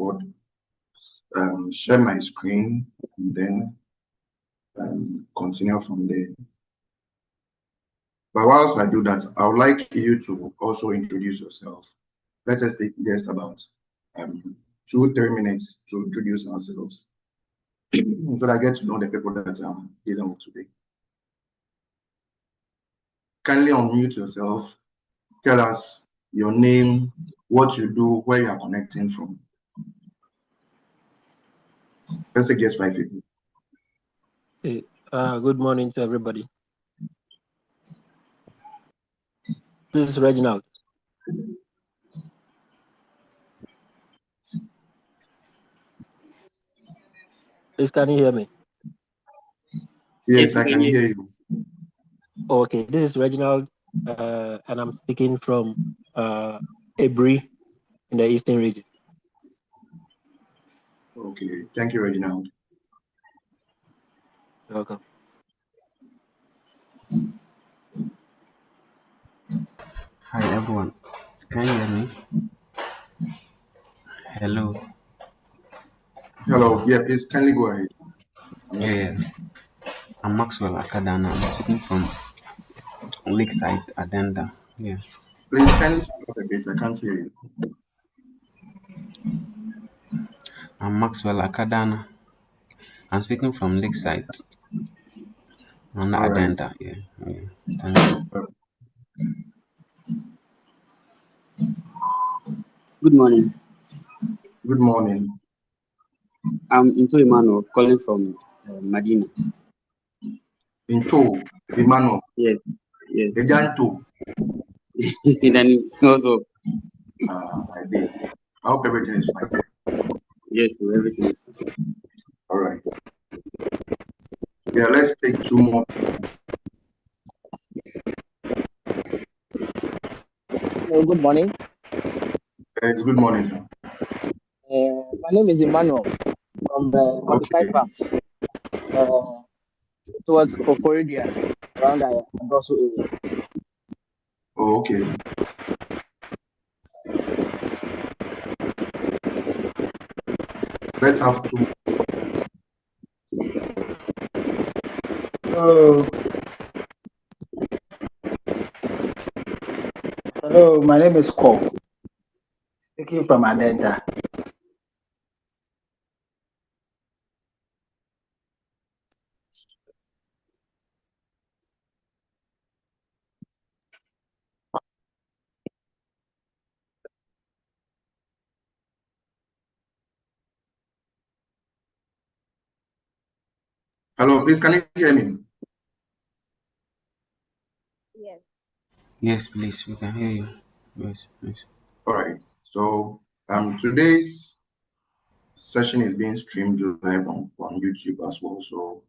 whiteboard, share my screen, and then continue from there. But whilst I do that, I would like you to also introduce yourself. Let us take just about 2-3 minutes to introduce ourselves so that I get to know the people that I'm dealing with today. Kindly unmute yourself. Tell us your name, what you do, where you are connecting from. Let's take just 5 people. Hey, good morning to everybody. This is Reginald. Please, can you hear me? Yes, I can hear you. Okay, this is Reginald, and I'm speaking from Ebri in the Eastern region. Okay, thank you, Reginald. You're welcome. Hi everyone, can you hear me? Hello. Hello, yeah, please kindly go ahead. Yeah, I'm Maxwell Akadana. I'm speaking from Lakeside, Adenda. Yeah. Please kindly speak up a bit. I can't hear you. I'm Maxwell Akadana. I'm speaking from Lakeside, on Adenda. Right. Yeah. Thank you. Good morning. Good morning. I'm Into Emmanuel, calling from Medina. Into Emmanuel. Yes. Ejanto. Then also. I did. I hope everything is fine. Yes, everything is fine. All right. Yeah, let's take 2 more. Hello, good morning. It's good morning, sir. My name is Emmanuel from the Modified Farms towards Koforidua, around the Adosu area. Oh, okay. Let's have 2. Hello, my name is Ko, speaking from Adenta. Hello, please, can you hear me? Yes. Yes, please, we can hear you. Yes, please. All right. So today's session is being streamed live on YouTube as well. So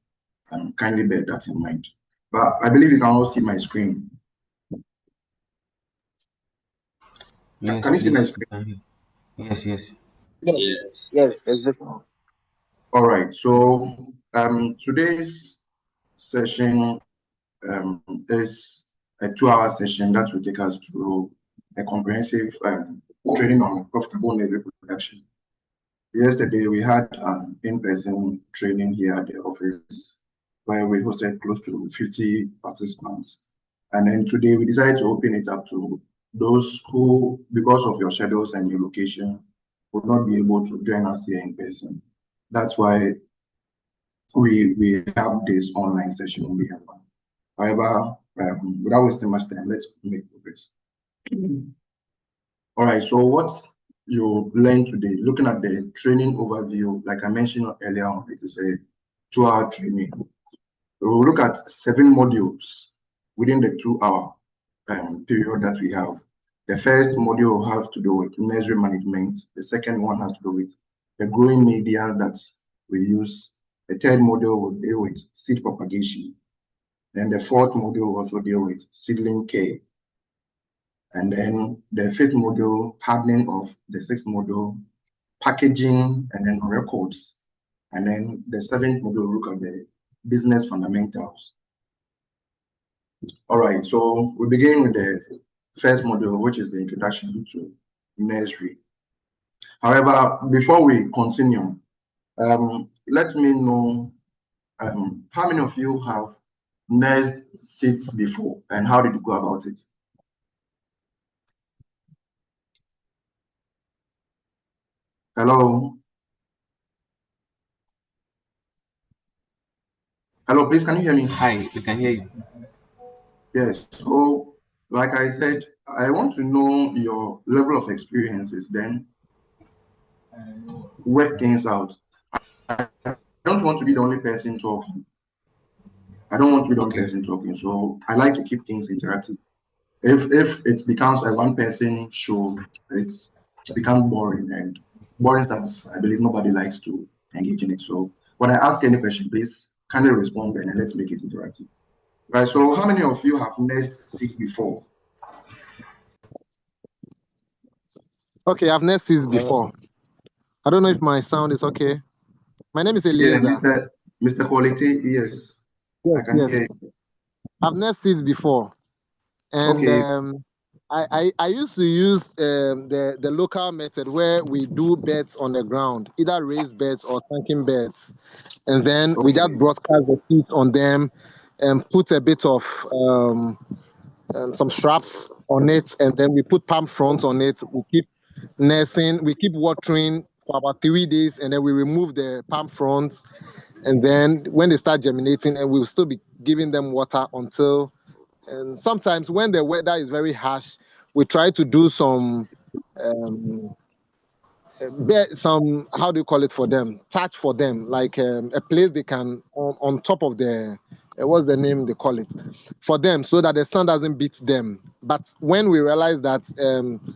kindly bear that in mind. But I believe you can all see my screen. Yes, can you see my please, screen? Yes. Yes, exactly. All right. So today's session is a 2-hour session that will take us through a comprehensive training on profitable nursery production. Yesterday, we had an in-person training here at the office where we hosted close to 50 participants. And then today, we decided to open it up to those who, because of your schedules and your location, would not be able to join us here in person. That's why we have this online session only. However, without wasting much time, let's make progress. All right, so what you learned today, looking at the training overview, like I mentioned earlier on, it is a 2-hour training. We'll look at 7 modules within the 2-hour period that we have. The first module will have to do with nursery management. The second one has to do with the growing media that we use. The third module will deal with seed propagation. Then the fourth module will also deal with seedling care. And then the 5th module, hardening of the 6th module, packaging, and then records. And then the 7th module will look at the business fundamentals. All right, so we begin with the first module, which is the introduction to nursery. However, before we continue, let me know how many of you have nursed seeds before, and how did you go about it? Hello? Hello, please, can you hear me? Hi, we can hear you. Yes. So, like I said, I want to know your level of experiences, then work things out. I don't want to be the only person talking. I don't want to be the only Okay. person talking. So I like to keep things interactive. If it becomes a one-person show, it's become boring, and boring stuff, I believe nobody likes to engage in it. So when I ask any question, please kindly respond and let's make it interactive. Right. So how many of you have nursed seeds before? Okay, I've nursed seeds before. I don't know if my sound is okay. My name is Yeah, Eliezer. Mr. Quality, yes. I can hear you. I've nursed seeds before. And Okay. I used to use the local method where we do beds on the ground, either raised beds or sunken beds. And then we just broadcast the seeds on them and put a bit of some straps on it. And then we put palm fronds on it. We keep nursing, we keep watering for about 3 days, and then we remove the palm fronds. And then when they start germinating, and we'll still be giving them water until, and sometimes when the weather is very harsh, we try to do some how do you call it for them, touch for them, like a place they can on top of the what's the name they call it for them, so that the sun doesn't beat them. But when we realize that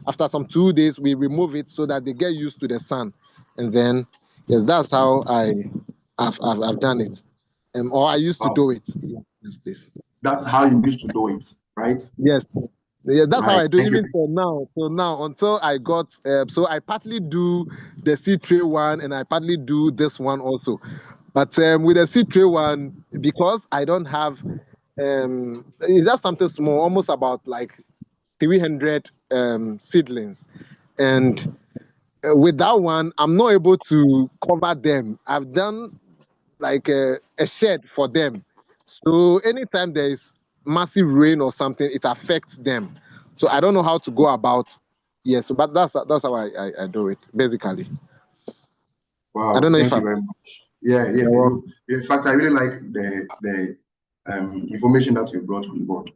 after some 2 days, we remove it so that they get used to the sun. And then yes, that's how I've done it, or I used to do it. Yes, please. That's how you used to do it, right? Yes. Yeah, that's how Right. I do. Thank Even you. for now, until I got, so I partly do the seed tray one, and I partly do this one also. But with the seed tray one, because I don't have, it's just something small, almost about like 300 seedlings, and with that one, I'm not able to cover them. I've done like a shed for them. So anytime there is massive rain or something, it affects them. So I don't know how to go about. Yes, but that's how I do it basically. Wow. I don't know Thank if you very much. Yeah. In fact, I really like the information that you brought on board.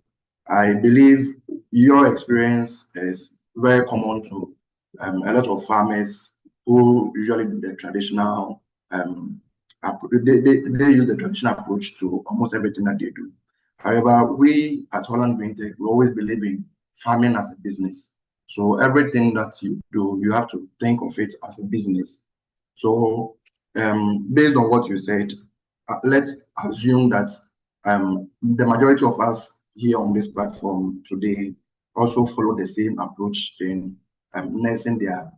I believe your experience is very common to a lot of farmers who usually do the traditional they use the traditional approach to almost everything that they do. However, we at Holland Greentech, we always believe in farming as a business. So everything that you do, you have to think of it as a business. So based on what you said, let's assume that the majority of us here on this platform today also follow the same approach in nursing their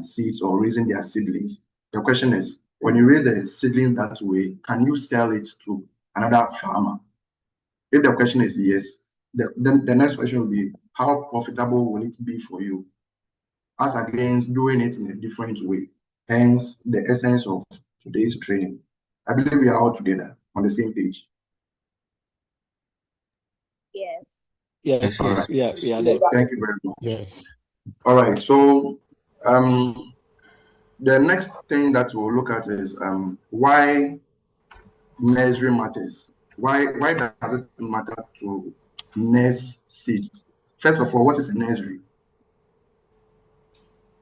seeds or raising their seedlings. The question is, when you raise the seedling that way, can you sell it to another farmer? If the question is yes, then the next question will be, how profitable will it be for you? As against doing it in a different way. Hence, the essence of today's training. I believe we are all together on the same page. Yes. Yes. All right. Yeah, we are there. Thank you very much. Yes. All right. So, the next thing that we'll look at is why nursery matters. Why does it matter to nurse seeds? First of all, what is a nursery?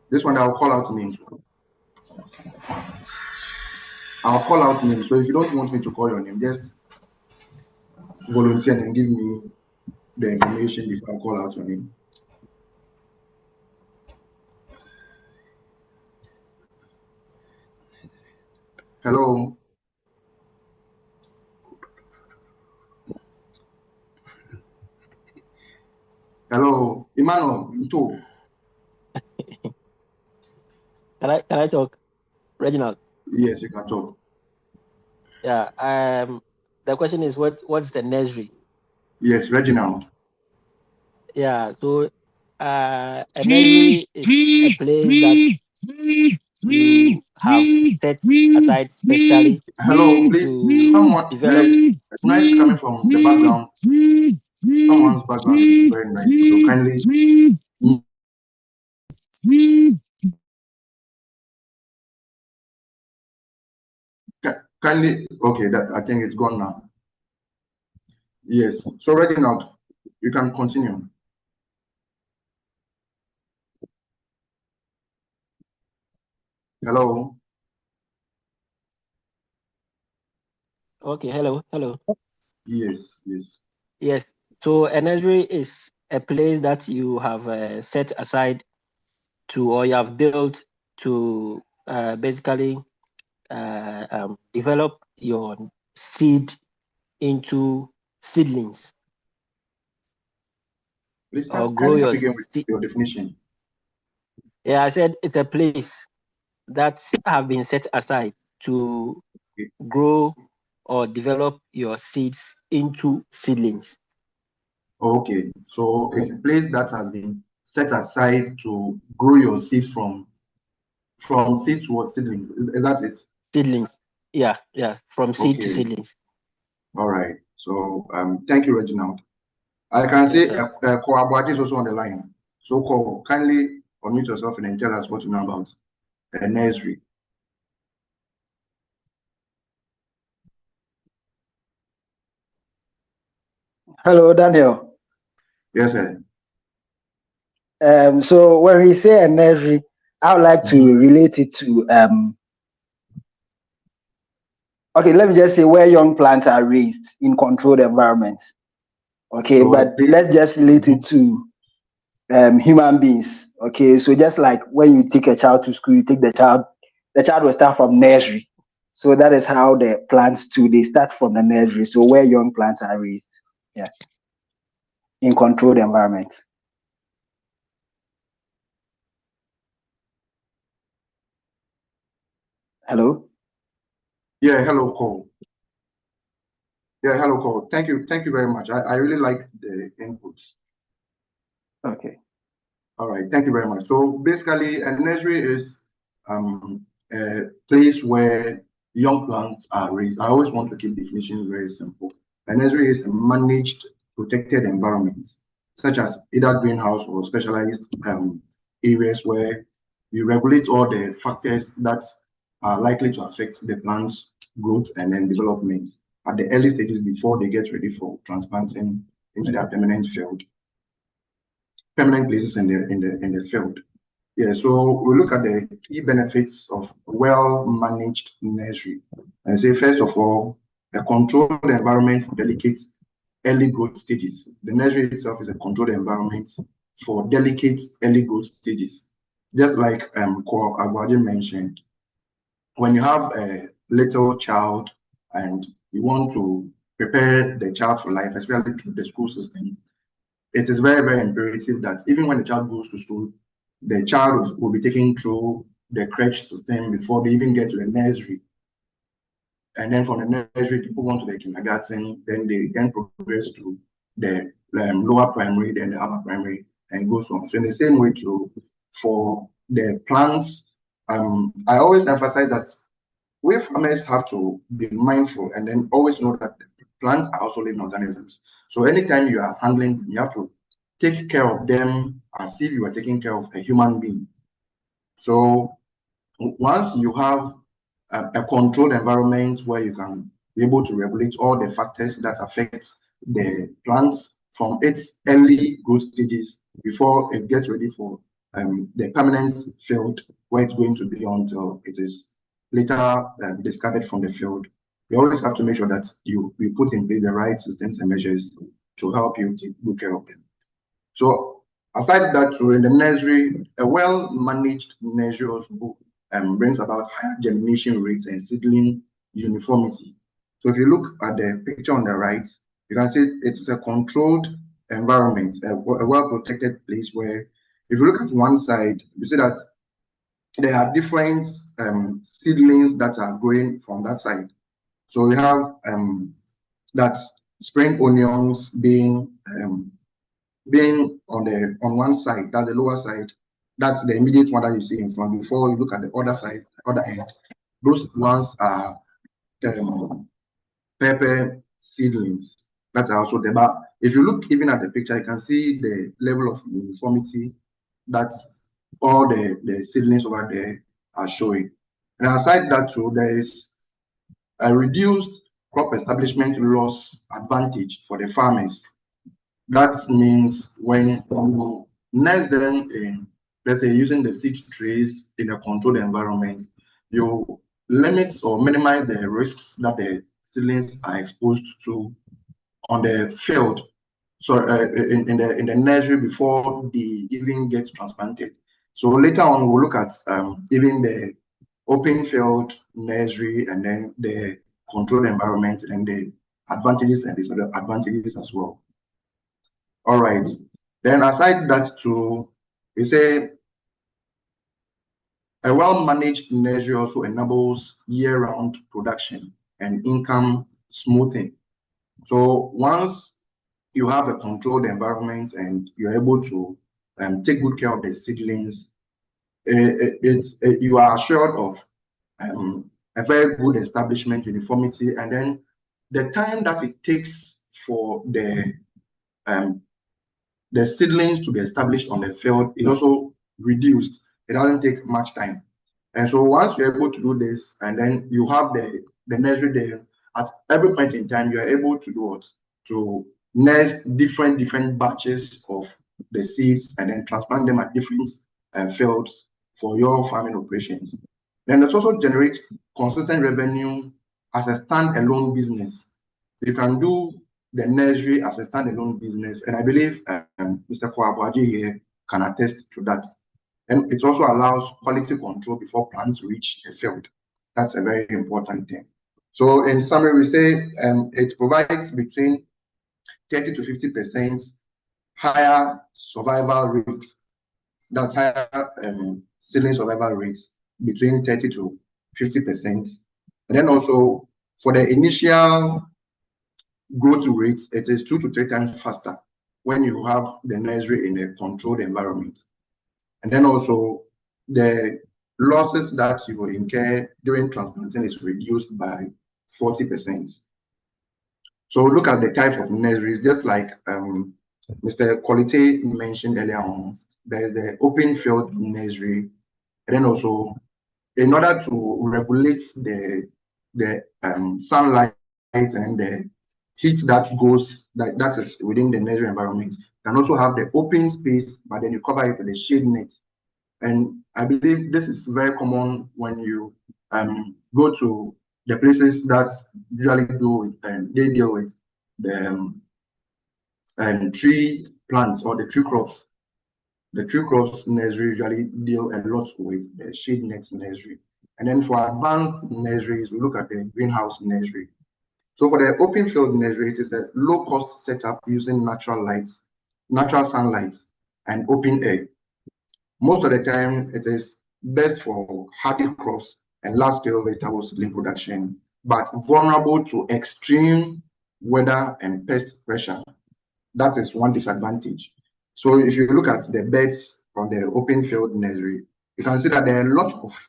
This one I'll call out names. I'll call out names. So if you don't want me to call your name, just volunteer and give me the information before I call out your name. Hello. Hello, Emmanuel. Can I talk, Reginald? Yes, you can talk. Yeah. The question is what's the nursery? Yes, Reginald. Yeah. So a nursery is a place that you have set aside specially Hello, please. to Someone, develop. there's noise coming from the background. Someone's background is very noisy. So kindly, okay, that I think it's gone now. Yes. So Reginald, you can continue. Hello. Okay, hello. Yes. Yes. So a nursery is a place that you have set aside to, or you have built to basically develop your seed into seedlings, Please or grow kindly come your again with seed. your definition. Yeah, I said it's a place that have been set aside to grow or develop your seeds into seedlings. Okay. So it's a place that has been set aside to grow your seeds from seed towards seedling. Is that it? Seedlings. Yeah. From seed to Okay. seedlings. All right. So thank you, Reginald. I can see Koabwati is also on the line. So Ko, kindly unmute yourself and then tell us what you know about a nursery. Hello, Daniel. Yes, sir. So when we say a nursery, I would like to relate it to okay, let me just say where young plants are raised in controlled environments. Okay, So but let's just relate it to human beings. Okay, so just like when you take a child to school, you take the child will start from nursery. So that is how the plants too, they start from the nursery. So where young plants are raised, yeah, in controlled environment. Hello? Yeah, hello, Cole. Yeah, hello, Cole. Thank you very much. I really like the inputs. Okay. All right, thank you very much. So basically, a nursery is a place where young plants are raised. I always want to keep definitions very simple. A nursery is a managed, protected environment, such as either greenhouse or specialized areas where you regulate all the factors that are likely to affect the plant's growth and then development at the early stages before they get ready for transplanting into their permanent places in the field. Yeah, so we look at the key benefits of well-managed nursery. And say, first of all, a controlled environment for delicate early growth stages. The nursery itself is a controlled environment for delicate early growth stages. Just like Ko Agwaje mentioned, when you have a little child and you want to prepare the child for life, especially through the school system, it is very, very imperative that even when the child goes to school, the child will be taken through the crèche system before they even get to the nursery. And then from the nursery, they move on to the kindergarten, then they progress to the lower primary, then the upper primary, and goes on. So in the same way too, for the plants, I always emphasize that we farmers have to be mindful and then always know that plants are also living organisms. So anytime you are handling them, you have to take care of them as if you are taking care of a human being. So once you have a controlled environment where you can be able to regulate all the factors that affect the plants from its early growth stages before it gets ready for the permanent field where it's going to be until it is later discarded from the field. You always have to make sure that you put in place the right systems and measures to help you take good care of them. So aside that, so in the nursery, a well-managed nursery also brings about higher germination rates and seedling uniformity. So if you look at the picture on the right, you can see it is a controlled environment, a well-protected place where if you look at one side, you see that there are different seedlings that are growing from that side. So we have that spring onions being on one side, that's the lower side. That's the immediate one that you see in front. Before you look at the other side, other end, those ones are pepper seedlings. That's also there. But if you look even at the picture, you can see the level of uniformity that all the seedlings over there are showing. And aside that too, there is a reduced crop establishment loss advantage for the farmers. That means when you nest them in, let's say, using the seed trays in a controlled environment, you limit or minimize the risks that the seedlings are exposed to on the field. So in the nursery before they even get transplanted. So later on, we'll look at even the open field nursery and then the controlled environment and the advantages and disadvantages as well. All right. Then aside that too, we say a well-managed nursery also enables year-round production and income smoothing. So once you have a controlled environment and you're able to take good care of the seedlings, you are assured of a very good establishment uniformity, and then the time that it takes for the seedlings to be established on the field is also reduced. It doesn't take much time. And so once you're able to do this, and then you have the nursery there, at every point in time, you're able to do what? To nest different batches of the seeds and then transplant them at different fields for your farming operations. Then it also generates consistent revenue as a standalone business. You can do the nursery as a standalone business, and I believe Mr. Kwabuaji here can attest to that. And it also allows quality control before plants reach the field. That's a very important thing. So in summary, we say it provides between 30 to 50% higher survival rates. That's higher seedling survival rates between 30 to 50%. And then also for the initial growth rates, it is 2 to 3 times faster when you have the nursery in a controlled environment. And then also the losses that you will incur during transplanting is reduced by 40%. So look at the types of nurseries, just like Mr. Quality mentioned earlier on. There's the open field nursery, and then also in order to regulate the sunlight and the heat that goes that is within the nursery environment, you can also have the open space, but then you cover it with a shade net. And I believe this is very common when you go to the places that usually they deal with the tree plants or the tree crops. The tree crops nursery usually deal a lot with the shade net nursery. And then for advanced nurseries, we look at the greenhouse nursery. So for the open field nursery, it is a low-cost setup using natural sunlight, and open air. Most of the time, it is best for hardy crops and large-scale vegetable seedling production, but vulnerable to extreme weather and pest pressure. That is one disadvantage. So if you look at the beds on the open field nursery, you can see that there are a lot of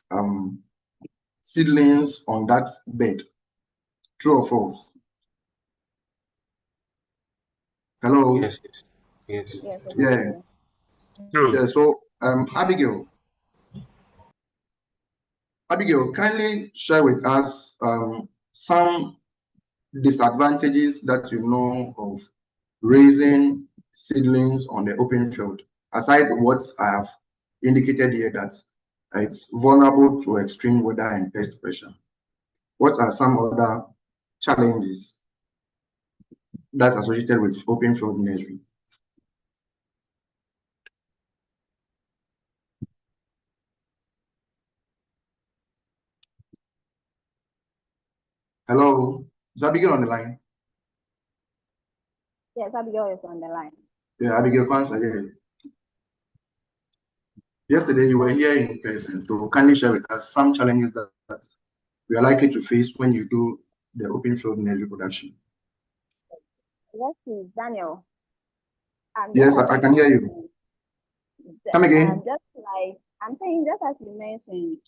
seedlings on that bed. True or false? Hello? Yes. Yes. Yeah. True. Yeah. So Abigail, kindly share with us some disadvantages that you know of raising seedlings on the open field, aside what I have indicated here, that it's vulnerable to extreme weather and pest pressure. What are some other challenges that's associated with open field nursery? Hello, is Abigail on the line? Yes, Abigail is on the line. Yeah, Abigail, answer. Yesterday you were here in person, so kindly share with us some challenges that we are likely to face when you do the open field nursery production. Yes, please, Daniel. Yes, I can hear you. Come again. Just like I'm saying, just as you mentioned,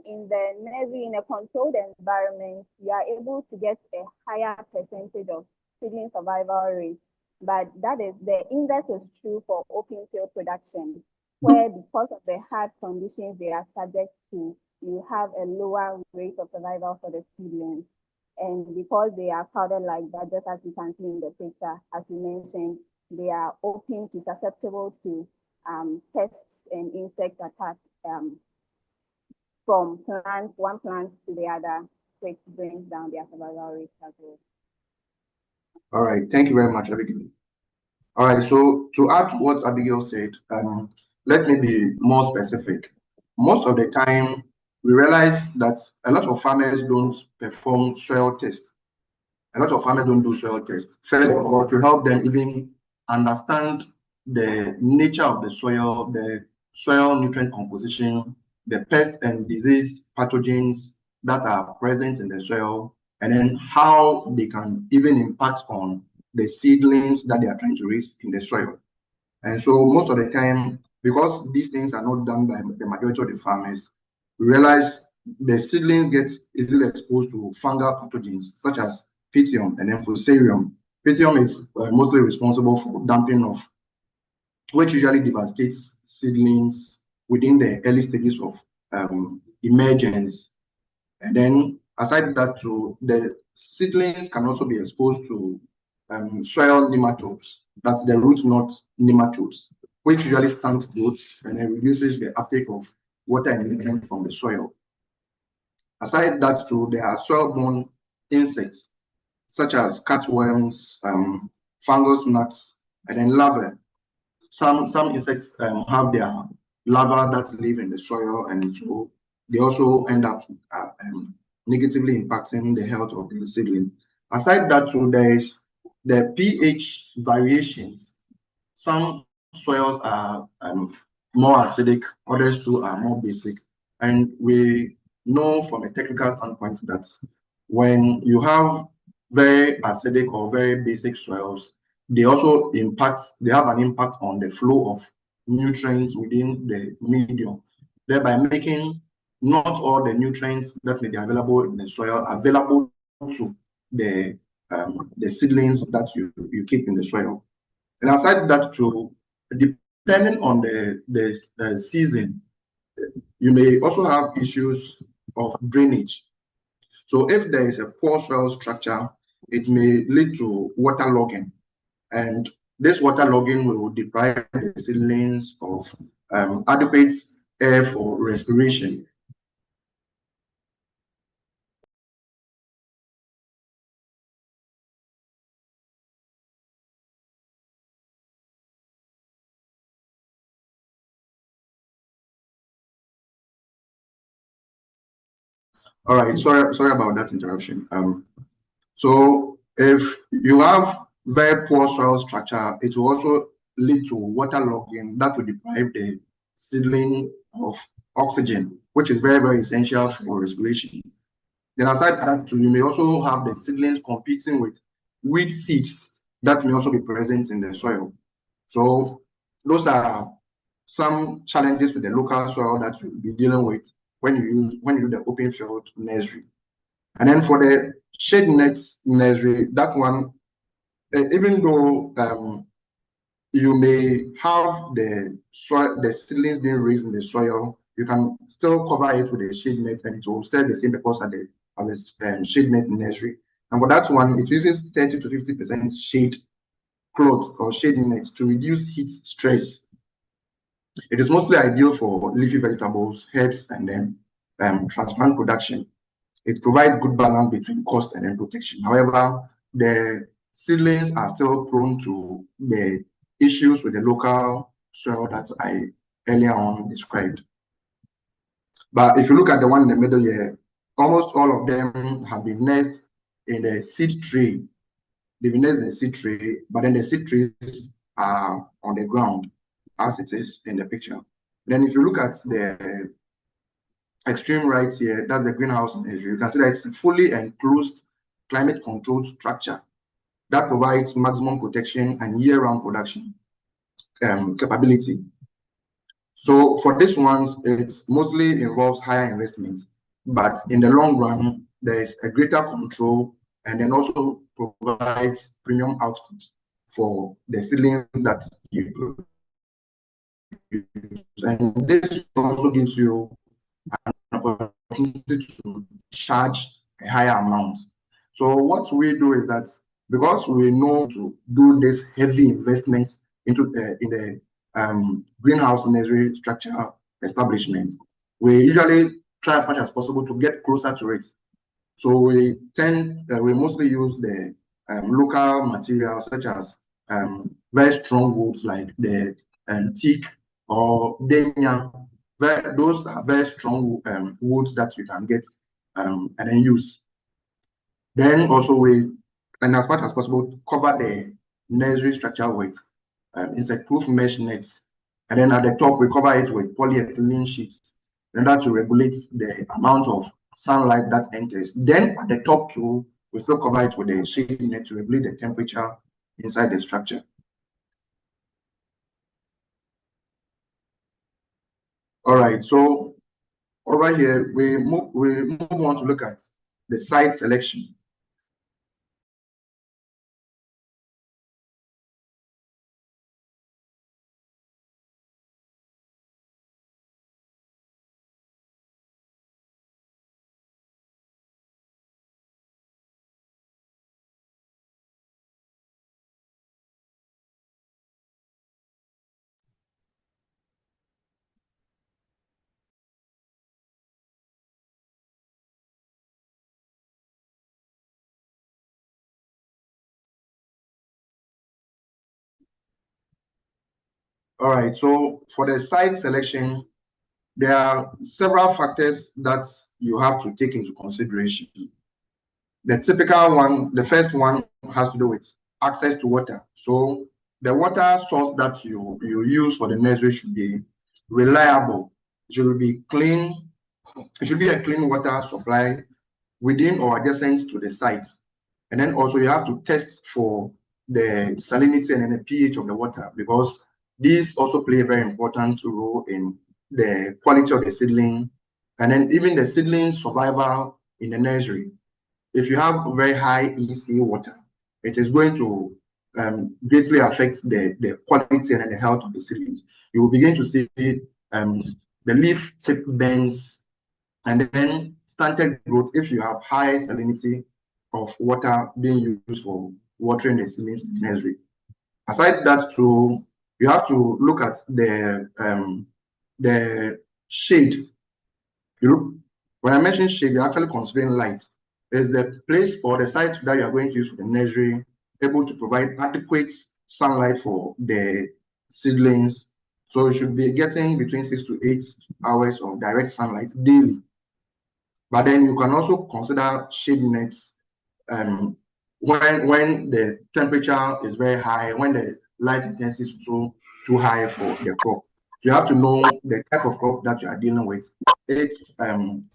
in the nursery, in a controlled environment, you are able to get a higher percentage of seedling survival rate. But that is the inverse is true for open field production, where because of the hard conditions they are subject to, you have a lower rate of survival for the seedlings. And because they are crowded like that, just as you can see in the picture, as you mentioned, they are open to susceptible to pests and insect attack from one plant to the other, which brings down their survival rate as well. All right, thank you very much, Abigail. All right, so to add to what Abigail said, let me be more specific. Most of the time, we realize that a lot of farmers don't perform soil tests. A lot of farmers don't do soil tests. First of all, to help them even understand the nature of the soil nutrient composition, the pest and disease pathogens that are present in the soil, and then how they can even impact on the seedlings that they are trying to raise in the soil. And so most of the time, because these things are not done by the majority of the farmers, we realize the seedlings get easily exposed to fungal pathogens such as Pythium and then Fusarium. Pythium is mostly responsible for damping of, which usually devastates seedlings within the early stages of emergence. And then aside that too, the seedlings can also be exposed to soil nematodes, that's the root knot nematodes, which usually stunts growth and then reduces the uptake of water and nutrients from the soil. Aside that too, there are soil-borne insects such as cutworms, fungus gnats, and then larvae. Some insects have their larvae that live in the soil, and so they also end up negatively impacting the health of the seedling. Aside that too, there is the pH variations. Some soils are more acidic, others too are more basic. And we know from a technical standpoint that when you have very acidic or very basic soils, they also have an impact on the flow of nutrients within the medium, thereby making not all the nutrients that may be available in the soil available to the seedlings that you keep in the soil. And aside that too, depending on the season, you may also have issues of drainage. So if there is a poor soil structure, it may lead to waterlogging, and this waterlogging will deprive the seedlings of adequate air for respiration. All right, sorry about that interruption. So if you have very poor soil structure, it will also lead to waterlogging that will deprive the seedling of oxygen, which is very, very essential for respiration. Then aside that, you may also have the seedlings competing with weed seeds that may also be present in the soil. So those are some challenges with the local soil that you'll be dealing with when you do the open field nursery. And then for the shade nets nursery, that one, even though you may have the seedlings being raised in the soil, you can still cover it with a shade net, and it will serve the same purpose as a shade net nursery. And for that one, it uses 30 to 50% shade cloth or shade net to reduce heat stress. It is mostly ideal for leafy vegetables, herbs, and then transplant production. It provides good balance between cost and protection. However, the seedlings are still prone to the issues with the local soil that I earlier on described. But if you look at the one in the middle here, almost all of them have been nursed in the seed tray. They've been nursed in the seed tray, but then the seed trays are on the ground as it is in the picture. Then if you look at the extreme right here, that's the greenhouse nursery. You can see that it's a fully enclosed climate controlled structure that provides maximum protection and year-round production capability. So for this one, it mostly involves higher investments, but in the long run, there is a greater control and then also provides premium outputs for the seedlings that you produce. And this also gives you an opportunity to charge a higher amount. So what we do is that because we know to do this heavy investments into in the greenhouse nursery structure establishment, we usually try as much as possible to get closer to it. So we mostly use the local materials such as very strong woods like the teak or denya. Those are very strong woods that you can get and then use. Then also and as much as possible, cover the nursery structure with insect-proof mesh nets. And then at the top, we cover it with polyethylene sheets in order to regulate the amount of sunlight that enters. Then at the top too, we still cover it with a shade net to regulate the temperature inside the structure. All right, so over here, we move on to look at the site selection. All right, so for the site selection, there are several factors that you have to take into consideration. The typical one, the first one has to do with access to water. So the water source that you use for the nursery should be reliable. It should be clean. It should be a clean water supply within or adjacent to the sites. And then also you have to test for the salinity and the pH of the water, because these also play a very important role in the quality of the seedling and then even the seedling survival in the nursery. If you have very high EC water, it is going to greatly affect the quality and the health of the seedlings. You will begin to see the leaf tip bends and then stunted growth if you have high salinity of water being used for watering the seedlings in the nursery. Aside that too, you have to look at the shade. When I mention shade, you're actually considering light. Is the place or the site that you are going to use for the nursery able to provide adequate sunlight for the seedlings? So you should be getting between 6 to 8 hours of direct sunlight daily. But then you can also consider shade nets when the temperature is very high, when the light intensity is so too high for the crop. So you have to know the type of crop that you are dealing with, its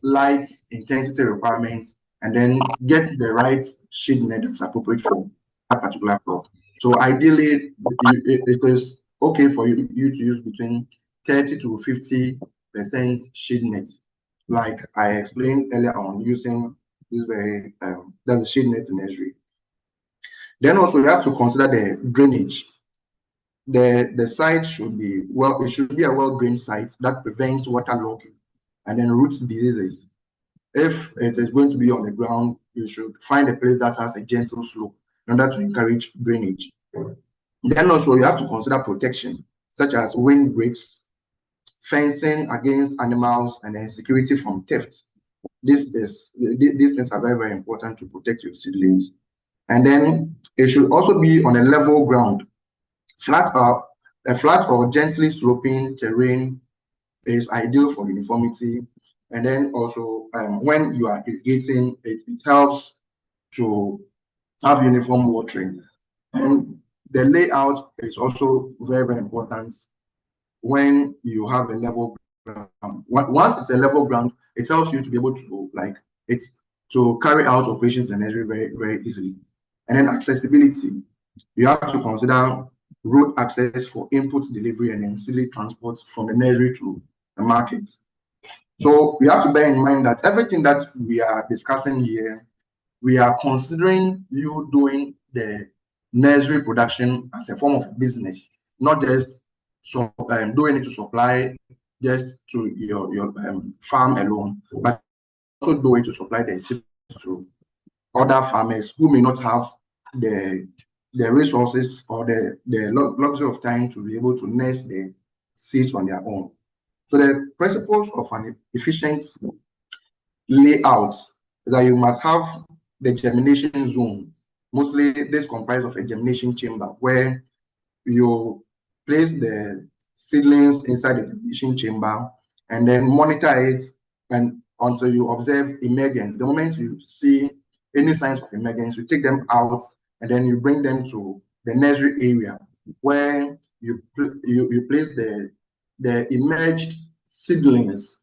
light intensity requirements, and then get the right shade net that's appropriate for that particular crop. So ideally, it is okay for you to use between 30 to 50% shade net, like I explained earlier on, using this very that's the shade net nursery. Then also you have to consider the drainage. The site should be it should be a well-drained site that prevents waterlogging and then root diseases. If it is going to be on the ground, you should find a place that has a gentle slope in order to encourage drainage. Then also you have to consider protection, such as windbreaks, fencing against animals, and then security from theft. These things are very, very important to protect your seedlings. And then it should also be on a level ground. A flat or gently sloping terrain is ideal for uniformity. And then also when you are irrigating, it helps to have uniform watering. And the layout is also very, very important when you have a level ground. Once it's a level ground, it helps you to be able to carry out operations in the nursery very, very easily. And then accessibility. You have to consider road access for input delivery and then seedling transport from the nursery to the market. So we have to bear in mind that everything that we are discussing here, we are considering you doing the nursery production as a form of business, not just doing it to supply just to your farm alone, but also do it to supply the seeds to other farmers who may not have the resources or the luxury of time to be able to nurse the seeds on their own. So the principles of an efficient layout is that you must have the germination zone. Mostly this comprises of a germination chamber where you place the seedlings inside the germination chamber and then monitor it and until you observe emergence. The moment you see any signs of emergence, you take them out and then you bring them to the nursery area where you place the emerged seedlings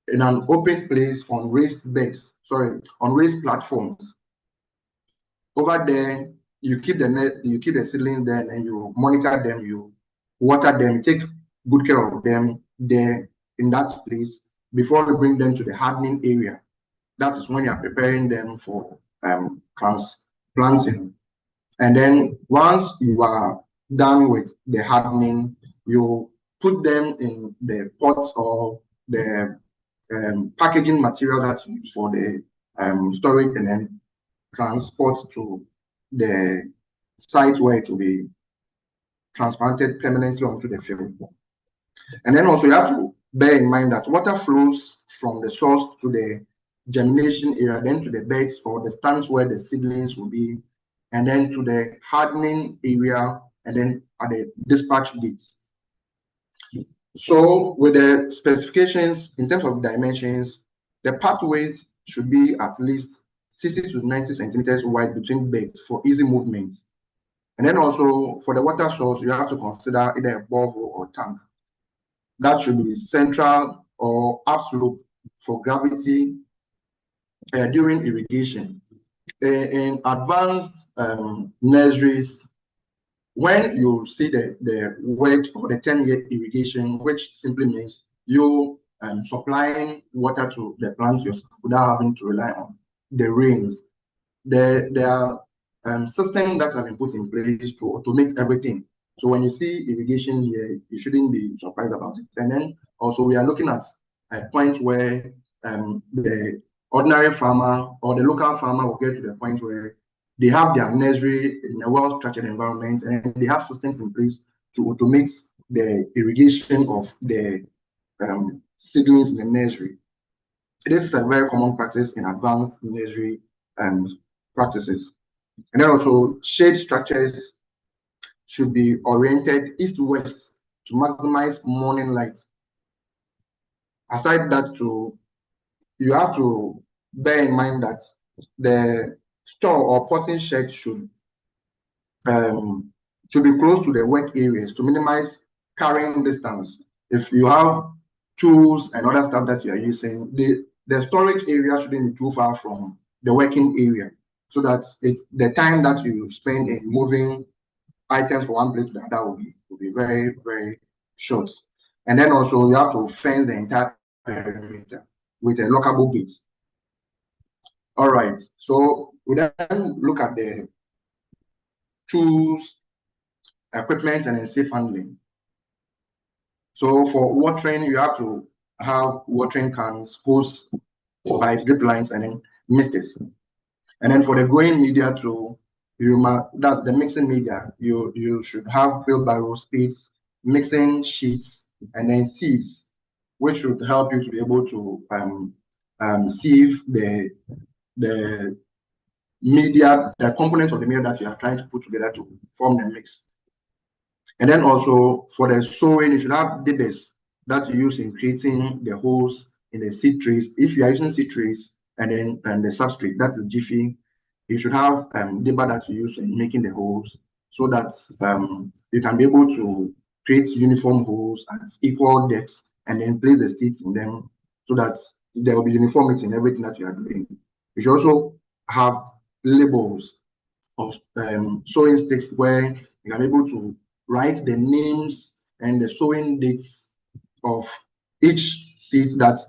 in an open place on raised beds, on raised platforms. Over there, you keep the seedlings there and you monitor them, you water them, you take good care of them there in that place before you bring them to the hardening area. That is when you are preparing them for transplanting. And then once you are done with the hardening, you put them in the pots or the packaging material that you use for the storage and then transport to the site where it will be transplanted permanently onto the field. And then also you have to bear in mind that water flows from the source to the germination area, then to the beds or the stands where the seedlings will be, and then to the hardening area, and then at the dispatch gates. So with the specifications in terms of dimensions, the pathways should be at least 60 to 90 centimeters wide between beds for easy movement. And then also for the water source, you have to consider either a borehole or tank. That should be central or upslope for gravity during irrigation. In advanced nurseries, when you see the wet or the 10-year irrigation, which simply means you supplying water to the plants yourself without having to rely on the rains, there are systems that have been put in place to automate everything. So when you see irrigation here, you shouldn't be surprised about it. And then also we are looking at a point where the ordinary farmer or the local farmer will get to the point where they have their nursery in a well-structured environment and they have systems in place to automate the irrigation of the seedlings in the nursery. This is a very common practice in advanced nursery practices. And then also shade structures should be oriented east-west to maximize morning light. Aside that, you have to bear in mind that the store or potting shed should be close to the work areas to minimize carrying distance. If you have tools and other stuff that you are using, the storage area shouldn't be too far from the working area, so that the time that you spend in moving items from one place to the other will be very, very short. And then also you have to fence the entire perimeter with a lockable gate. All right, so we then look at the tools, equipment, and then safe handling. So for watering, you have to have watering cans, hose, pipes, drip lines, and then misters. And then for the growing media too, that's the mixing media. You should have wheelbarrow spades, mixing sheets, and then sieves, which should help you to be able to sieve the media, the components of the media that you are trying to put together to form the mix. And then also for the sowing, you should have dibbers that you use in creating the holes in the seed trays. If you are using seed trays and then the substrate, that is jiffy, you should have dibber that you use in making the holes so that you can be able to create uniform holes at equal depths and then place the seeds in them so that there will be uniformity in everything that you are doing. You should also have labels of sowing sticks where you are able to write the names and the sowing dates of each seed that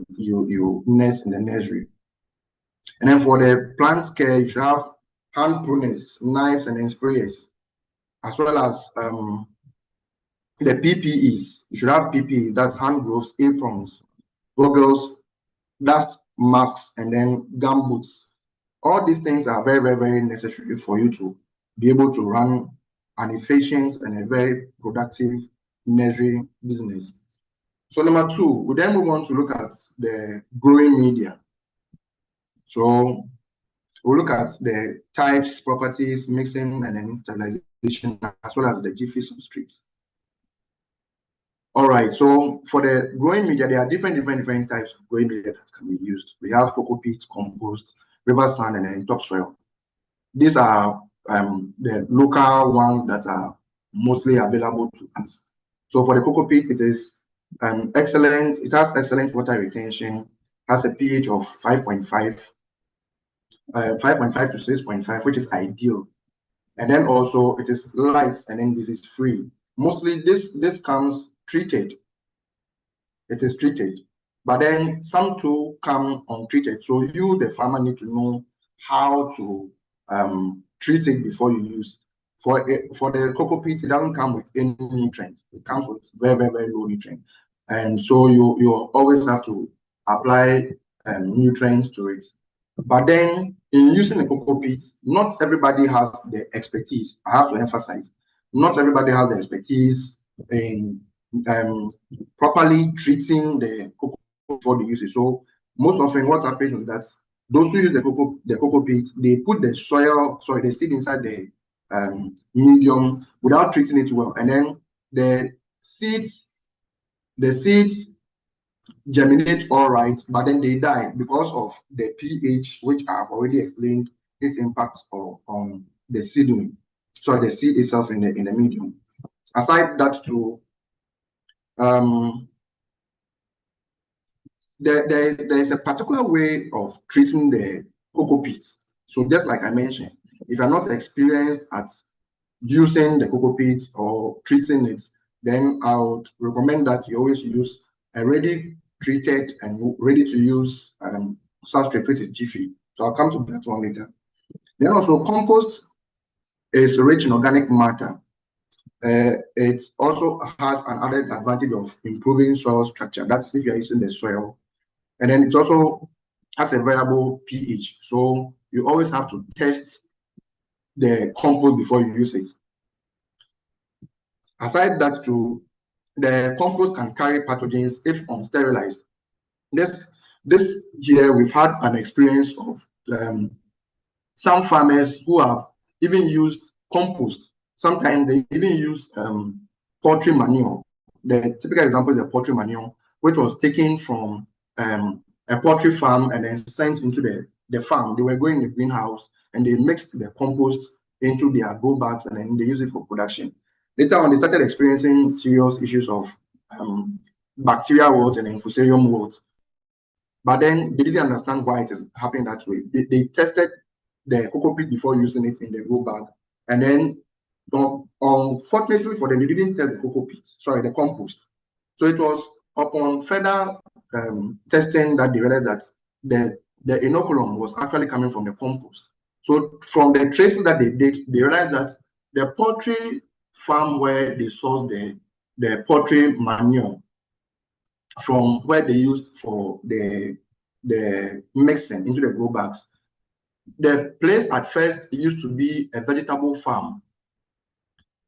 you nest in the nursery. And then for the plant care, you should have hand pruners, knives, and then sprayers, as well as the PPEs. You should have PPEs, that's hand gloves, aprons, goggles, dust masks, and then gum boots. All these things are very, very, very necessary for you to be able to run an efficient and a very productive nursery business. So number 2, we then move on to look at the growing media. So we'll look at the types, properties, mixing, and then sterilization, as well as the Jiffy substrates. All right, so for the growing media, there are different types of growing media that can be used. We have cocoa peat, compost, river sand, and then topsoil. These are the local ones that are mostly available to us. So for the cocoa peat, it is excellent. It has excellent water retention, has a pH of 5.5 to 6.5, which is ideal. And then also it is light and then disease free. Mostly this comes treated. It is treated, but then some too come untreated. So you, the farmer, need to know how to treat it before you use. For the cocoa peat, it doesn't come with any nutrients. It comes with very, very, very low nutrients. And so you always have to apply nutrients to it. But then in using the cocoa peat, not everybody has the expertise. I have to emphasize, not everybody has the expertise in properly treating the cocoa before they use it. So most often what happens is that those who use the cocoa peat, they put the seed inside the medium without treating it well, and then the seeds germinate all right, but then they die because of the pH, which I've already explained its impact on the seedling. So the seed itself in the medium. Aside that too, there is a particular way of treating the cocoa peat. So just like I mentioned, if you're not experienced at using the cocoa peat or treating it, then I would recommend that you always use a ready treated and ready to use substrate, which is Jiffy. So I'll come to that one later. Then also compost is rich in organic matter. It also has an added advantage of improving soil structure. That's if you're using the soil. And then it also has a variable pH. So you always have to test the compost before you use it. Aside that too, the compost can carry pathogens if unsterilized. This year we've had an experience of some farmers who have even used compost. Sometimes they even use poultry manure. The typical example is the poultry manure, which was taken from a poultry farm and then sent into the farm. They were going in the greenhouse and they mixed the compost into their grow bags and then they use it for production. Later on, they started experiencing serious issues of bacterial wilt and fusarium wilt. But then they didn't understand why it is happening that way. They tested the cocoa peat before using it in the grow bag. And then, unfortunately for them, they didn't test the compost. So it was upon further testing that they realized that the inoculum was actually coming from the compost. So from the tracing that they did, they realized that the poultry farm where they sourced the poultry manure from where they used for the mixing into the grow bags, the place at first used to be a vegetable farm,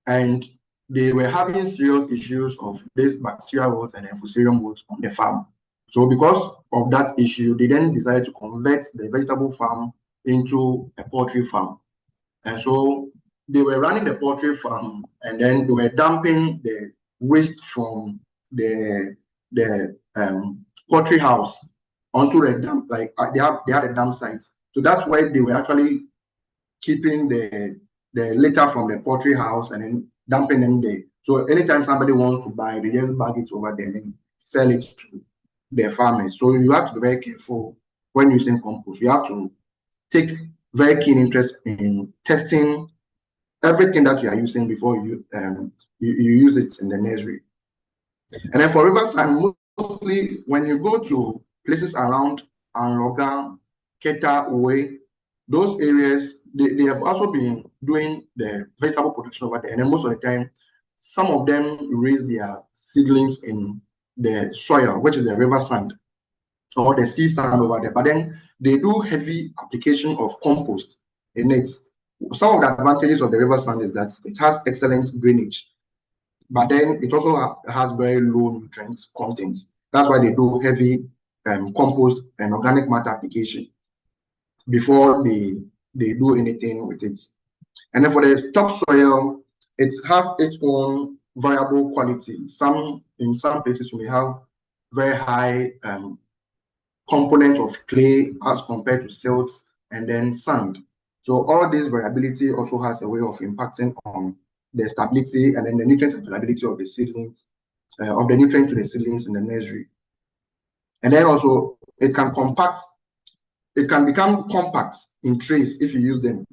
and they were having serious issues of this bacterial wilt and fusarium wilt on the farm. So because of that issue, they then decided to convert the vegetable farm into a poultry farm. And so they were running the poultry farm, and then they were dumping the waste from the poultry house onto the dump. Like they had a dump site. So that's why they were actually keeping the litter from the poultry house and then dumping them there. So anytime somebody wants to buy, they just bag it over there and sell it to the farmers. So you have to be very careful when using compost. You have to take very keen interest in testing everything that you are using before you use it in the nursery. And then for river sand, mostly when you go to places around Anloga, Keta, Uwe, those areas, they have also been doing the vegetable production over there. And then most of the time, some of them raise their seedlings in the soil, which is the river sand or the sea sand over there. But then they do heavy application of compost in it. Some of the advantages of the river sand is that it has excellent drainage, but then it also has very low nutrient content. That's why they do heavy compost and organic matter application before they do anything with it. And then for the topsoil, it has its own variable quality. In some places you may have very high component of clay as compared to silt and then sand. So all this variability also has a way of impacting on the stability and then the nutrient availability of the seedlings, of the nutrient to the seedlings in the nursery. And then also it can become compact in trays if you use them.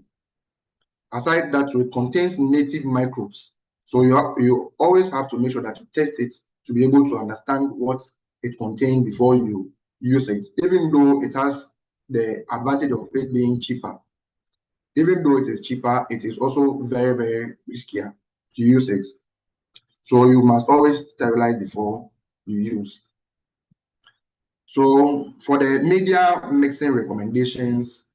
Aside that, it contains native microbes. So you always have to make sure that you test it to be able to understand what it contains before you use it, even though it has the advantage of it being cheaper. Even though it is cheaper, it is also very, very riskier to use it. So you must always sterilize before you use. So for the media mixing recommendations,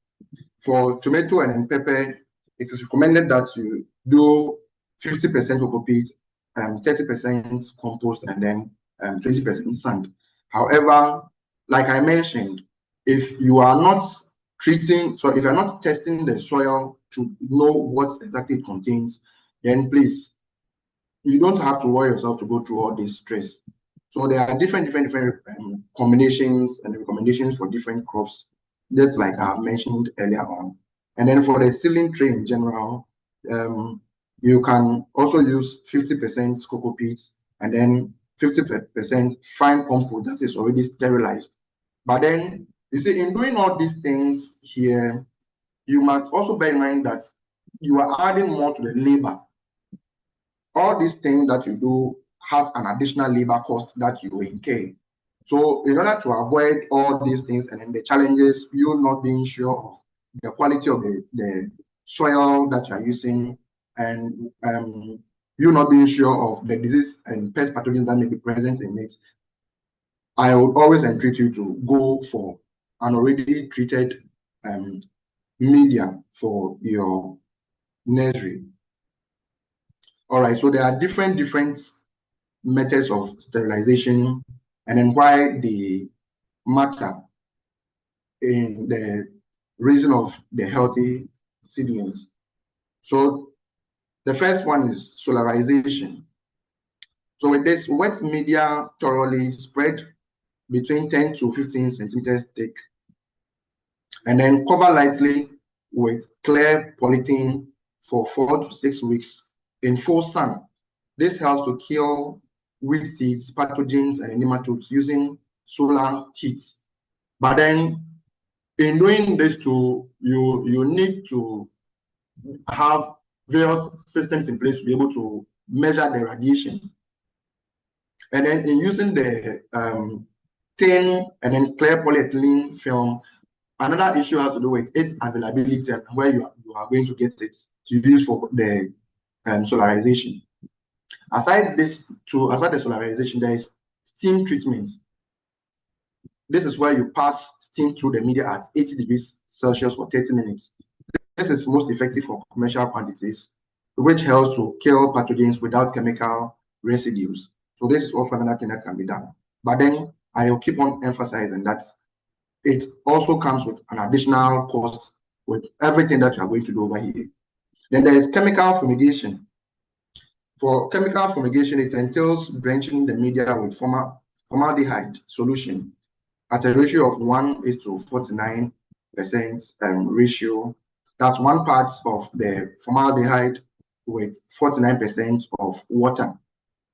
for tomato and pepper, it is recommended that you do 50% cocopeat, 30% compost, and then 20% sand. However, like I mentioned, if you are not treating, so if you're not testing the soil to know what exactly it contains, then please, you don't have to worry yourself to go through all this stress. So there are different combinations and recommendations for different crops, just like I have mentioned earlier on. And then for the seedling tray in general, you can also use 50% cocopeat and then 50% fine compost that is already sterilized. But then, you see, in doing all these things here, you must also bear in mind that you are adding more to the labor. All these things that you do has an additional labor cost that you incur. So in order to avoid all these things and then the challenges, you not being sure of the quality of the soil that you are using, and you not being sure of the disease and pest pathogens that may be present in it, I would always entreat you to go for an already treated media for your nursery. All right, so there are different methods of sterilization, and then why they matter in the raising of the healthy seedlings. So the first one is solarization. So with this, wet media thoroughly spread between 10 to 15 centimeters thick, and then cover lightly with clear polythene for 4 to 6 weeks in full sun. This helps to kill weed seeds, pathogens, and nematodes using solar heat. But then in doing this too, you need to have various systems in place to be able to measure the radiation. And then in using the thin and then clear polyethylene film, another issue has to do with its availability and where you are going to get it to use for the solarization. Aside the solarization, there is steam treatment. This is where you pass steam through the media at 80 degrees Celsius for 30 minutes. This is most effective for commercial quantities, which helps to kill pathogens without chemical residues. So this is also another thing that can be done. But then I will keep on emphasizing that it also comes with an additional cost with everything that you are going to do over here. Then there is chemical fumigation. For chemical fumigation, it entails drenching the media with formaldehyde solution at a ratio of 1:49% ratio. That's 1 part of the formaldehyde with 49% of water.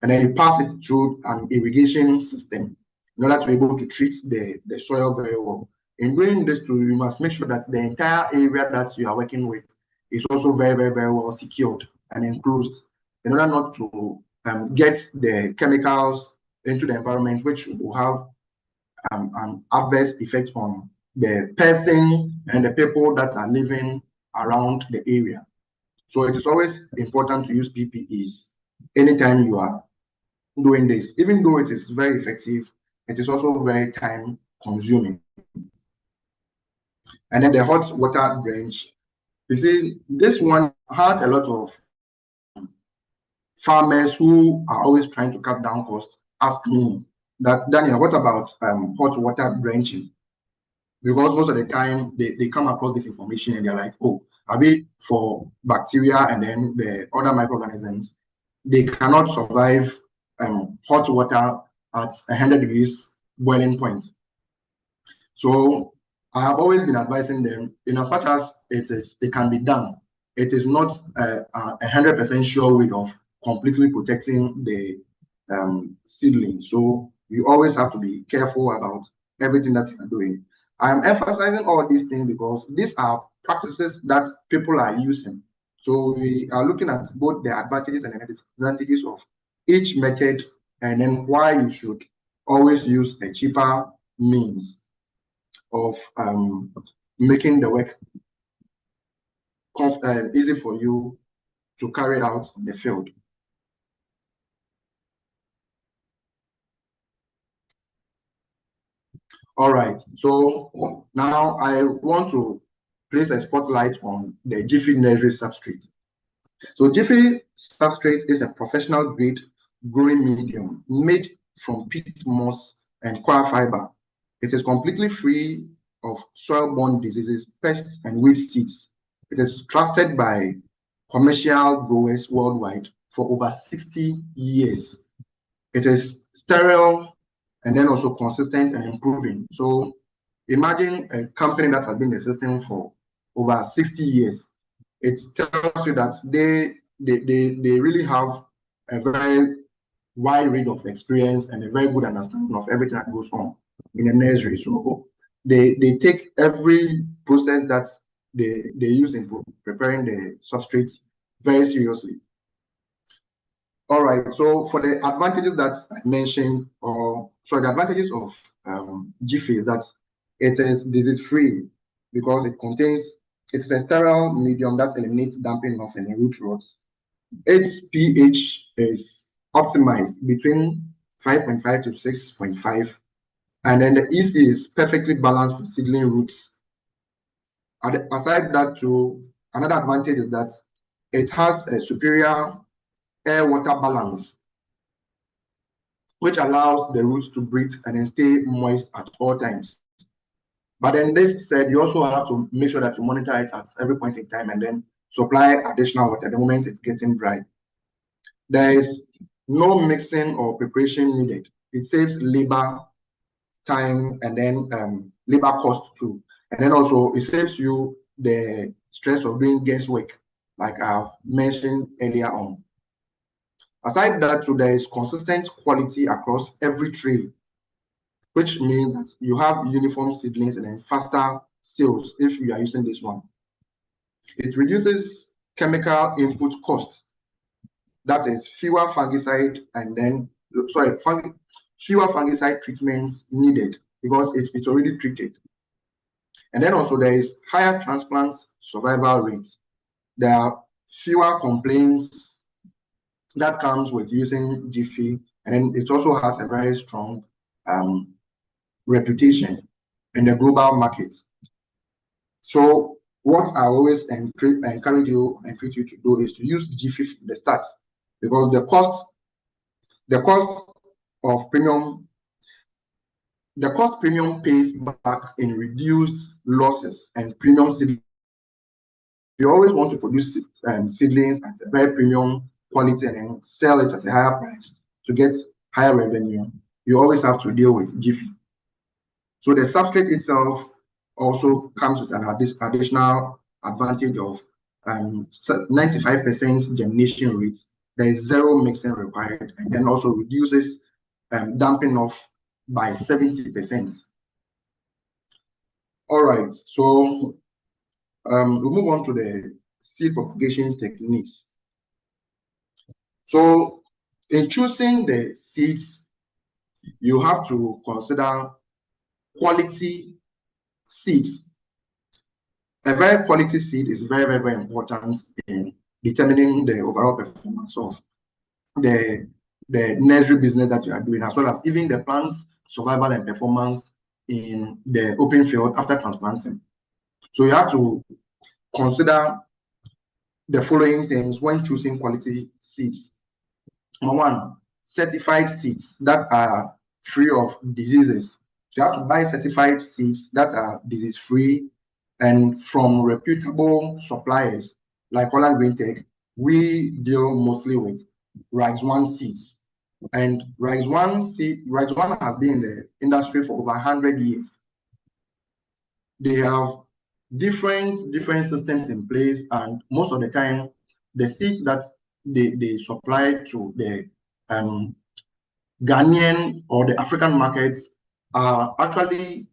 And then you pass it through an irrigation system in order to be able to treat the soil very well. In doing this too, you must make sure that the entire area that you are working with is also very, very, very well secured and enclosed in order not to get the chemicals into the environment, which will have an adverse effect on the person and the people that are living around the area. So it is always important to use PPEs anytime you are doing this. Even though it is very effective, it is also very time consuming. And then the hot water drench. You see, this one had a lot of farmers who are always trying to cut down costs ask me that, Daniel, what about hot water drenching? Because most of the time they come across this information and they're like, oh, are we for bacteria and then the other microorganisms? They cannot survive hot water at 100 degrees boiling point. So I have always been advising them, in as much as it can be done, it is not 100% sure way of completely protecting the seedling. So you always have to be careful about everything that you are doing. I'm emphasizing all these things because these are practices that people are using. So we are looking at both the advantages and the disadvantages of each method, and then why you should always use a cheaper means of making the work easy for you to carry out in the field. All right, so now I want to place a spotlight on the Jiffy Nursery substrate. So Jiffy substrate is a professional grade growing medium made from peat moss and coir fiber. It is completely free of soil-borne diseases, pests, and weed seeds. It is trusted by commercial growers worldwide for over 60 years. It is sterile and then also consistent and improving. So imagine a company that has been in the system for over 60 years. It tells you that they really have a very wide range of experience and a very good understanding of everything that goes on in a nursery. So they take every process that they use in preparing the substrates very seriously. All right, so for the advantages that I mentioned, the advantages of Jiffy is that it is disease-free because it's a sterile medium that eliminates damping of any root rots. Its pH is optimized between 5.5 to 6.5, and then the EC is perfectly balanced for seedling roots. Aside that, too, another advantage is that it has a superior air-water balance, which allows the roots to breathe and then stay moist at all times. But then this said, you also have to make sure that you monitor it at every point in time and then supply additional water the moment it's getting dry. There is no mixing or preparation needed. It saves labor, time, and then labor cost too. And then also it saves you the stress of doing guesswork, like I've mentioned earlier on. Aside that, too, there is consistent quality across every tray, which means that you have uniform seedlings and then faster sales if you are using this one. It reduces chemical input costs. That is fewer fungicide treatments needed because it's already treated. And then also there is higher transplant survival rates. There are fewer complaints that comes with using Jiffy, and then it also has a very strong reputation in the global market. So what I always encourage you to do is to use Jiffy from the start, because the cost premium pays back in reduced losses and premium seedlings. You always want to produce seedlings at a very premium quality and then sell it at a higher price to get higher revenue. You always have to deal with Jiffy. So the substrate itself also comes with an additional advantage of 95% germination rate. There is zero mixing required, and then also reduces damping off by 70%. All right, so we'll move on to the seed propagation techniques. So in choosing the seeds, you have to consider quality seeds. A very quality seed is very, very, very important in determining the overall performance of the nursery business that you are doing, as well as even the plant's survival and performance in the open field after transplanting. So you have to consider the following things when choosing quality seeds. Number one, certified seeds that are free of diseases. So you have to buy certified seeds that are disease-free and from reputable suppliers like Holland Greentech. We deal mostly with Rice One seeds. And Rice One has been in the industry for over 100 years. They have different systems in place, and most of the time, the seeds that they supply to the Ghanaian or the African markets are actually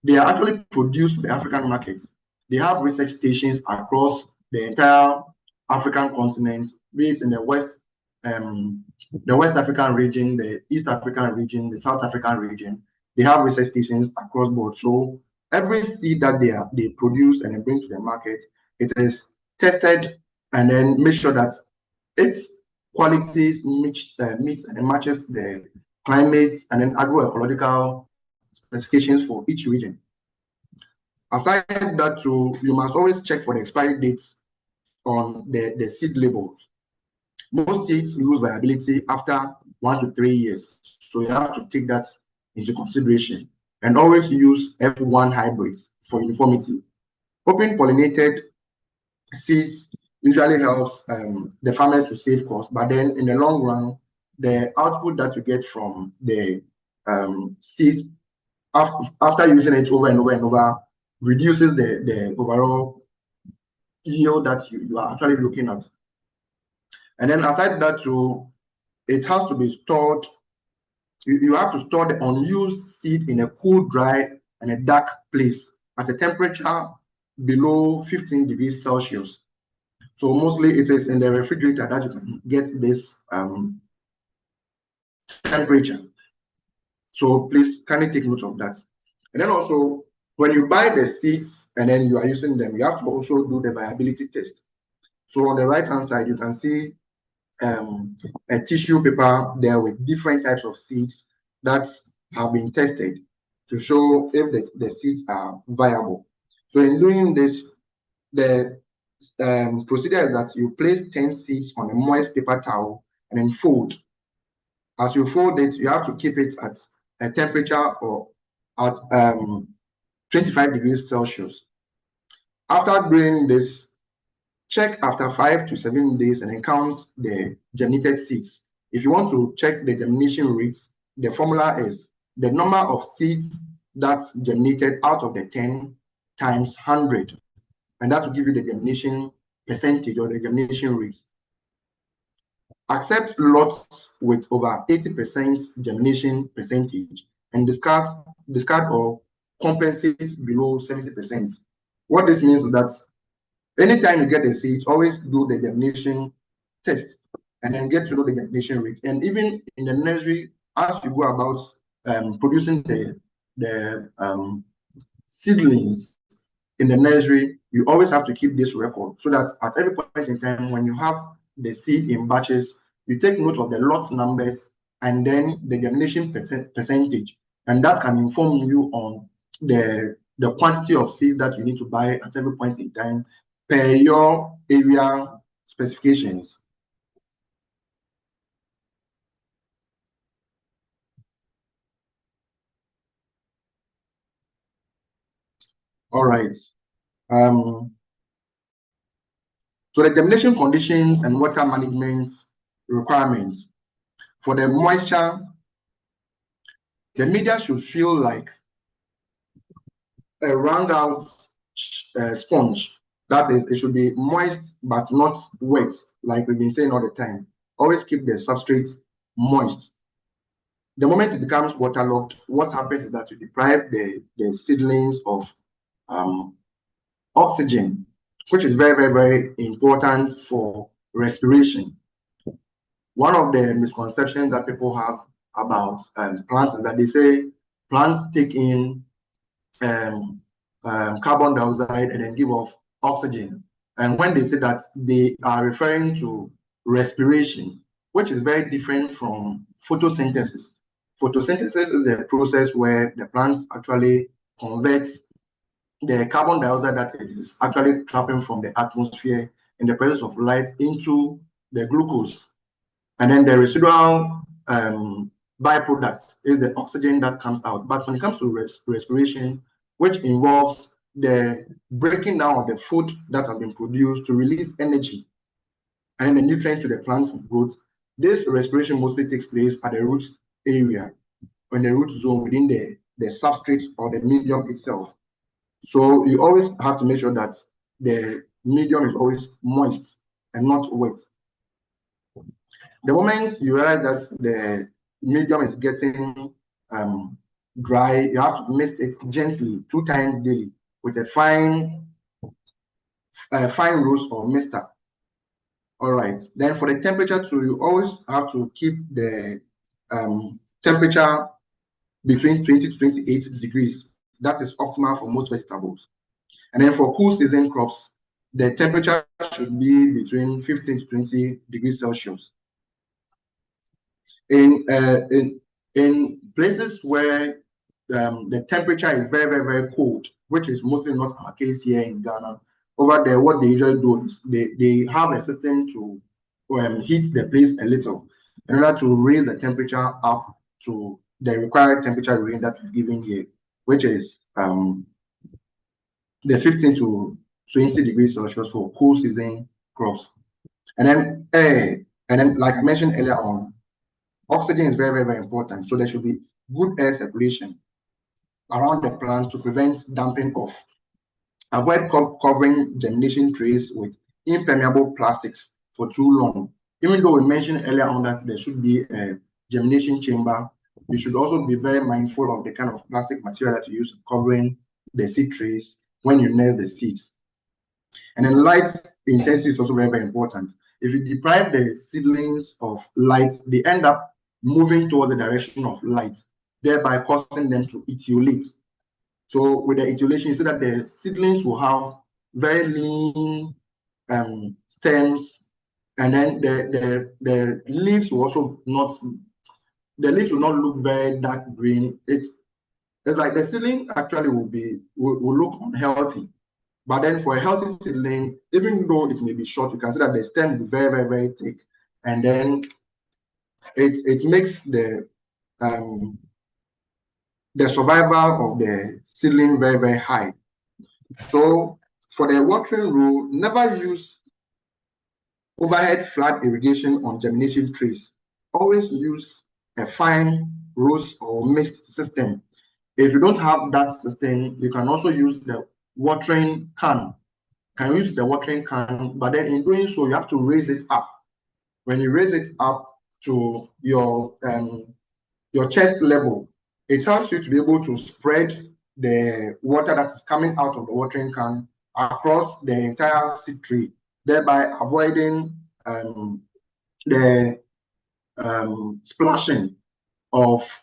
they are actually produced for the African markets. They have research stations across the entire African continent, be it in the West African region, the East African region, the South African region. They have research stations across board. So every seed that they produce and they bring to the market, it is tested and then make sure that its qualities meets and matches the climate and then agroecological specifications for each region. Aside that, too, you must always check for the expiry dates on the seed labels. Most seeds lose viability after 1 to 3 years, so you have to take that into consideration. And always use F1 hybrids for uniformity. Open pollinated seeds usually helps the farmers to save costs, but then in the long run, the output that you get from the seeds after using it over and over and over reduces the overall yield that you are actually looking at. And then aside that too, it has to be stored. You have to store the unused seed in a cool, dry, and a dark place at a temperature below 15 degrees Celsius. So mostly it is in the refrigerator that you can get this temperature. So please kindly take note of that. And then also, when you buy the seeds and then you are using them, you have to also do the viability test. So on the right-hand side, you can see a tissue paper there with different types of seeds that have been tested to show if the seeds are viable. So in doing this, the procedure is that you place 10 seeds on a moist paper towel and then fold. As you fold it, you have to keep it at a temperature or at 25 degrees Celsius. After doing this, check after 5 to 7 days and then count the germinated seeds. If you want to check the germination rates, the formula is the number of seeds that's germinated out of the 10 times 100. And that will give you the germination percentage or the germination rates. Accept lots with over 80% germination percentage and discard or compensate below 70%. What this means is that anytime you get a seed, always do the germination test and then get to know the germination rate. And even in the nursery, as you go about producing the seedlings in the nursery, you always have to keep this record so that at every point in time, when you have the seed in batches, you take note of the lot numbers and then the germination percentage, and that can inform you on the quantity of seeds that you need to buy at every point in time per your area specifications. All right. So the germination conditions and water management requirements. For the moisture, the media should feel like a round out sponge. That is, it should be moist but not wet, like we've been saying all the time. Always keep the substrate moist. The moment it becomes waterlogged, what happens is that you deprive the seedlings of oxygen which is very, very, very important for respiration. One of the misconceptions that people have about plants is that they say plants take in carbon dioxide and then give off oxygen. And when they say that, they are referring to respiration, which is very different from photosynthesis. Photosynthesis is the process where the plants actually convert the carbon dioxide that it is actually trapping from the atmosphere in the presence of light into the glucose. And then the residual byproduct is the oxygen that comes out. But when it comes to respiration, which involves the breaking down of the food that has been produced to release energy and the nutrient to the plant for growth, this respiration mostly takes place at the root area, or in the root zone within the substrate or the medium itself. So you always have to make sure that the medium is always moist and not wet. The moment you realize that the medium is getting dry, you have to mist it gently 2 times daily with a fine rose or mister. All right. Then for the temperature too, you always have to keep the temperature between 20 to 28 degrees. That is optimal for most vegetables. And then for cool season crops, the temperature should be between 15 to 20 degrees Celsius. In places where the temperature is very, very, very cold, which is mostly not our case here in Ghana, over there, what they usually do is they have a system to heat the place a little in order to raise the temperature up to the required temperature range that we've given here, which is the 15 to 20 degrees Celsius for cool season crops. And then air, and then like I mentioned earlier on, oxygen is very, very, very important. So there should be good air circulation around the plant to prevent damping off. Avoid covering germination trays with impermeable plastics for too long. Even though we mentioned earlier on that there should be a germination chamber, you should also be very mindful of the kind of plastic material that you use covering the seed trays when you nest the seeds. And then light intensity is also very, very important. If you deprive the seedlings of light, they end up moving towards the direction of light, thereby causing them to etiolate. So with the etiolation, you see that the seedlings will have very lean stems, and then the leaves will also not, the leaves will not look very dark green. It's like the seedling actually will look unhealthy. But then for a healthy seedling, even though it may be short, you can see that the stem will be very, very, very thick, and then it makes the survival of the seedling very, very high. So for the watering rule, never use overhead flood irrigation on germination trays. Always use a fine rose or mist system. If you don't have that system, you can also use the watering can. Can use the watering can, but then in doing so, you have to raise it up. When you raise it up to your chest level, it helps you to be able to spread the water that is coming out of the watering can across the entire seed tray, thereby avoiding the splashing of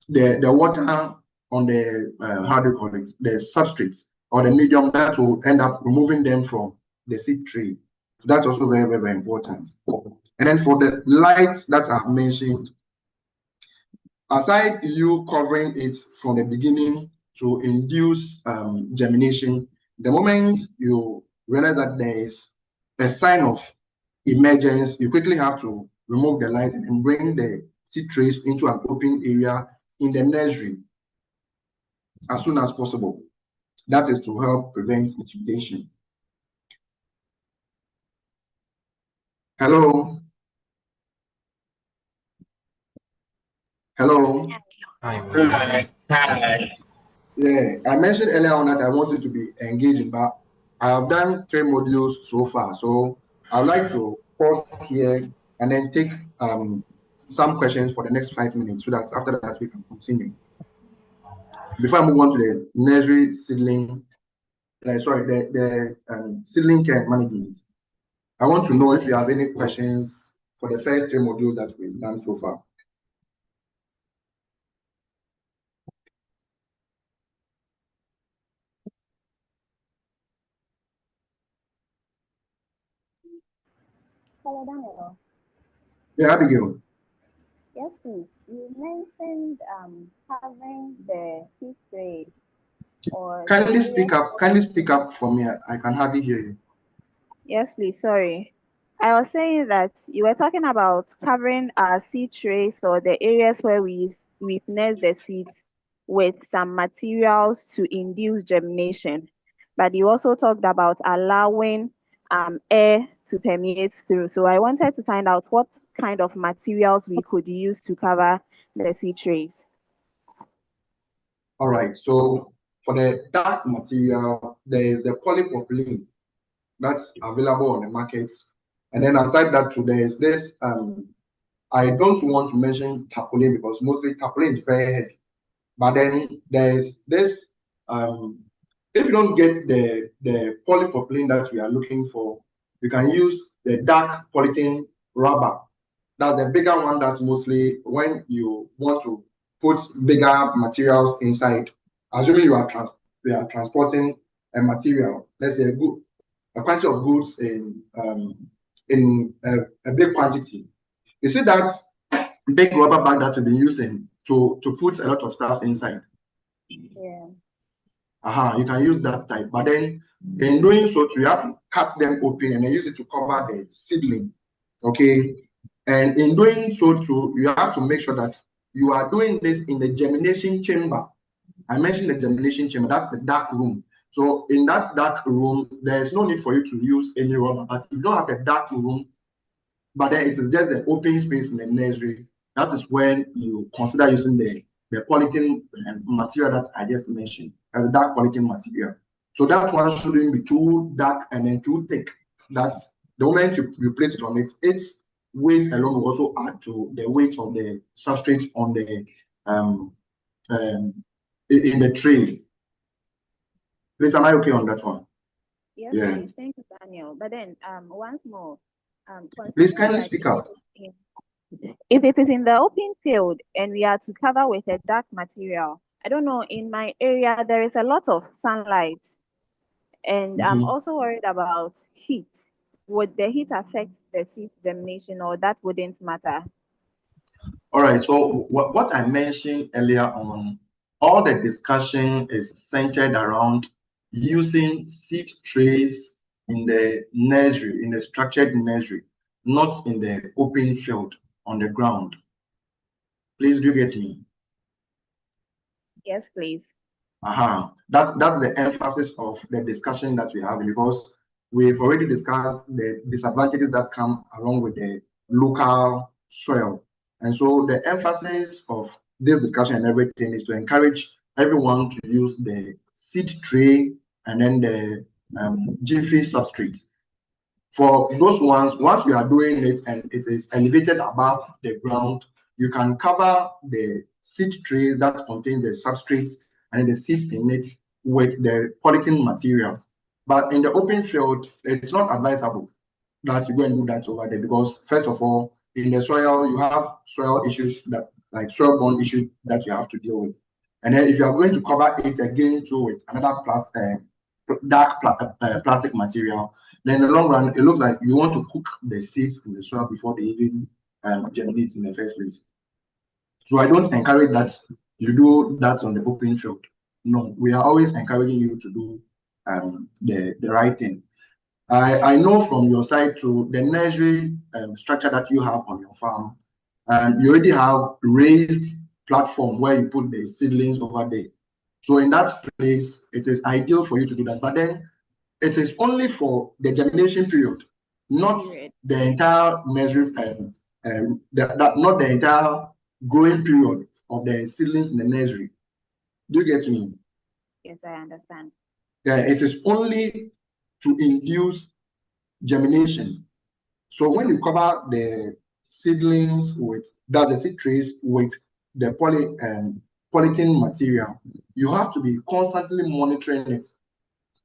the water on the how do you call it, the substrates or the medium that will end up removing them from the seed tray. So that's also very, very, very important. And then for the lights that I've mentioned, aside you covering it from the beginning to induce germination, the moment you realize that there is a sign of emergence, you quickly have to remove the light and bring the seed trays into an open area in the nursery as soon as possible. That is to help prevent etiolation. Hello? Hello? Hi. Yeah, I mentioned earlier on that I wanted to be engaging, but I have done 3 modules so far. So I'd like to pause here and then take some questions for the next 5 minutes so that after that we can continue. Before I move on to the nursery seedling seedling care and management. I want to know if you have any questions for the first 3 modules that we've done so far. Hello, Daniel. Yeah, Abigail. Yes, please. You mentioned having the seed tray or Kindly speak up for me. I can hardly hear you. Yes, please. Sorry. I was saying that you were talking about covering our seed trays or the areas where we nest the seeds with some materials to induce germination. But you also talked about allowing air to permeate through. So I wanted to find out what kind of materials we could use to cover the seed trays. All right. So for the dark material, there is the polypropylene that's available on the market. And then aside that too, there is this I don't want to mention tarpaulin because mostly tarpaulin is very heavy. But then there's this if you don't get the polypropylene that we are looking for, you can use the dark polyethylene rubber. That's the bigger one. That's mostly when you want to put bigger materials inside. Assuming you are transporting a material, let's say a quantity of goods in a big quantity. You see that big rubber bag that you've been using to put a lot of stuff inside. Yeah. You can use that type, but then in doing so, you have to cut them open and then use it to cover the seedling. Okay, and in doing so too, you have to make sure that you are doing this in the germination chamber. I mentioned the germination chamber. That's the dark room. So in that dark room, there is no need for you to use any rubber. But if you don't have a dark room, but then it is just the open space in the nursery, that is when you consider using the polythene material that I just mentioned, as a dark polythene material. So that one shouldn't be too dark and then too thick. That's the moment you place it on it, its weight alone will also add to the weight of the substrate on the in the tray. Please, am I okay on that one? Yes, Yeah. please. Thank you, Daniel. But then once more, Please kindly speak up. If it is in the open field and we are to cover with a dark material, I don't know, in my area there is a lot of sunlight, and I'm also worried about heat. Would the heat affect the seed germination, or that wouldn't matter? All right, so what I mentioned earlier on, all the discussion is centered around using seed trays in the nursery, in the structured nursery, not in the open field on the ground. Please, do you get me? Yes, please. That's the emphasis of the discussion that we have, because we've already discussed the disadvantages that come along with the local soil. And so the emphasis of this discussion and everything is to encourage everyone to use the seed tray and then the jiffy substrates. For those ones, once we are doing it and it is elevated above the ground, you can cover the seed trays that contain the substrates and the seeds in it with the polythene material. But in the open field, it's not advisable that you go and do that over there, because first of all, in the soil, you have soil issues, that like soil-borne issues that you have to deal with. And then if you are going to cover it again with another dark plastic material, then in the long run, it looks like you want to cook the seeds in the soil before they even germinate in the first place. So I don't encourage that you do that on the open field. No, we are always encouraging you to do the right thing. I know from your side to the nursery structure that you have on your farm, you already have raised platform where you put the seedlings over there. So in that place, it is ideal for you to do that. But then it is only for the germination period, not the entire nursery, not the entire growing period of the seedlings in the nursery. Do you get me? Yes, I understand. Yeah, it is only to induce germination. So when you cover the seedlings with the seed trays with the polythene material, you have to be constantly monitoring it.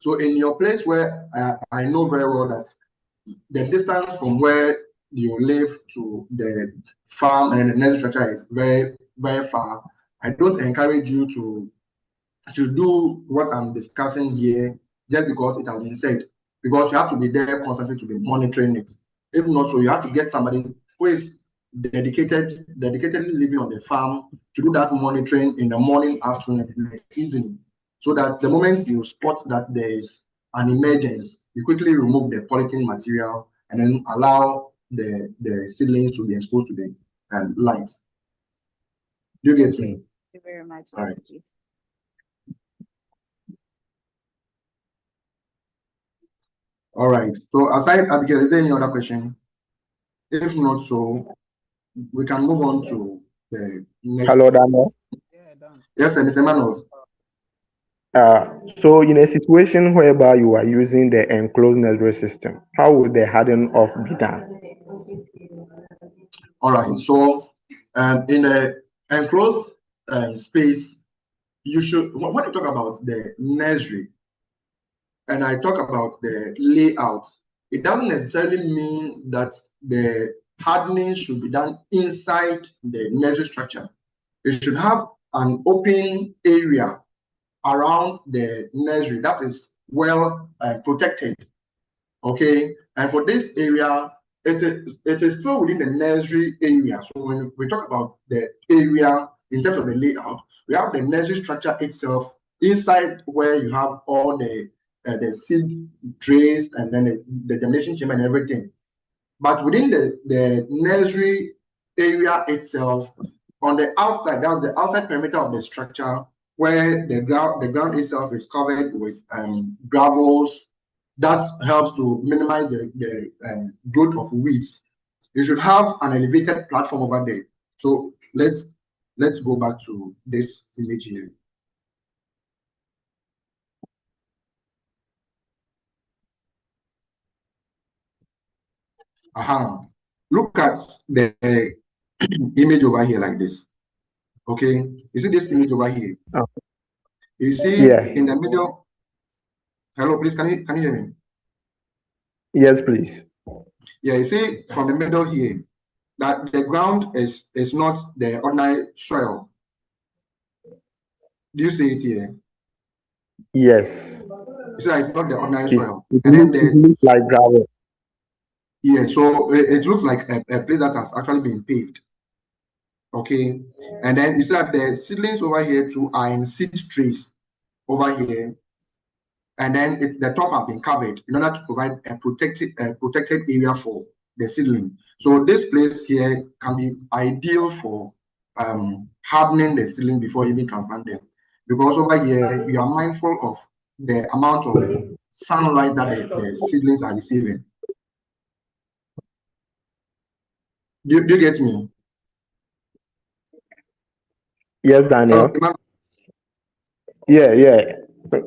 So in your place where I know very well that the distance from where you live to the farm and the nursery structure is very, very far, I don't encourage you to do what I'm discussing here just because it has been said, because you have to be there constantly to be monitoring it. If not so, you have to get somebody who is dedicatedly living on the farm to do that monitoring in the morning, afternoon, and evening, so that the moment you spot that there is an emergence, you quickly remove the polythene material and then allow the seedlings to be exposed to the light. Do you get me? Thank you very much. All right. Yes. All right. So aside Abigail, is there any other question? If not, so we can move on to the next. Hello, Daniel. Yes, Mr. Emmanuel. So in a situation whereby you are using the enclosed nursery system, how would the hardening off be done? All right. So in a enclosed space, you should, when you talk about the nursery and I talk about the layout, it doesn't necessarily mean that the hardening should be done inside the nursery structure. It should have an open area around the nursery that is well protected. Okay, and for this area, it is still within the nursery area. So when we talk about the area in terms of the layout, we have the nursery structure itself inside where you have all the seed trays and then the germination chamber and everything. But within the nursery area itself, on the outside, that's the outside perimeter of the structure, where the ground itself is covered with gravels. That helps to minimize the growth of weeds. You should have an elevated platform over there. So let's go back to this image here. Look at the image over here like this. Okay, you see this image over here? Oh. You see in the middle. Hello, please, can you hear me? Yes, please. Yeah, you see from the middle here that the ground is not the ordinary soil. Do you see it here? Yes. You see that it's not the ordinary soil. It looks like gravel. Yeah, so it looks like a place that has actually been paved. Okay, and then you see that the seedlings over here too are in seed trays over here, and then the top has been covered in order to provide a protected area for the seedling. So this place here can be ideal for hardening the seedling before even transplanting, because over here you are mindful of the amount of sunlight that the seedlings are receiving. Do you get me? Yes, Daniel. Yeah.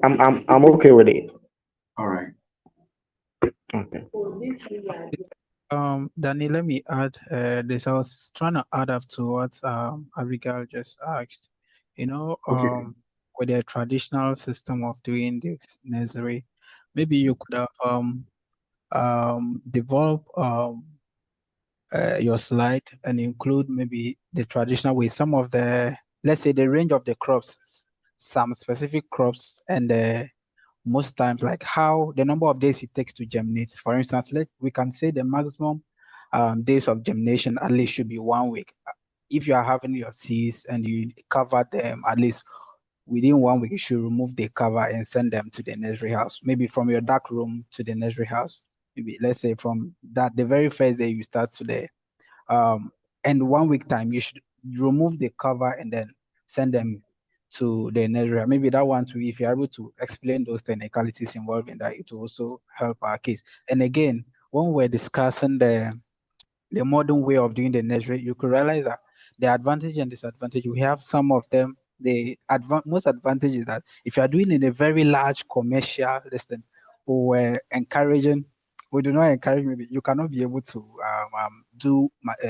I'm okay with it. All right. Okay. Danny, let me add this. I was trying to add up to what Abigail just asked. You know, with the traditional system of doing this nursery, maybe you could have develop your slide and include maybe the traditional way, some of the, let's say, the range of the crops, some specific crops, and most times like how the number of days it takes to germinate. For instance, we can say the maximum days of germination at least should be 1 week. If you are having your seeds and you cover them, at least within 1 week you should remove the cover and send them to the nursery house, maybe from your dark room to the nursery house. Maybe let's say from that the very first day you start today, and 1 week time you should remove the cover and then send them to the nursery. Maybe that one too, if you're able to explain those technicalities involved in that, it will also help our case. And again, when we're discussing the modern way of doing the nursery, you could realize that the advantage and disadvantage, we have some of them. The most advantage is that if you are doing in a very large commercial listing, we're encouraging, we do not encourage, maybe you cannot be able to do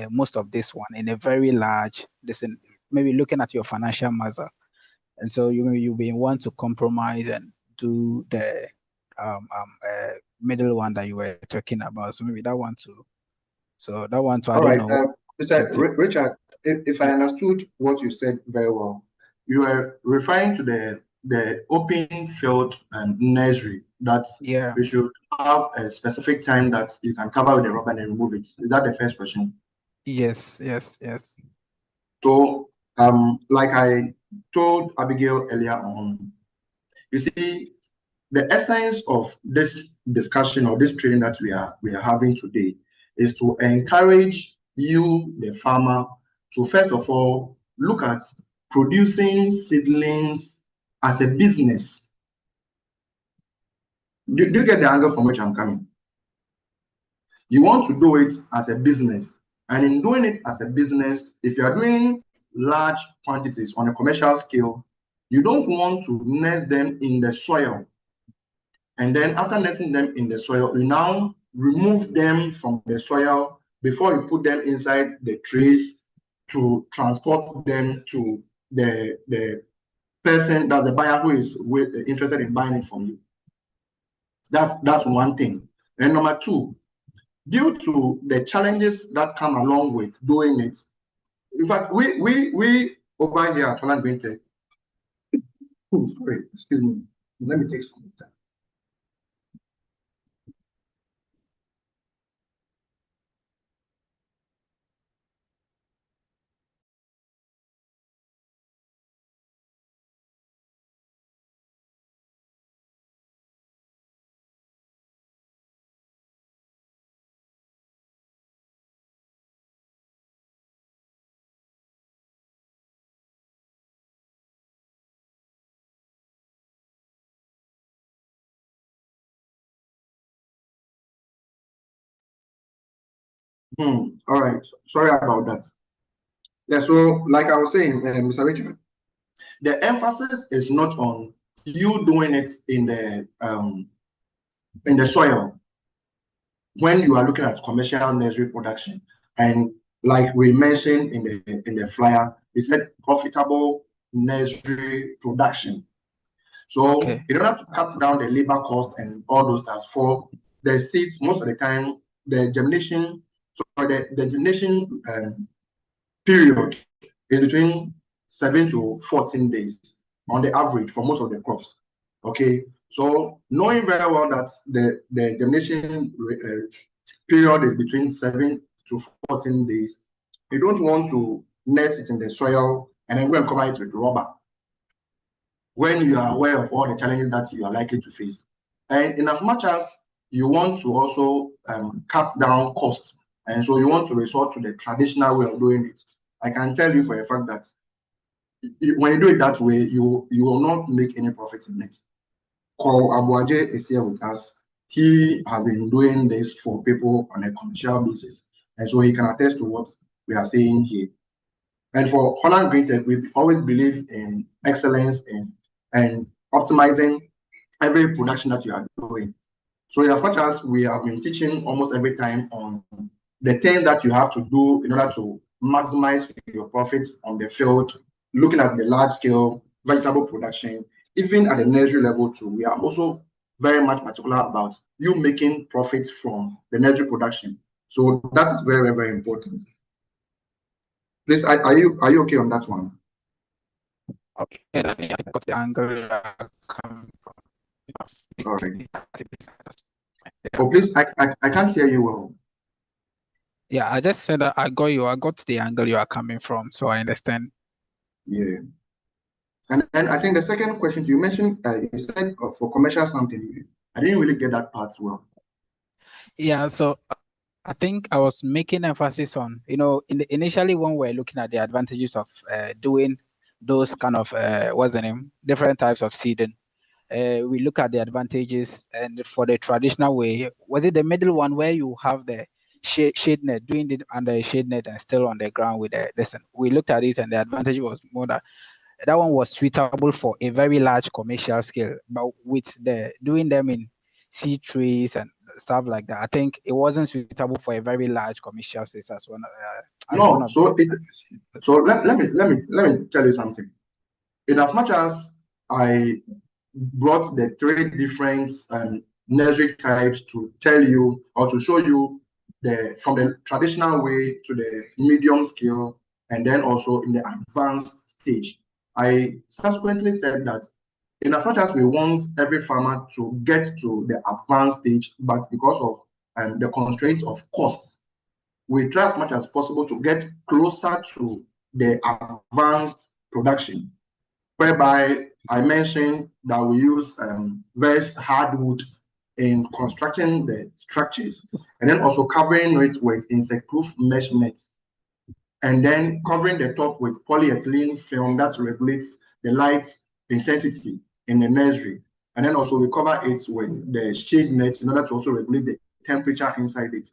most of this one in a very large listing, maybe looking at your financial muscle. And so you may want to compromise and do the middle one that you were talking about. So maybe that one too. So that one too, I All don't right, know. Richard, if I understood what you said very well, you are referring to the open field and nursery that Yeah. we should have a specific time that you can cover with the rubber and remove it. Is that the first question? Yes. So, like I told Abigail earlier on, you see, the essence of this discussion or this training that we are having today is to encourage you, the farmer, to first of all look at producing seedlings as a business. Do you get the angle from which I'm coming? You want to do it as a business, and in doing it as a business, if you are doing large quantities on a commercial scale, you don't want to nest them in the soil. And then after nesting them in the soil, you now remove them from the soil before you put them inside the trays to transport them to the person, that's the buyer who is interested in buying it from you. That's one thing. And number two, due to the challenges that come along with doing it, in fact, we over here at Holland Greentech, sorry, excuse me, let me take some time. All right, sorry about that. Yeah, so like I was saying, Mr. Richard, the emphasis is not on you doing it in the soil when you are looking at commercial nursery production. And like we mentioned in the flyer, we said profitable nursery production. So in order to cut down the labor cost and all those stuff for the seeds, most of the time the germination, the germination period is between 7 to 14 days on the average for most of the crops. Okay, so knowing very well that the germination period is between 7 to 14 days, you don't want to nest it in the soil and then go and cover it with rubber when you are aware of all the challenges that you are likely to face. And in as much as you want to also cut down costs, and so you want to resort to the traditional way of doing it, I can tell you for a fact that when you do it that way, you will not make any profit in it. Call Abuaje is here with us. He has been doing this for people on a commercial basis, and so he can attest to what we are saying here. And for Holland Greentech, we always believe in excellence and optimizing every production that you are doing. So in as much as we have been teaching almost every time on the things that you have to do in order to maximize your profits on the field, looking at the large scale vegetable production, even at the nursery level too, we are also very much particular about you making profits from the nursery production. So that is very, very important. Please, are you okay on that one? Okay, I got the angle you are coming from. All right. Oh, please, I can't hear you well. Yeah, I just said that I got the angle you are coming from, so I understand. Yeah. And I think the second question you mentioned, you said for commercial something, I didn't really get that part well. Yeah, so I think I was making emphasis on, initially when we're looking at the advantages of doing those kind of, different types of seeding, we look at the advantages, and for the traditional way, was it the middle one where you have the shade net, doing it under a shade net and still on the ground with the listen? We looked at it and the advantage was more that one was suitable for a very large commercial scale, but with the doing them in seed trays and stuff like that, I think it wasn't suitable for a very large commercial scale as one. No, so let me tell you something. In as much as I brought the 3 different nursery types to tell you or to show you from the traditional way to the medium scale, and then also in the advanced stage. I subsequently said that in as much as we want every farmer to get to the advanced stage, but because of the constraints of costs, we try as much as possible to get closer to the advanced production, whereby I mentioned that we use very hardwood in constructing the structures, and then also covering it with insect-proof mesh nets, and then covering the top with polyethylene film that regulates the light intensity in the nursery. And then also we cover it with the shade net in order to also regulate the temperature inside it.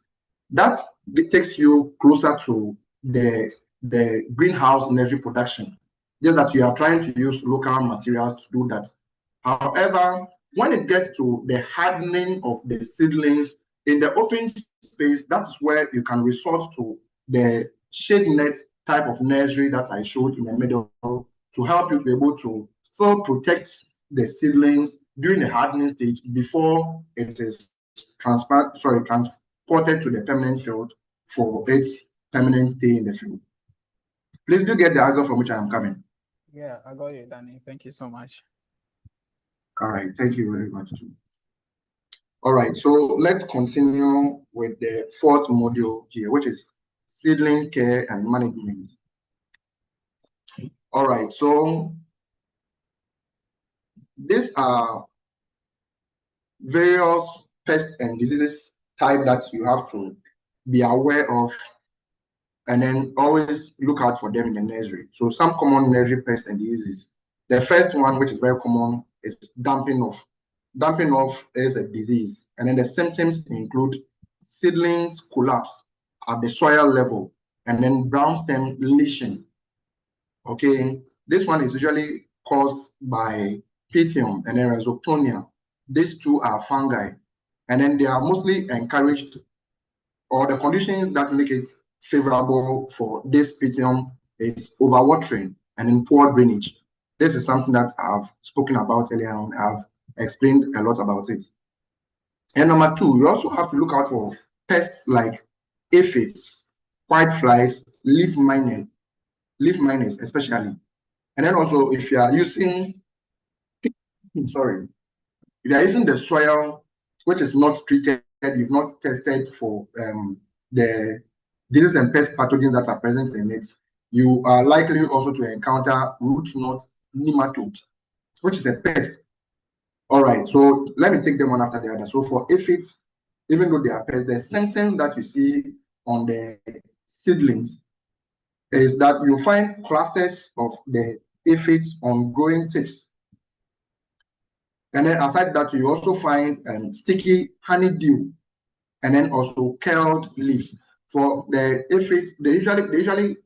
That takes you closer to the greenhouse nursery production, just that you are trying to use local materials to do that. However, when it gets to the hardening of the seedlings in the open space, that's where you can resort to the shade net type of nursery that I showed in the middle to help you to be able to still protect the seedlings during the hardening stage before it is transported to the permanent field for its permanent stay in the field. Please do get the angle from which I am coming. Yeah, I got you, Danny. Thank you so much. All right, thank you very much too. All right, so let's continue with the 4th module here, which is seedling care and management. All right, so these are various pests and diseases type that you have to be aware of, and then always look out for them in the nursery. So some common nursery pests and diseases. The first one, which is very common, is damping off. Damping off is a disease, and then the symptoms include seedlings collapse at the soil level, and then brown stem lesion. Okay, this one is usually caused by pythium and then rhizoctonia. These 2 are fungi, and then they are mostly encouraged, or the conditions that make it favorable for this pythium is overwatering and in poor drainage. This is something that I've spoken about earlier on. I've explained a lot about it. And number 2, you also have to look out for pests like aphids, whiteflies, leaf miners especially. And then also if you are using, if you are using the soil which is not treated, you've not tested for the diseases and pest pathogens that are present in it, you are likely also to encounter root knot nematode, which is a pest. All right, so let me take them one after the other. So for aphids, even though they are pests, the symptoms that you see on the seedlings is that you find clusters of the aphids on growing tips. And then aside that, you also find sticky honeydew, and then also curled leaves. For the aphids, they usually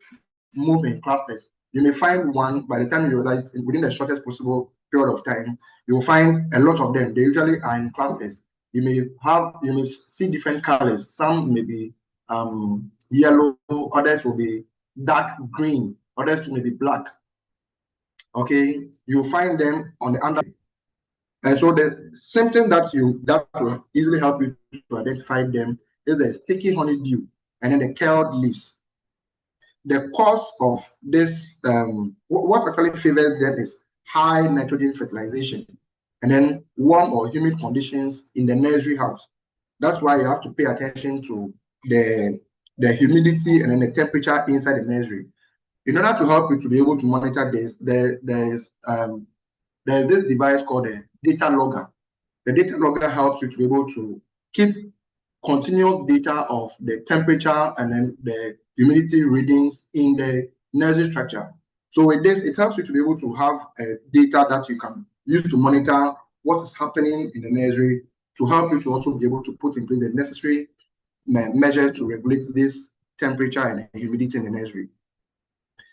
move in clusters. You may find one, by the time you realize within the shortest possible period of time, you will find a lot of them. They usually are in clusters. You may see different colors. Some may be yellow, others will be dark green, others may be black. Okay, you find them on the under. And so the symptom that will easily help you to identify them is the sticky honeydew and then the curled leaves. The cause of this, what actually favors them is high nitrogen fertilization, and then warm or humid conditions in the nursery house. That's why you have to pay attention to the humidity and then the temperature inside the nursery. In order to help you to be able to monitor this, there's this device called a data logger. The data logger helps you to be able to keep continuous data of the temperature and then the humidity readings in the nursery structure. So with this, it helps you to be able to have data that you can use to monitor what is happening in the nursery, to help you to also be able to put in place the necessary measures to regulate this temperature and humidity in the nursery.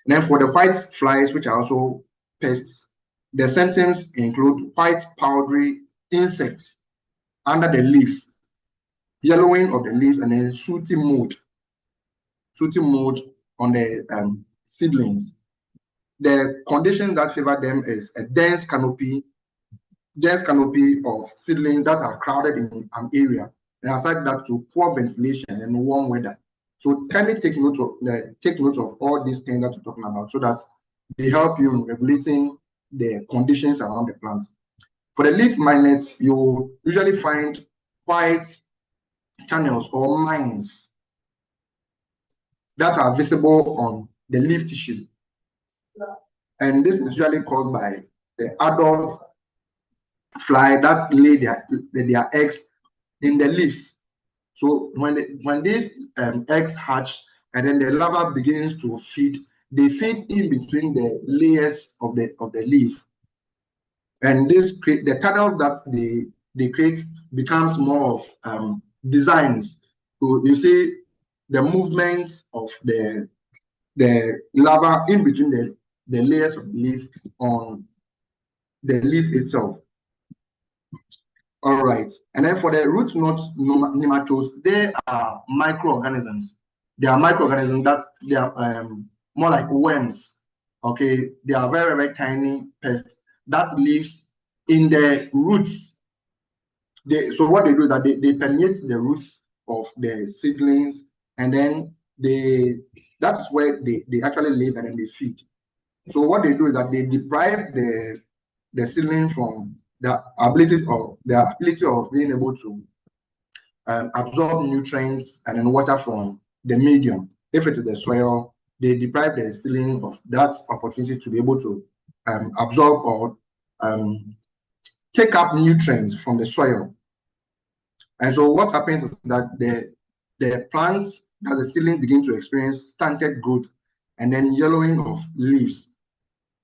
And then for the white flies, which are also pests, the symptoms include white powdery insects under the leaves, yellowing of the leaves, and then sooty mold on the seedlings. The condition that favor them is a dense canopy dense canopy of seedlings that are crowded in an area, and aside that to poor ventilation and warm weather. So kindly take note of all these things that we're talking about, so that they help you in regulating the conditions around the plants. For the leaf miners, you usually find white channels or mines that are visible on the leaf tissue. And this is usually caused by the adult fly that lay their eggs in the leaves. So when these eggs hatch and then the larva begins to feed, they feed in between the layers of the leaf. And the tunnels that they create becomes more of designs. So you see the movements of the larva in between the layers of the leaf on the leaf itself. All right, and then for the root knot nematodes, they are microorganisms. They are microorganisms that they are more like worms. Okay, they are very, very tiny pests that lives in the roots. So what they do is that they permeate the roots of the seedlings, and then that's where they actually live and then they feed. So what they do is that they deprive the seedling from the ability of being able to absorb nutrients and then water from the medium. If it is the soil, they deprive the seedling of that opportunity to be able to absorb or take up nutrients from the soil. And so what happens is that the plants, as the seedling begin to experience stunted growth and then yellowing of leaves.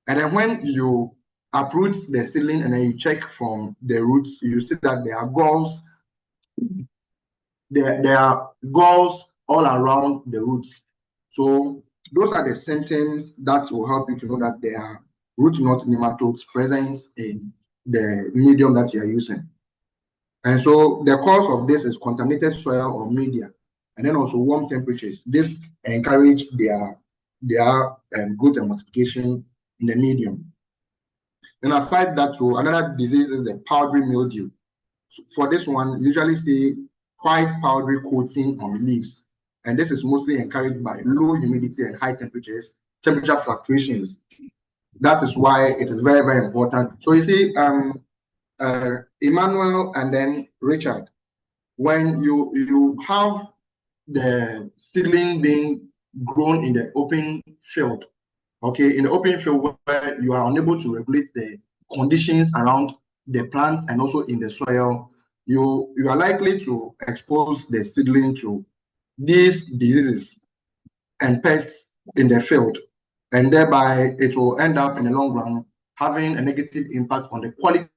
And then when you uproot the seedling and then you check from the roots, you see that there are galls. There are galls all around the roots. So those are the symptoms that will help you to know that there are root knot nematodes present in the medium that you are using. And so the cause of this is contaminated soil or media, and then also warm temperatures. This encourage their growth and multiplication in the medium. And aside that, too, another disease is the powdery mildew. So for this one, you usually see white powdery coating on leaves, and this is mostly encouraged by low humidity and high temperature fluctuations. That is why it is very, very important. So you see, Emmanuel and then Richard, when you have the seedling being grown in the open field, okay, in the open field where you are unable to regulate the conditions around the plants and also in the soil, you are likely to expose the seedling to these diseases and pests in the field, and thereby it will end up in the long run having a negative impact on the quality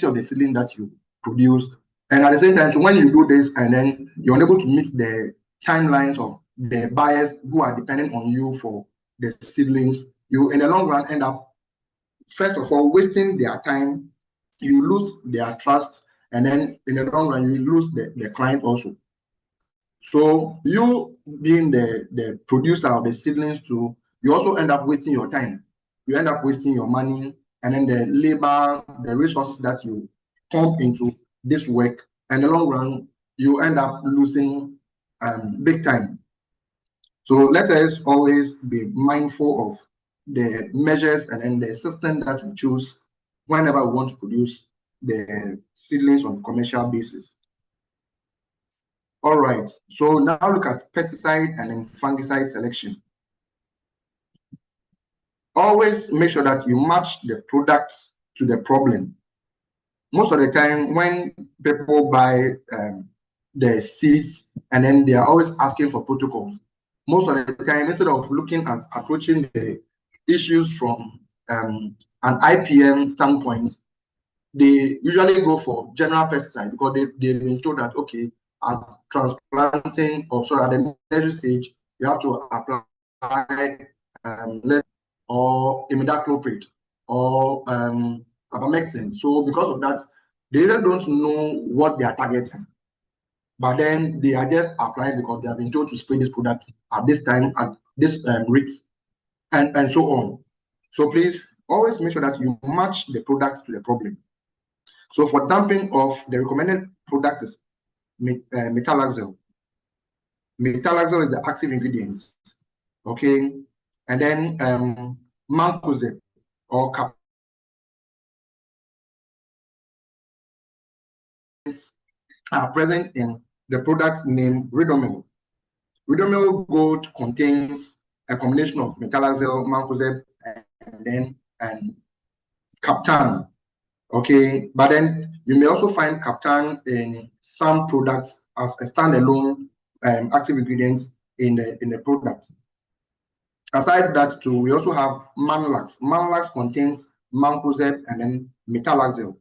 of the seedling that you produce. And at the same time, so when you do this and then you're unable to meet the timelines of the buyers who are dependent on you for the seedlings, you in the long run end up, first of all, wasting their time, you lose their trust, and then in the long run, you lose the client also. So you being the producer of the seedlings too, you also end up wasting your time. You end up wasting your money, and then the labor, the resources that you pump into this work, and in the long run, you end up losing big time. So let us always be mindful of the measures and then the system that we choose whenever we want to produce the seedlings on commercial basis. All right, so now look at pesticide and then fungicide selection. Always make sure that you match the products to the problem. Most of the time when people buy the seeds and then they are always asking for protocols, most of the time, instead of looking at approaching the issues from an IPM standpoint, they usually go for general pesticide because they've been told that, okay, at transplanting or sorry, at the nursery stage, you have to apply or imidacloprid or abamectin. So because of that, they really don't know what they are targeting. But then they are just applying because they have been told to spray this product at this time, at this rate, and so on. So please always make sure that you match the product to the problem. So for damping off, the recommended product is metalaxyl. Metalaxyl is the active ingredient, okay? And then mancozeb or are present in the product name Ridomil. Ridomil Gold contains a combination of metalaxyl, mancozeb, and Captan. Okay, but then you may also find Captan in some products as a standalone active ingredient in the product. Aside that, too, we also have Manlax. Manlax contains mancozeb and then metalaxyl.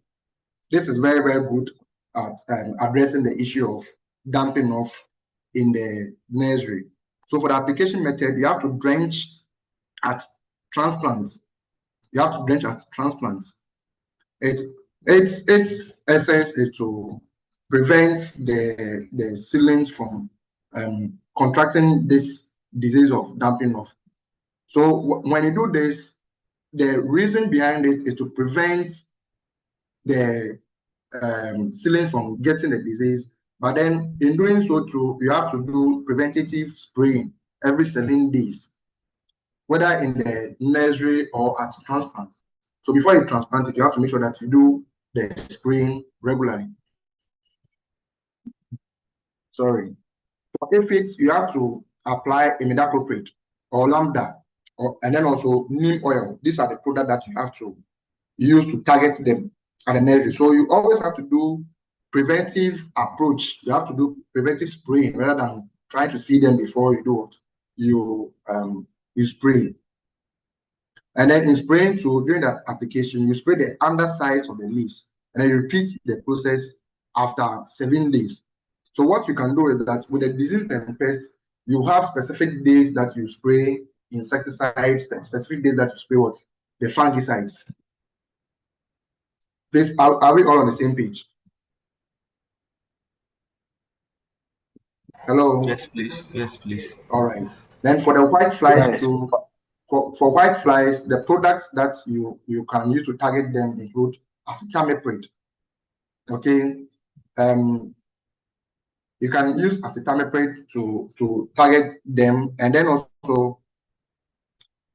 This is very, very good at addressing the issue of damping off in the nursery. So for the application method, you have to drench at transplants. You have to drench at transplants. Its essence is to prevent the seedlings from contracting this disease of damping off. So when you do this, the reason behind it is to prevent the seedlings from getting the disease. But then in doing so too, you have to do preventative spraying every 7 days, whether in the nursery or at transplants. So before you transplant it, you have to make sure that you do the spraying regularly. Sorry. For aphids, you have to apply imidacloprid or lambda, and then also neem oil. These are the products that you have to use to target them at the nursery. So you always have to do preventive approach. You have to do preventive spraying rather than trying to see them before you do what you spray. And then in spraying, so during the application, you spray the undersides of the leaves, and then you repeat the process after 7 days. So what you can do is that with the disease and pest, you have specific days that you spray insecticides, and specific days that you spray what? The fungicides. Please, are we all on the same page? Hello? Yes, please. Yes, please. All right. Then for the white flies, Yes. for white flies, the products that you can use to target them include acetamiprid. Okay. You can use acetamiprid to target them, and then also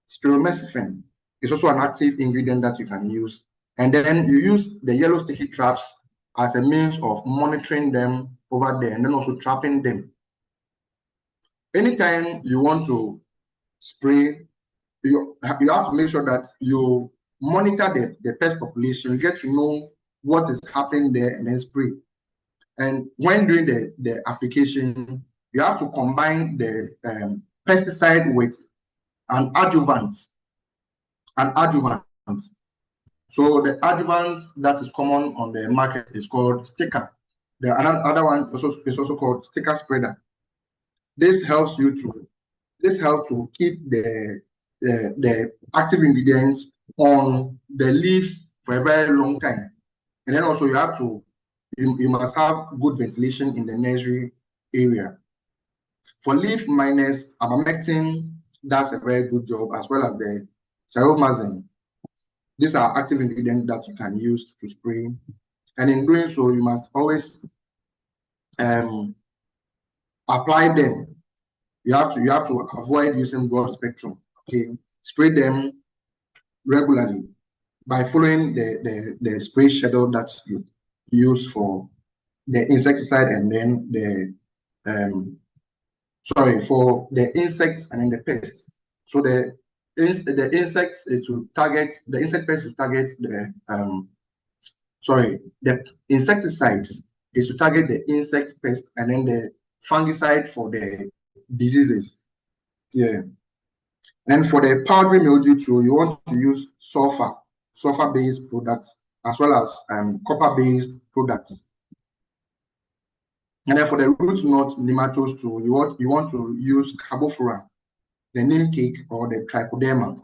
spiromesifen is also an active ingredient that you can use. And then you use the yellow sticky traps as a means of monitoring them over there, and then also trapping them. Anytime you want to spray, you have to make sure that you monitor the pest population, you get to know what is happening there, and then spray. And when doing the application, you have to combine the pesticide with an adjuvant. So the adjuvant that is common on the market is called sticker. The other one is also called sticker spreader. This helps to keep the active ingredients on the leaves for a very long time. And then also you must have good ventilation in the nursery area. For leaf miners, abamectin does a very good job, as well as the ceromazine. These are active ingredients that you can use to spray. And in doing so, you must always apply them. You have to avoid using broad spectrum. Okay, spray them regularly by following the spray schedule that you use for the insecticide, and then for the insects and then the pests. So the insects is to target the insect pest to target the insecticides is to target the insect pest, and then the fungicide for the diseases. Yeah. And for the powdery mildew too, you want to use sulfur-based products as well as copper-based products. And then for the root knot nematodes too, you want to use carbofuran, the neem cake, or the trichoderma.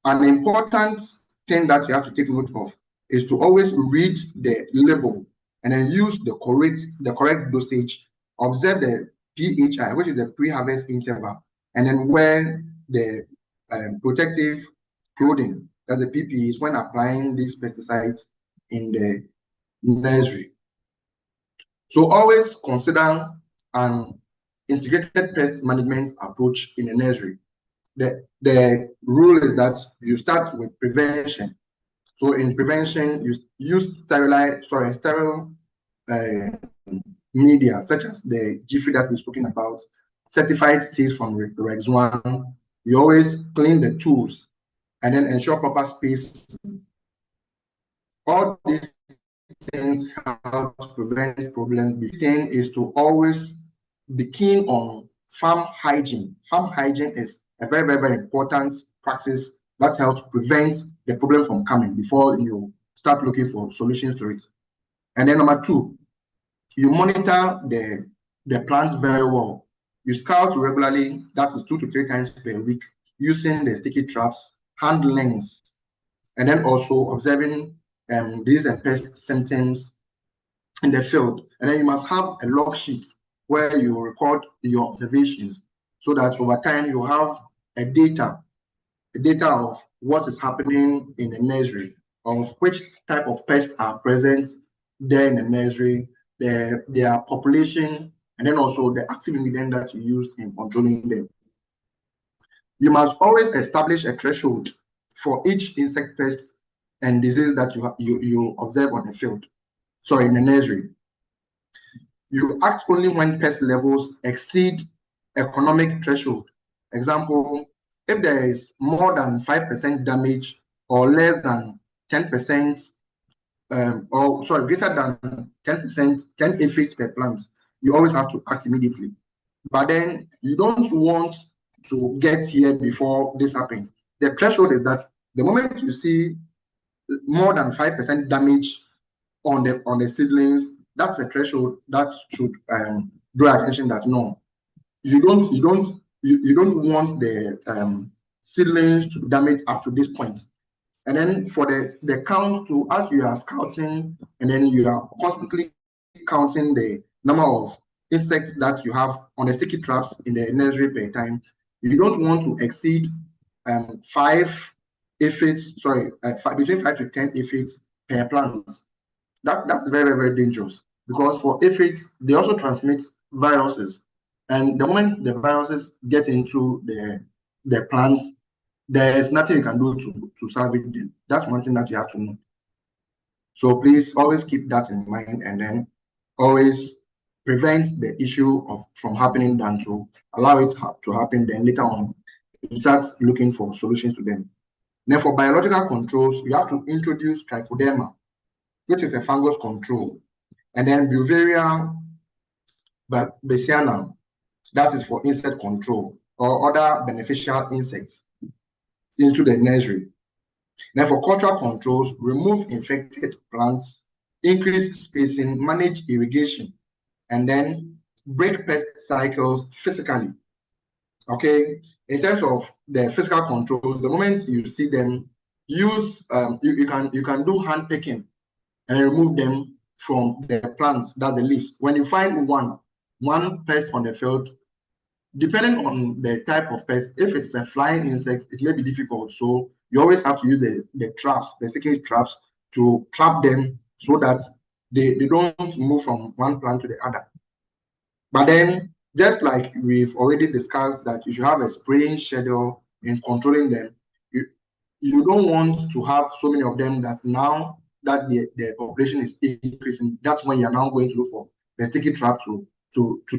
An important thing that you have to take note of is to always read the label and then use the correct dosage. Observe the PHI, which is the pre-harvest interval, and then wear the protective clothing, that's the PPEs, when applying these pesticides in the nursery. So always consider an integrated pest management approach in a nursery. The rule is that you start with prevention. So in prevention, you use sterile media, such as the Jiffy that we've spoken about, certified seeds from Rex 1. You always clean the tools and then ensure proper space. All these things help to prevent problems. The thing is to always be keen on farm hygiene. Farm hygiene is a very, very, very important practice that helps prevent the problem from coming before you start looking for solutions to it. And then number 2, you monitor the plants very well. You scout regularly, that is 2 to 3 times per week, using the sticky traps, hand lens, and then also observing disease and pest symptoms in the field. And then you must have a log sheet where you record your observations so that over time you have a data of what is happening in the nursery, of which type of pests are present there in the nursery, their population, and then also the active ingredient that you used in controlling them. You must always establish a threshold for each insect pest and disease that you observe on the field, sorry, in the nursery. You act only when pest levels exceed economic threshold. Example, if there is more than 5% damage or less than 10%, greater than 10%, 10 aphids per plant, you always have to act immediately. But then you don't want to get here before this happens. The threshold is that the moment you see more than 5% damage on the seedlings, that's a threshold that should draw attention that no, you don't want the seedlings to damage up to this point. And then for the count to, as you are scouting, and then you are constantly counting the number of insects that you have on the sticky traps in the nursery per time, you don't want to exceed 5 aphids, between 5 to 10 aphids per plant. That's very, very dangerous, because for aphids, they also transmit viruses. And the moment the viruses get into the plants, there is nothing you can do to salvage them. That's one thing that you have to know. So please always keep that in mind, and then always prevent the issue from happening than to allow it to happen. Then later on, you start looking for solutions to them. Then for biological controls, you have to introduce trichoderma, which is a fungus control, and then Beauveria bassiana, that is for insect control or other beneficial insects into the nursery. Then for cultural controls, remove infected plants, increase spacing, manage irrigation, and then break pest cycles physically. Okay, in terms of the physical controls, the moment you see them, use you can do hand picking and remove them from the plants, that's the leaves. When you find one pest on the field, depending on the type of pest, if it's a flying insect, it may be difficult. So you always have to use the traps, the sticky traps, to trap them so that they don't move from one plant to the other. But then, just like we've already discussed, that you should have a spraying schedule in controlling them. You don't want to have so many of them that now that the population is increasing, that's when you're now going to look for the sticky trap to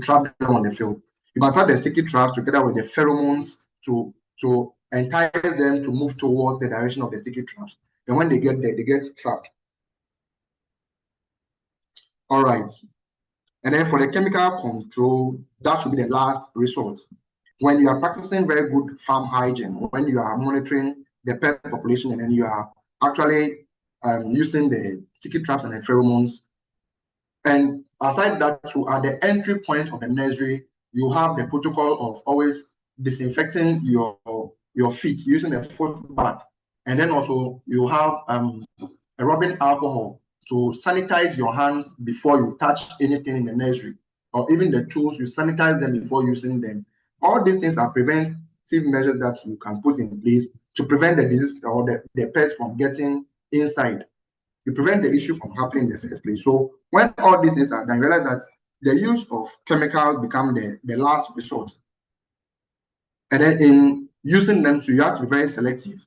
trap them on the field. You must have the sticky traps together with the pheromones to entice them to move towards the direction of the sticky traps. And when they get there, they get trapped. All right. And then for the chemical control, that should be the last resort. When you are practicing very good farm hygiene, when you are monitoring the pest population, and then you are actually using the sticky traps and the pheromones. And aside that, too, at the entry point of the nursery, you have the protocol of always disinfecting your feet using a foot bath. And then also you have a rubbing alcohol to sanitize your hands before you touch anything in the nursery, or even the tools, you sanitize them before using them. All these things are preventive measures that you can put in place to prevent the disease or the pest from getting inside. you prevent the issue from happening in the first place. So when all these things are done, you realize that the use of chemicals become the last resort. And then in using them too, you have to be very selective.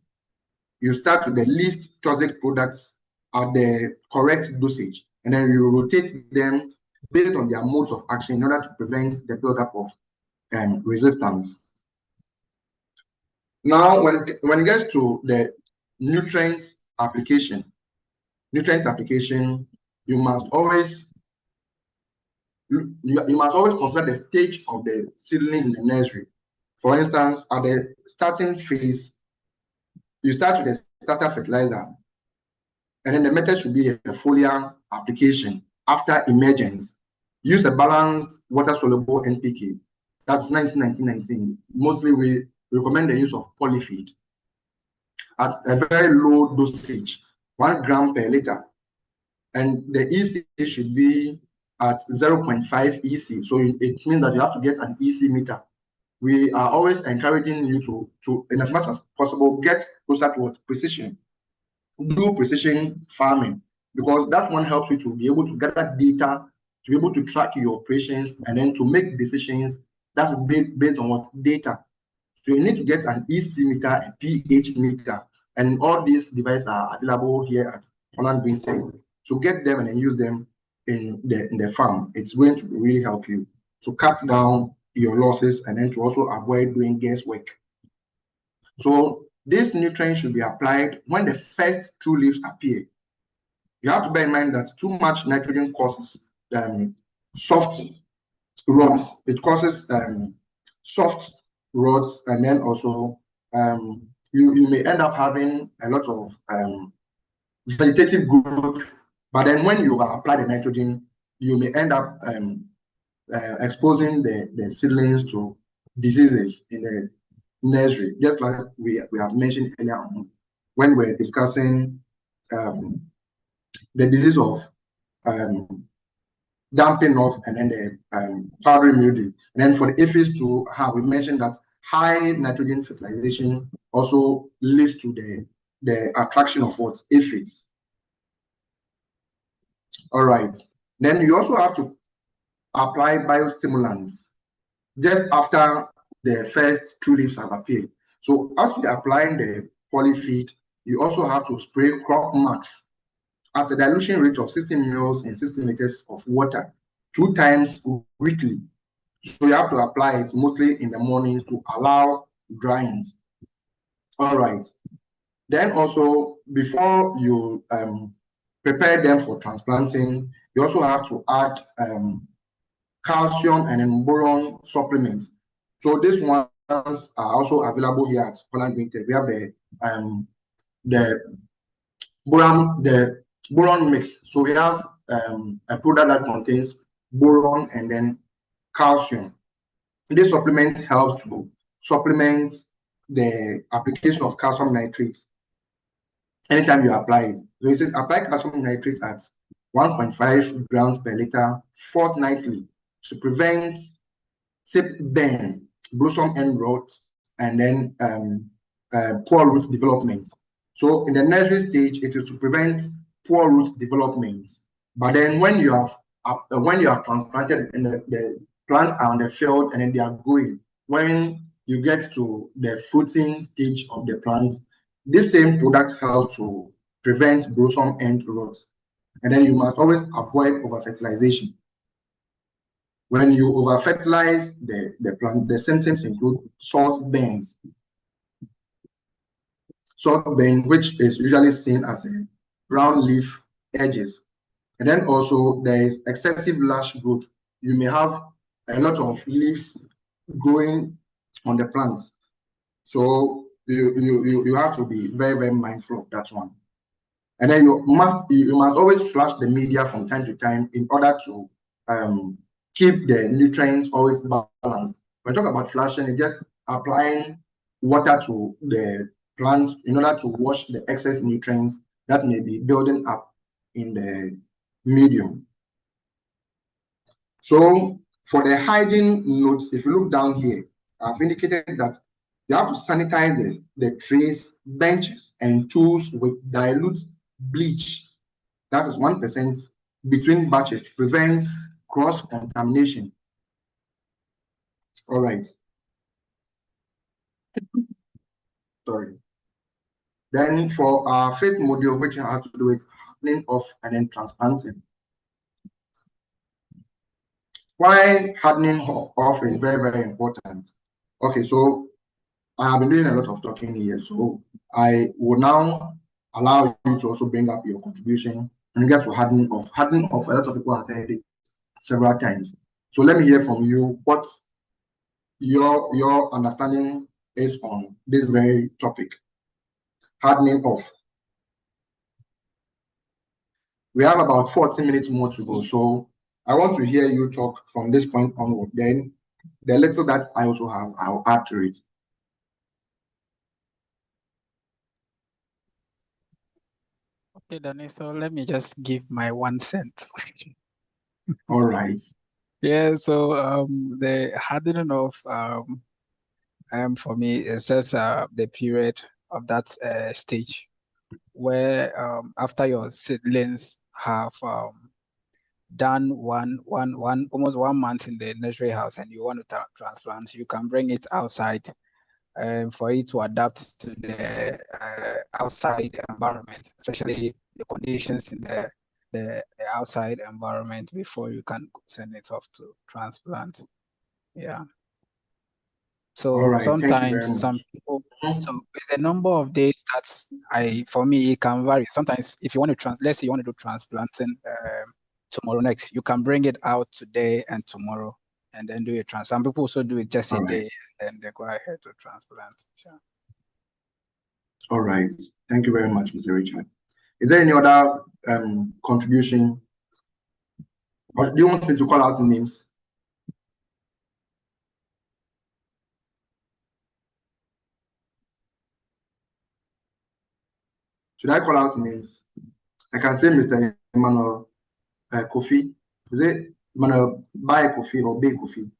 You start with the least toxic products at the correct dosage, and then you rotate them based on their modes of action in order to prevent the buildup of resistance. Now, when it gets to the nutrient application, you must always consider the stage of the seedling in the nursery. For instance, at the starting phase, you start with the starter fertilizer, and then the method should be a foliar application. After emergence, use a balanced water-soluble NPK. That's 19-19-19. Mostly we recommend the use of polyfeed at a very low dosage, 1 gram per liter. And the EC should be at 0.5 EC. So it means that you have to get an EC meter. We are always encouraging you to in as much as possible, get closer to precision. Do precision farming, because that one helps you to be able to gather data, to be able to track your operations, and then to make decisions that is based on what data. So you need to get an EC meter, a pH meter, and all these devices are available here at Holland Greentech. So get them and then use them in the farm. It's going to really help you to cut down your losses and then to also avoid doing guesswork. So this nutrient should be applied when the first true leaves appear. You have to bear in mind that too much nitrogen causes soft rods. It causes soft rods, and then also you may end up having a lot of vegetative growth. But then when you apply the nitrogen, you may end up exposing the seedlings to diseases in the nursery, just like we have mentioned earlier on when we're discussing the disease of damping off and then the powdery mildew. And then for the aphids too, we mentioned that high nitrogen fertilization also leads to the attraction of what? Aphids. All right. Then you also have to apply biostimulants just after the first true leaves have appeared. So as we are applying the polyfeed, you also have to spray crop max at a dilution rate of 16 mils in 60 liters of water 2 times weekly. So you have to apply it mostly in the mornings to allow dryings. All right. Then also, before you prepare them for transplanting, you also have to add calcium and then boron supplements. So these ones are also available here at Holland Greentech. We have the boron mix. So we have a product that contains boron and then calcium. This supplement helps to supplement the application of calcium nitrates anytime you apply it. So it says apply calcium nitrate at 1.5 grams per liter fortnightly to prevent tip burn, blossom end rot, and then poor root development. So in the nursery stage, it is to prevent poor root development. But then when you have transplanted and the plants are on the field and then they are growing, when you get to the fruiting stage of the plant, this same product helps to prevent blossom end rot. And then you must always avoid over-fertilization. When you over-fertilize the plant, the symptoms include salt burns. Salt burn, which is usually seen as a brown leaf edges. And then also there is excessive lash growth. You may have a lot of leaves growing on the plant. So you have to be very, very mindful of that one. And then you must always flush the media from time to time in order to keep the nutrients always balanced. When I talk about flushing, it's just applying water to the plants in order to wash the excess nutrients that may be building up in the medium. So for the hygiene notes, if you look down here, I've indicated that you have to sanitize the trays, benches, and tools with dilute bleach That is 1% between batches to prevent cross-contamination. All right. Sorry. Then for our fifth module, which has to do with hardening off and then transplanting. Why hardening off is very, very important. Okay, so I have been doing a lot of talking here, so I will now allow you to also bring up your contribution and get to hardening off. Hardening off, a lot of people have heard it several times. So let me hear from you what your understanding is on this very topic, hardening off. We have about 14 minutes more to go, so I want to hear you talk from this point onward. Then the little that I also have, I'll add to it. Okay, Danny, so let me just give my 1 cent. All right. Yeah, so the hardening of for me is just the period of that stage where after your seedlings have done almost 1 month in the nursery house and you want to transplant, you can bring it outside for it to adapt to the outside environment, especially the conditions in the outside environment before you can send it off to transplant. Yeah. So All right, thank you very sometimes much. some people, so with the number of days that for me, it can vary. Sometimes if you want to let's say you want to do transplanting tomorrow next, you can bring it out today and tomorrow and then do a transplant. Some people also do it just a day and then they go ahead to transplant. Sure. All right, thank you very much, Mr. Richard. Is there any other contribution? Or do you want me to call out the names? Should I call out names? I can say Mr. Emmanuel Kofi. Is it Emmanuel Bai Kofi or Bay Kofi?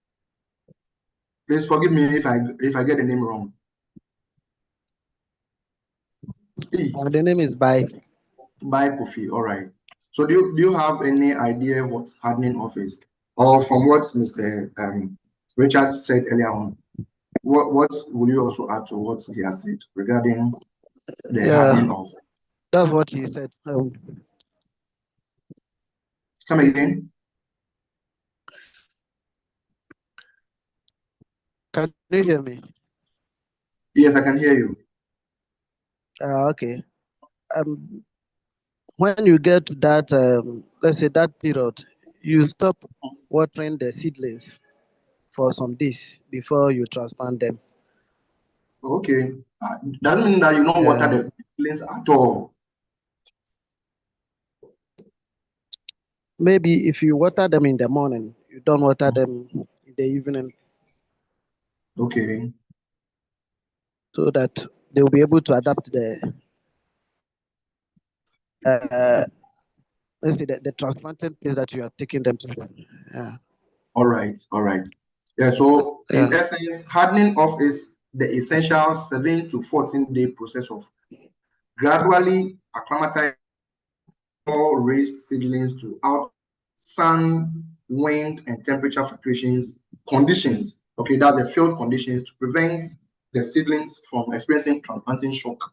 Please forgive me if I get the name wrong. The name is Bai. Bai Kofi. All right. So do you have any idea what hardening off is? Or from what Mr. Richard said earlier on, what will you also add to what he has said regarding the hardening off? That's what he said. Come again. Can you hear me? Yes, I can hear you. Okay. When you get to that, let's say that period, you stop watering the seedlings for some days before you transplant them. Okay. Doesn't mean that you don't water the seedlings at all. Maybe if you water them in the morning, you don't water them in the evening. Okay. So that they will be able to adapt the let's say the transplanted place that you are taking them to. Yeah. All right. Yeah. So in essence, hardening off is the essential 7 to 14-day process of gradually acclimatizing all raised seedlings to out sun, wind, and temperature fluctuations conditions. Okay, that's the field conditions to prevent the seedlings from experiencing transplanting shock.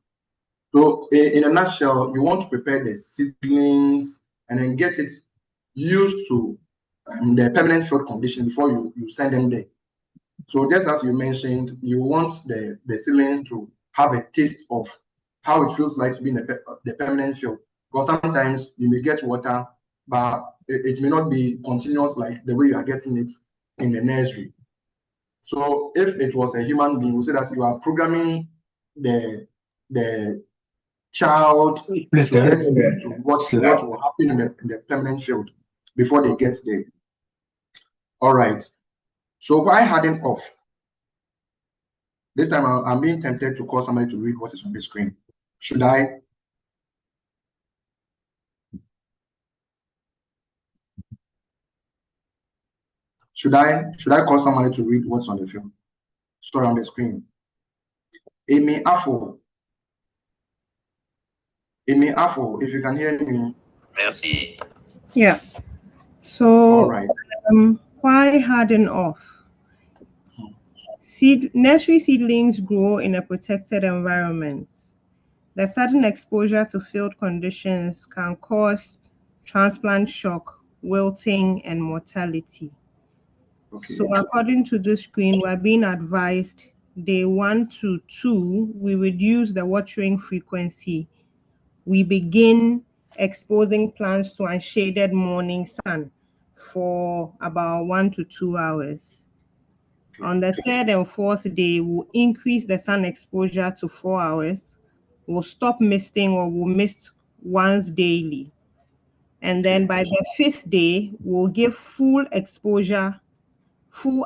So in a nutshell, you want to prepare the seedlings and then get it used to the permanent field condition before you send them there. So just as you mentioned, you want the seedlings to have a taste of how it feels like to be in the permanent field. Because sometimes you may get water, but it may not be continuous like the way you are getting it in the nursery. So if it was a human being, we say that you are programming the child to get used to what will happen in the permanent field before they get there. All right. So why harden off? This time I'm being tempted to call somebody to read what is on the screen. Should I? Should I call somebody to read what's on the film? Story on the screen. Amy Afo, if you can hear me, Yeah. All So, right. why harden off? Nursery seedlings grow in a protected environment. The sudden exposure to field conditions can cause transplant shock, wilting, and mortality. Okay. So according to this screen, we're being advised day 1 to 2, we reduce the watering frequency. We begin exposing plants to unshaded morning sun for about 1 to 2 hours. On the 3rd and 4th day, we'll increase the sun exposure to 4 hours. We'll stop misting, or we'll mist once daily. And then by the 5th day, we'll give full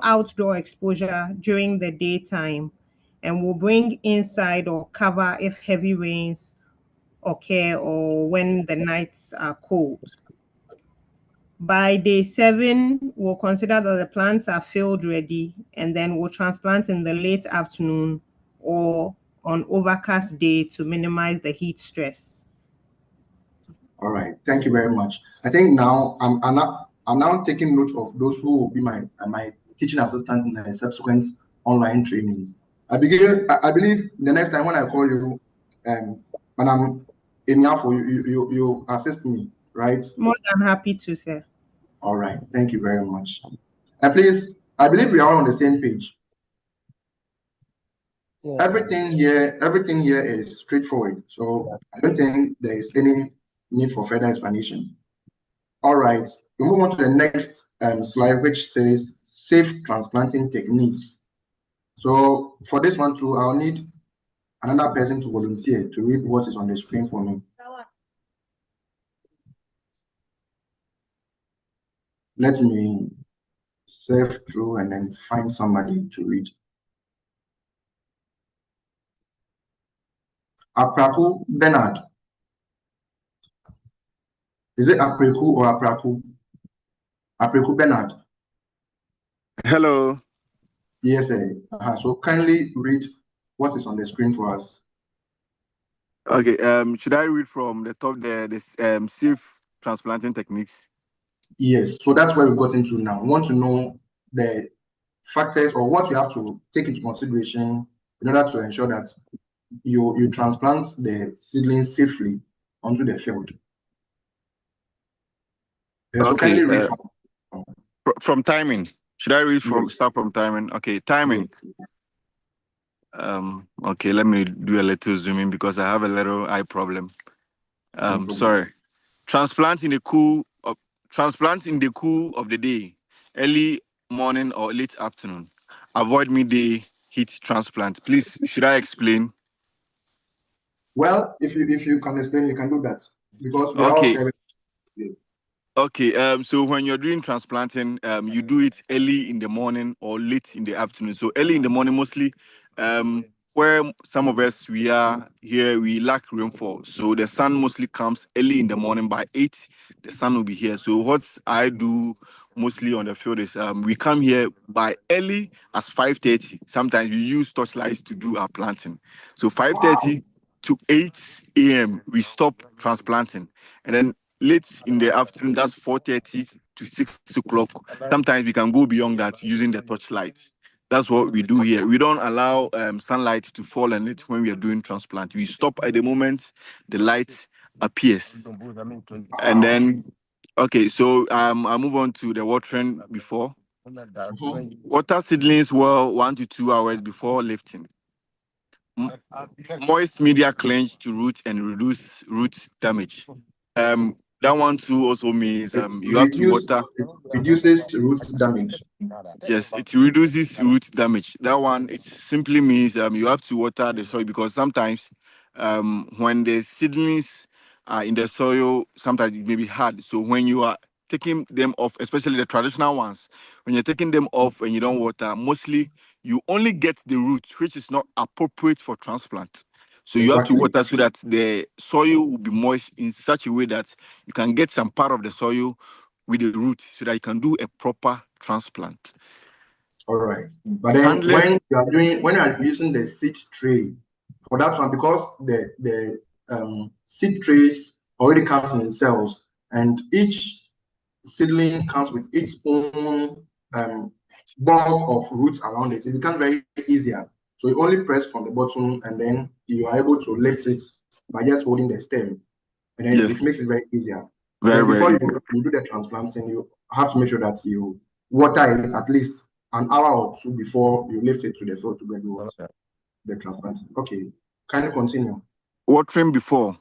outdoor exposure during the daytime. And we'll bring inside or cover if heavy rains occur or when the nights are cold. By day 7, we'll consider that the plants are field ready, and then we'll transplant in the late afternoon or on overcast day to minimize the heat stress. All right. Thank you very much. I think now I'm now taking note of those who will be my teaching assistants in the subsequent online trainings. I believe the next time when I call you, when I'm in here for you assist me, right? More than happy to, sir. All right. Thank you very much. And please, I believe we are all on the same page. Yes. Everything here is straightforward. So I don't think there is any need for further explanation. All right, we move on to the next slide, which says safe transplanting techniques. So for this one too, I'll need another person to volunteer to read what is on the screen for me. Let me surf through and then find somebody to read. Apraku Bernard. Is it Apreku or Apraku? Apreku Bernard. Hello. Yes, sir. So kindly read what is on the screen for us. Okay. Should I read from the top there? This safe transplanting techniques. Yes. So that's where we got into now. We want to know the factors or what you have to take into consideration in order to ensure that you transplant the seedlings safely onto the field. So Okay. kindly read from timing. Should I read from start from timing? Okay, timing. Yes. Okay, let me do a little zooming because I have a little eye problem. Sorry. Transplant in the cool of the day, early morning or late afternoon. Avoid midday heat transplant. Please, should I explain? Well, if you can explain, you can do that because we are all sharing. Okay, so when you're doing transplanting, you do it early in the morning or late in the afternoon. So early in the morning, mostly, where some of us we are here, we lack rainfall. So the sun mostly comes early in the morning. By 8, the sun will be here. So what I do mostly on the field is we come here by early as 5:30. Sometimes we use torchlights to do our planting. So 5:30 to 8 a.m. we stop transplanting, and then late in the afternoon, that's 4:30 to 6 o'clock. Sometimes we can go beyond that using the torchlights. That's what we do here. We don't allow sunlight to fall on it when we are doing transplant. We stop at the moment the light appears. And then, okay, so I move on to the watering before. Water seedlings well 1 to 2 hours before lifting. Moist media cleanse to root and reduce root damage. That one too also means you have to water. It reduces root damage. Yes, it reduces root damage. That one, it simply means you have to water the soil because sometimes when the seedlings are in the soil, sometimes it may be hard. So when you are taking them off, especially the traditional ones, when you're taking them off and you don't water, mostly you only get the root, which is not appropriate for transplant. So you have to water so that the soil will be moist in such a way that you can get some part of the soil with the root so that you can do a proper transplant. All right. But then when you are using the seed tray for that one, because the seed trays already comes in cells, and each seedling comes with its own bulk of roots around it. It becomes very easier. So you only press from the bottom, and then you are able to lift it by just holding the stem, and then it makes it very easier. Very, then before very you do the transplanting, you have to make sure that you water it at least an hour or two before you lift it to the field to go and do the transplanting. Okay, can you continue? Watering before.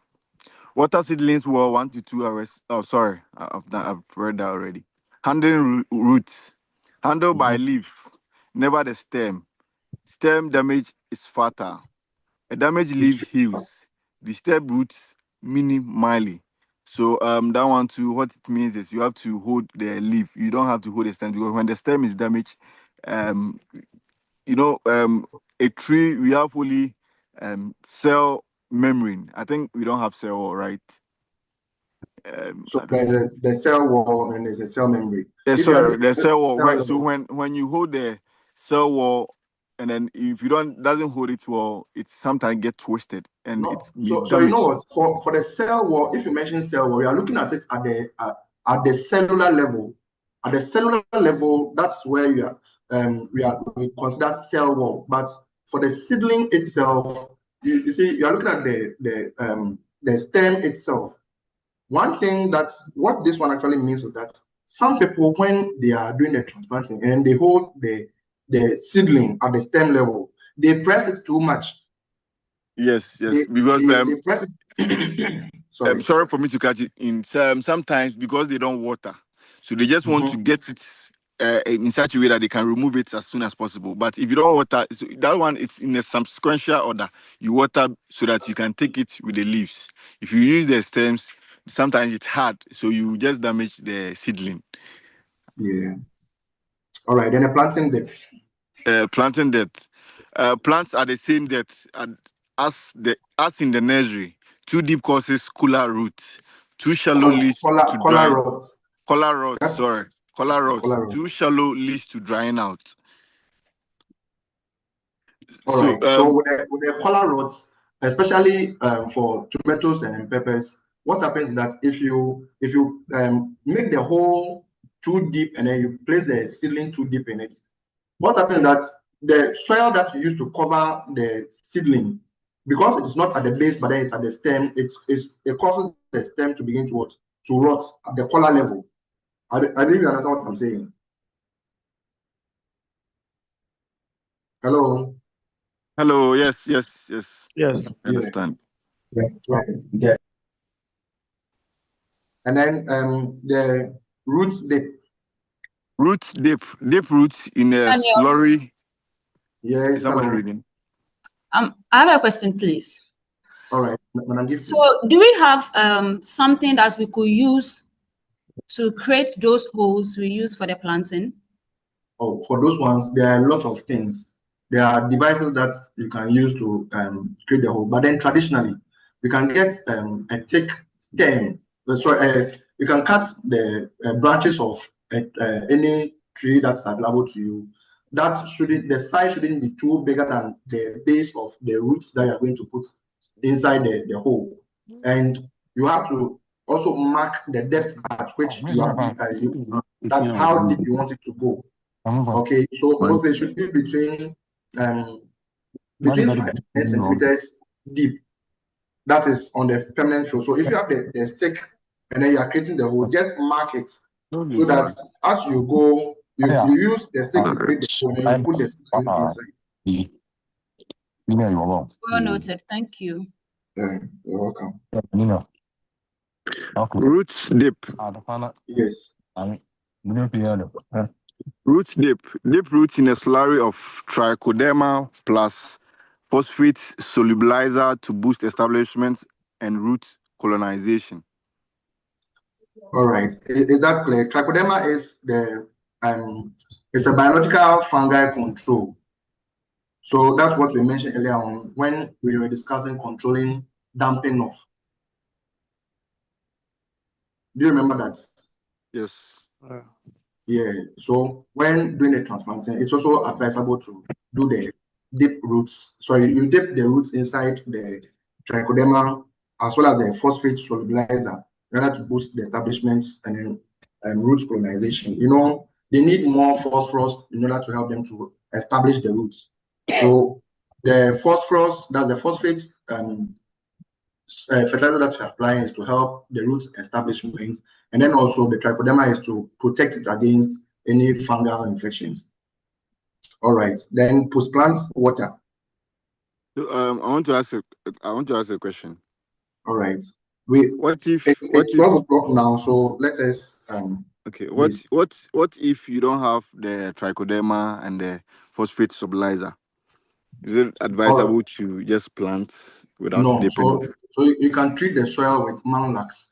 Water seedlings were 1 to 2 hours. Oh, sorry, I've read that already. Handling roots. Handle by leaf, never the stem. Stem damage is fatal. A damaged leaf heals. The stem roots minimally. So that one too, what it means is you have to hold the leaf. You don't have to hold the stem, because when the stem is damaged, a tree, we have only cell membrane. I think we don't have cell wall, right? So there's the cell wall and there's a cell membrane. Sorry, the cell wall. So when you hold the cell wall, and then if you doesn't hold it well, it sometimes gets twisted and it's so you know what, for the cell wall, if you mention cell wall, we are looking at it at the cellular level. At the cellular level, that's where we consider cell wall. But for the seedling itself, you see, you are looking at the stem itself. One thing what this one actually means is that some people, when they are doing the transplanting and they hold the seedling at the stem level, they press it too much. Yes, because they press it. Sorry for me to catch it in. Sometimes because they don't water, so they just want to get it in such a way that they can remove it as soon as possible. But if you don't water, so that one, it's in a sequential order. You water so that you can take it with the leaves. If you use the stems, sometimes it's hard, so you just damage the seedling. Yeah. All right. Then a planting depth. Planting depth. Plants are the same depth as in the nursery. Too deep causes cooler roots. Too shallow leads to dry. Collar rods. Too shallow leads to drying out. All right. So with the collar rods, especially for tomatoes and peppers, what happens is that if you make the hole too deep and then you place the seedling too deep in it, what happens is that the soil that you use to cover the seedling, because it is not at the base but then it's at the stem, it causes the stem to begin to rot at the collar level. I believe you understand what I'm saying. Hello. Hello. Yes. I understand. Yeah. And then the roots dip. Dip roots in a slurry. Yes. Is somebody reading? I have a question, please. All right. So, do we have something that we could use to create those holes we use for the planting? Oh, for those ones, there are a lot of things. There are devices that you can use to create the hole. But then traditionally, you can get a thick stem. You can cut the branches of any tree that's available to you. The size shouldn't be too bigger than the base of the roots that you're going to put inside the hole. And you have to also mark the depth at which that's how deep you want it to go. Okay, so mostly it should be between 5 to 10 centimeters deep. That is on the permanent field. So if you have the stick and then you are creating the hole, just mark it so that as you go, you use the stick to create the hole and you put the stick inside. Well noted. Thank you. You're welcome. Roots dip. Yes. Roots dip roots in a slurry of trichoderma plus phosphate solubilizer to boost establishment and root colonization. All right. Is that clear? Trichoderma is it's a biological fungi control. So that's what we mentioned earlier on when we were discussing controlling damping off. Do you remember that? Yes. Yeah. So when doing the transplanting, it's also advisable to do the dip roots. So you dip the roots inside the trichoderma as well as the phosphate solubilizer in order to boost the establishment and then root colonization. You know, they need more phosphorus in order to help them to establish the roots. So the phosphorus, that's the phosphate fertilizer that you're applying is to help the roots establishment, and then also the trichoderma is to protect it against any fungal infections. All right, then post-plant water. So, I want to ask a question. All right. What if it's 12 o'clock now, so let us okay, what if you don't have the trichoderma and the phosphate stabilizer? Is it advisable to just plant without dipping off? So you can treat the soil with Manlax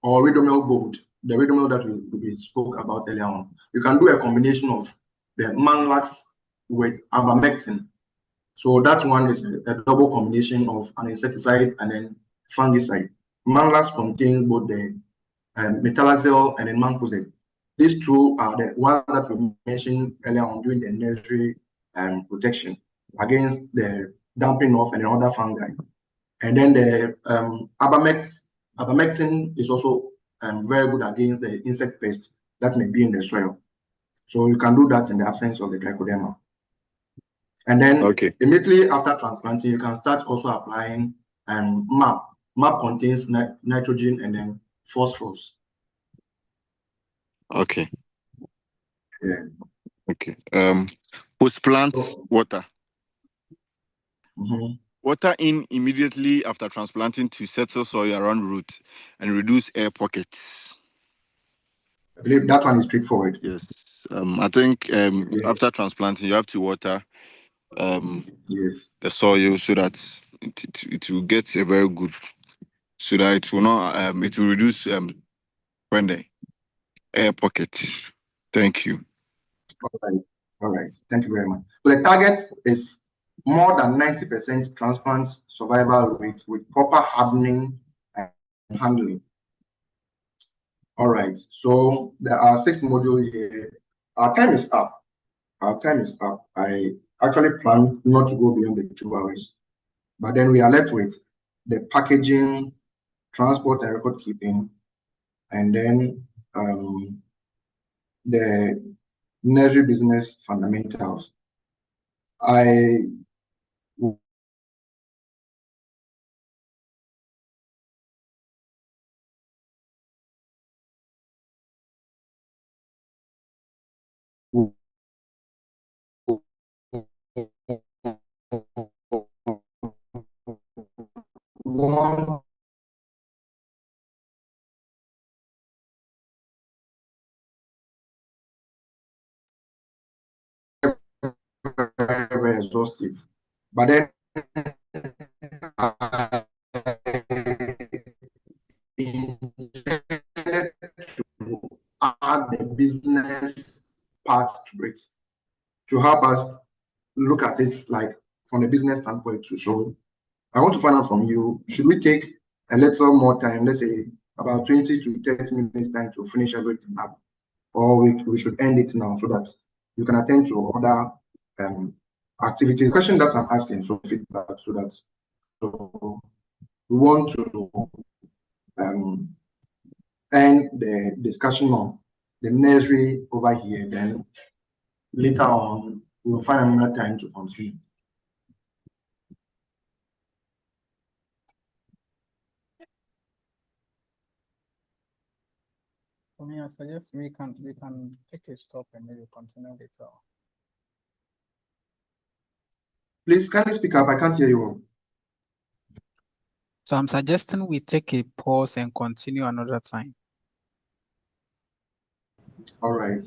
or Ridomil Gold, the Ridomil that we spoke about earlier on. You can do a combination of the Manlax with Abamectin. So that one is a double combination of an insecticide and then fungicide. Manlax contains both the metalaxyl and then mancozeb. These two are the ones that we mentioned earlier on during the nursery protection against the damping off and other fungi. And then the abamectin is also very good against the insect pests that may be in the soil. So you can do that in the absence of the trichoderma. And then immediately after transplanting, you can start also applying MAP. MAP contains nitrogen and then phosphorus. Okay. Yeah. Okay. Post-plant water. Water in immediately after transplanting to settle soil around roots and reduce air pockets. I believe that one is straightforward. Yes. I think after transplanting, you have to water the soil so that it will get a very good, so that it will not it will reduce when the air pockets. Thank you. All right. Thank you very much. So the target is more than 90% transplant survival rate with proper hardening and handling. All right. So there are 6 modules here. Our time is up. I actually planned not to go beyond the 2 hours, but then we are left with the packaging, transport and record keeping, and then the nursery business fundamentals. I want very exhaustive, but then I intended to add the business part to it to help us look at it like from the business standpoint too. So I want to find out from you, should we take a little more time, let's say about 20 to 30 minutes time to finish everything up, or we should end it now so that you can attend to other activities? Question that I'm asking, so feedback, so that we want to end the discussion on the nursery over here. Then later on, we'll find another time to continue. For me, I suggest we can take a stop and maybe continue later. Please, can you speak up? I can't hear you all. So I'm suggesting we take a pause and continue another time. All right.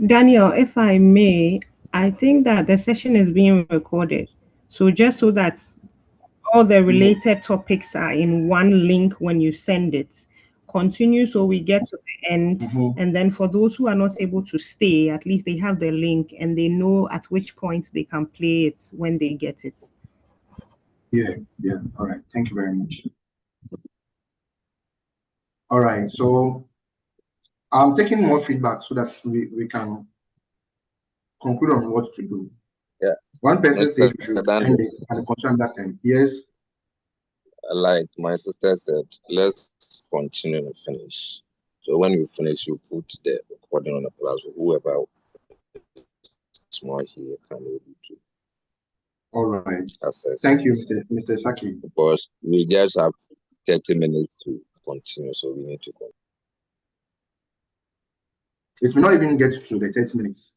Daniel, if I may, I think that the session is being recorded. So just so that all the related topics are in one link when you send it, continue so we get to the end. And then for those who are not able to stay, at least they have the link and they know at which point they can play it when they get it. Yeah. All right. Thank you very much. All right. So I'm taking more feedback so that we can conclude on what to do. Yeah. One person says we should end it and continue that time. Yes. Like my sister said, let's continue and finish. So when you finish, you put the recording on the plus. Whoever is more here can be able to. All right. Access Thank it. you, Mr. Saki. Because we just have 30 minutes to continue, so we need to continue. It will not even get to the 30 minutes.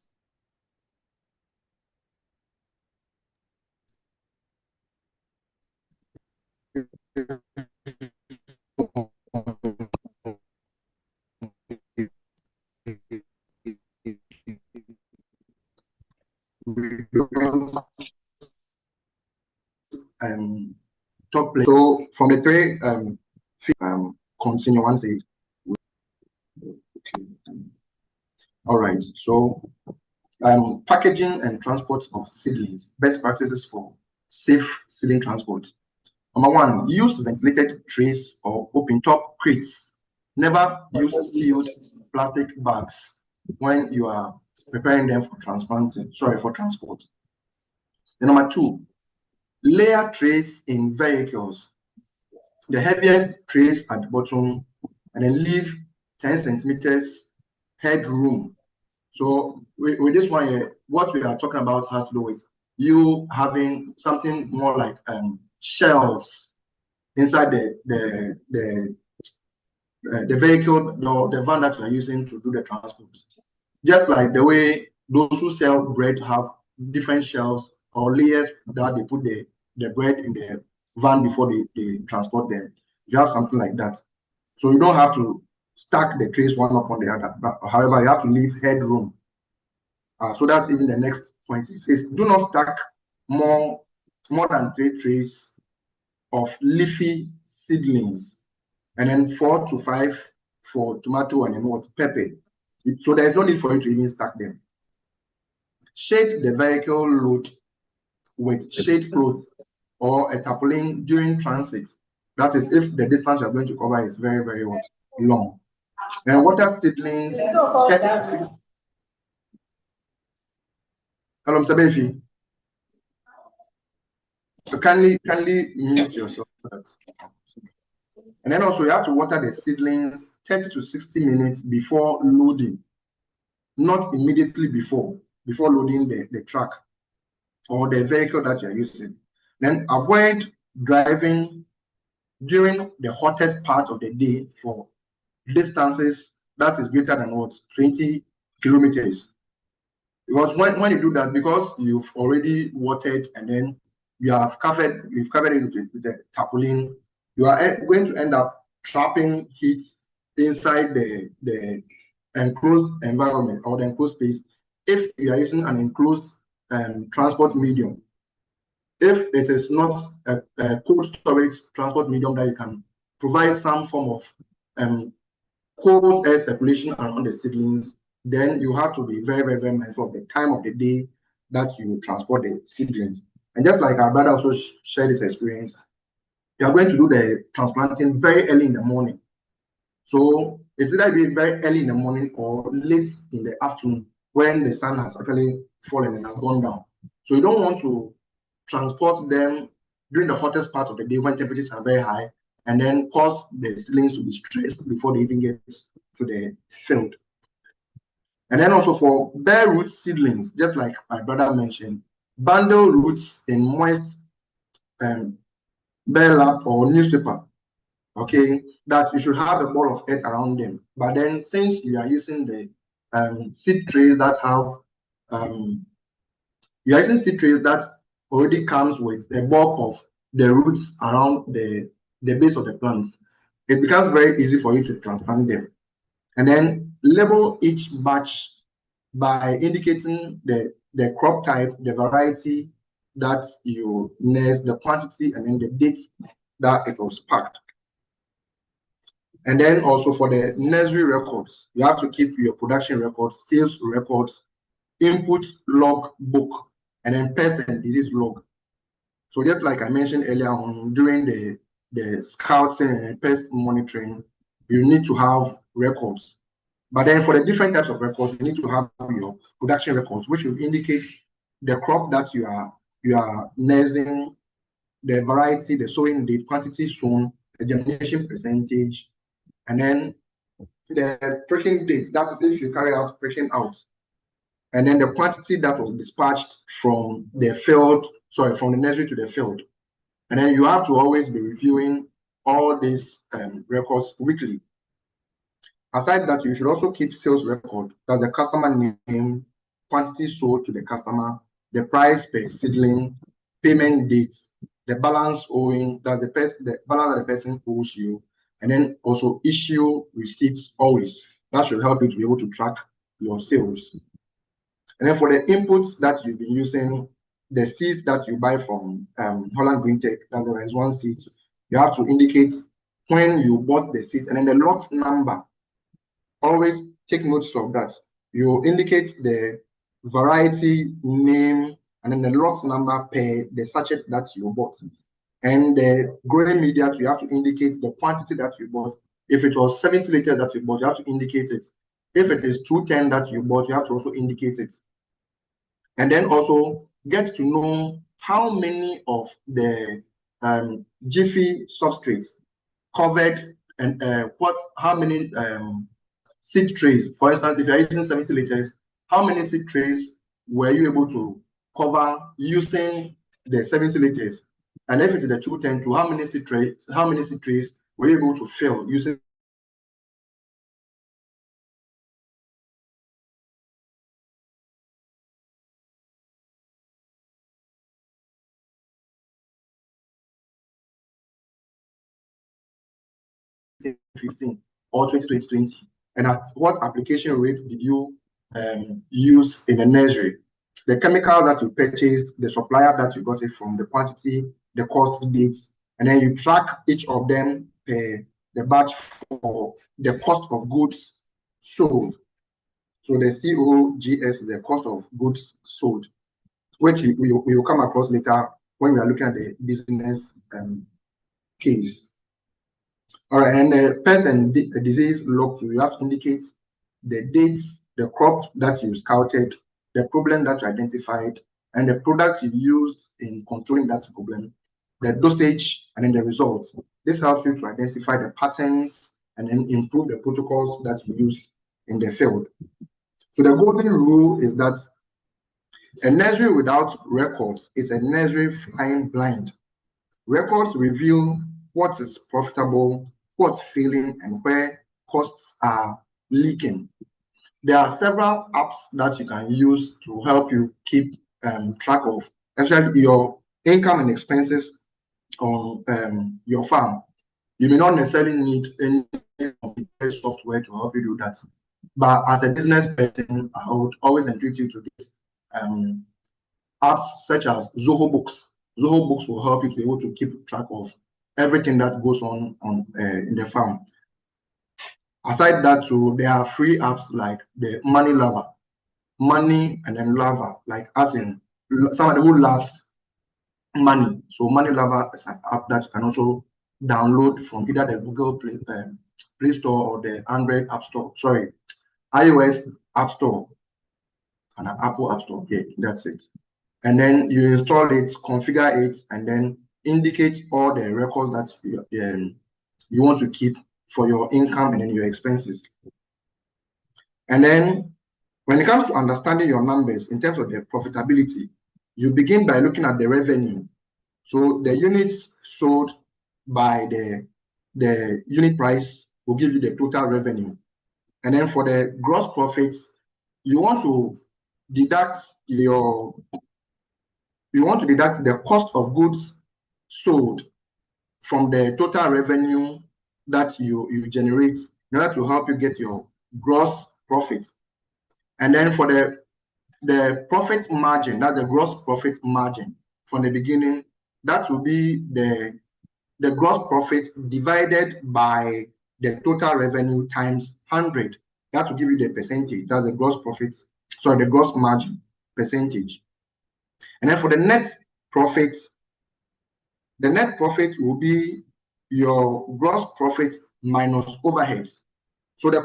Top place. So from the three continue once it. Okay. All right. So packaging and transport of seedlings, best practices for safe seedling transport. Number one, use ventilated trays or open top crates. Never use sealed plastic bags when you are preparing them for transport. Then number two, layer trays in vehicles. The heaviest trays at the bottom, and then leave 10 centimeters headroom. So with this one here, what we are talking about has to do with you having something more like shelves inside the vehicle, the van that you are using to do the transport. Just like the way those who sell bread have different shelves or layers that they put the bread in the van before they transport them. You have something like that. So you don't have to stack the trays one upon the other. But however, you have to leave headroom. So that's even the next point. It says, do not stack more than 3 trays of leafy seedlings, and then 4 to 5 for tomato and then pepper. So there's no need for you to even stack them. Shade the vehicle load with shade cloth or a tarpaulin during transit. That is if the distance you're going to cover is very, very long. And water seedlings. Hello, Mr. Befi. So kindly mute yourself. And then also you have to water the seedlings 30 to 60 minutes before loading, not immediately before loading the truck or the vehicle that you're using. Then avoid driving during the hottest part of the day for distances that is greater than 20 kilometers. Because when you do that, because you've already watered and then you've covered it with the tarpaulin, you are going to end up trapping heat inside the enclosed environment or the enclosed space if you are using an enclosed transport medium. If it is not a cold storage transport medium that you can provide some form of cold air circulation around the seedlings, then you have to be very, very, very mindful of the time of the day that you transport the seedlings. And just like our brother also shared his experience, you are going to do the transplanting very early in the morning. So it's either be very early in the morning or late in the afternoon when the sun has actually fallen and has gone down. So you don't want to transport them during the hottest part of the day when temperatures are very high and then cause the seedlings to be stressed before they even get to the field. And then also for bare root seedlings, just like my brother mentioned, bundle roots in moist burlap or newspaper. Okay, that you should have a ball of earth around them. But then since you are using the seed trays that have that already comes with a bulk of the roots around the base of the plants, it becomes very easy for you to transplant them. And then label each batch by indicating the crop type, the variety that you nurse, the quantity, and then the date that it was packed. And then also for the nursery records, you have to keep your production records, sales records, input log book, and then pest and disease log. So just like I mentioned earlier on, during the scouting and pest monitoring, you need to have records. But then for the different types of records, you need to have your production records, which will indicate the crop that you are nursing, the variety, the sowing date, quantity sown, the germination percentage, and then the pricking date, that is if you carry out pricking out, and then the quantity that was dispatched from the field, from the nursery to the field. And then you have to always be reviewing all these records weekly. Aside that, you should also keep sales record. That's the customer name, quantity sold to the customer, the price per seedling, payment date, the balance owing, that's the balance that the person owes you, and then also issue receipts always. That should help you to be able to track your sales. And then for the inputs that you've been using, the seeds that you buy from Holland Greentech, that's the rise1 seeds, you have to indicate when you bought the seeds, and then the lot number. Always take notice of that. You indicate the variety name and then the lot number per the sachet that you bought. And the growing media, you have to indicate the quantity that you bought. If it was 70 liters that you bought, you have to indicate it. If it is 210 that you bought, you have to also indicate it. And then also get to know how many of the Jiffy substrates covered and how many seed trays. For instance, if you're using 70 liters, how many seed trays were you able to cover using the 70 liters? And if it's the 210, how many seed trays were you able to fill using or 2020, and at what application rate did you use in the nursery? The chemicals that you purchased, the supplier that you got it from, the quantity, the cost dates, and then you track each of them per the batch for the cost of goods sold. So the COGS is the cost of goods sold, which we will come across later when we are looking at the business case. All right, and the pest and disease log, you have to indicate the dates, the crop that you scouted, the problem that you identified, and the product you used in controlling that problem, the dosage, and then the results. This helps you to identify the patterns and then improve the protocols that you use in the field. So the golden rule is that a nursery without records is a nursery flying blind. Records reveal what is profitable, what's failing, and where costs are leaking. There are several apps that you can use to help you keep track of actually your income and expenses on your farm. You may not necessarily need any software to help you do that. But as a business person, I would always encourage you to get apps such as Zoho Books. Zoho Books will help you to be able to keep track of everything that goes on in the farm. Aside that, too, there are free apps like the Money Lover, Money and then Lover, like as in somebody who loves money. So Money Lover is an app that you can also download from either the Google Play Store or the Android App Store. Sorry, iOS App Store and an Apple App Store. Yeah, that's it. And then you install it, configure it, and then indicate all the records that you want to keep for your income and then your expenses. And then when it comes to understanding your numbers in terms of the profitability, you begin by looking at the revenue. So the units sold by the unit price will give you the total revenue. And then for the gross profits, you want to deduct the cost of goods sold from the total revenue that you generate in order to help you get your gross profit. And then for the profit margin, that's the gross profit margin from the beginning, that will be the gross profit divided by the total revenue times 100. That will give you the percentage. That's the gross profit, sorry, the gross margin percentage. And then for the net profit will be your gross profit minus overheads. So the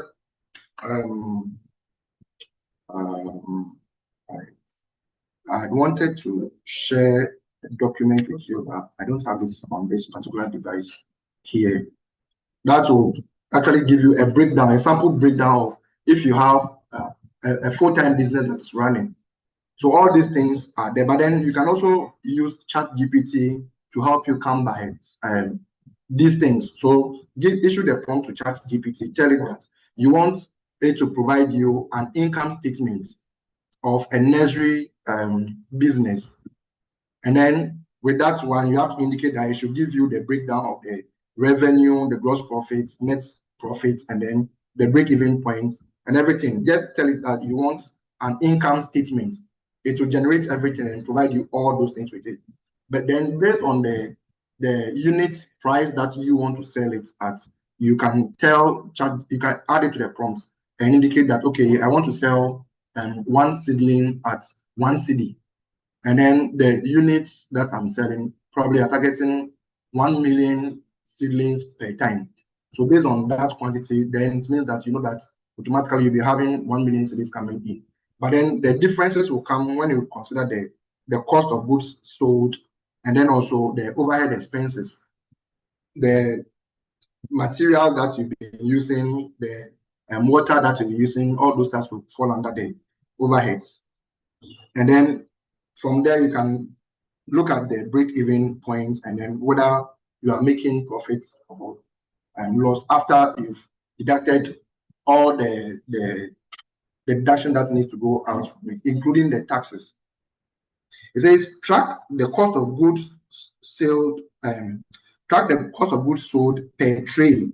I wanted to share a document with you, but I don't have it on this particular device here. That will actually give you a breakdown, a sample breakdown of if you have a full-time business that's running. So all these things are there, but then you can also use ChatGPT to help you come by these things. So issue the prompt to ChatGPT, tell it that you want it to provide you an income statement of a nursery business. And then with that one, you have to indicate that it should give you the breakdown of the revenue, the gross profits, net profits, and then the break-even points and everything. Just tell it that you want an income statement. It will generate everything and provide you all those things with it. But then based on the unit price that you want to sell it at, you can you can add it to the prompts and indicate that, okay, I want to sell one seedling at 1 cedi. And then the units that I'm selling probably are targeting 1 million seedlings per time. So based on that quantity, then it means that you know that automatically you'll be having 1 million seedlings coming in. But then the differences will come when you consider the cost of goods sold, and then also the overhead expenses, the materials that you've been using, the water that you'll be using, all those stuff will fall under the overheads. And then from there, you can look at the break-even points and then whether you are making profits or loss after you've deducted all the deduction that needs to go out from it, including the taxes. It says track the cost of goods sold, track the cost of goods sold per tray.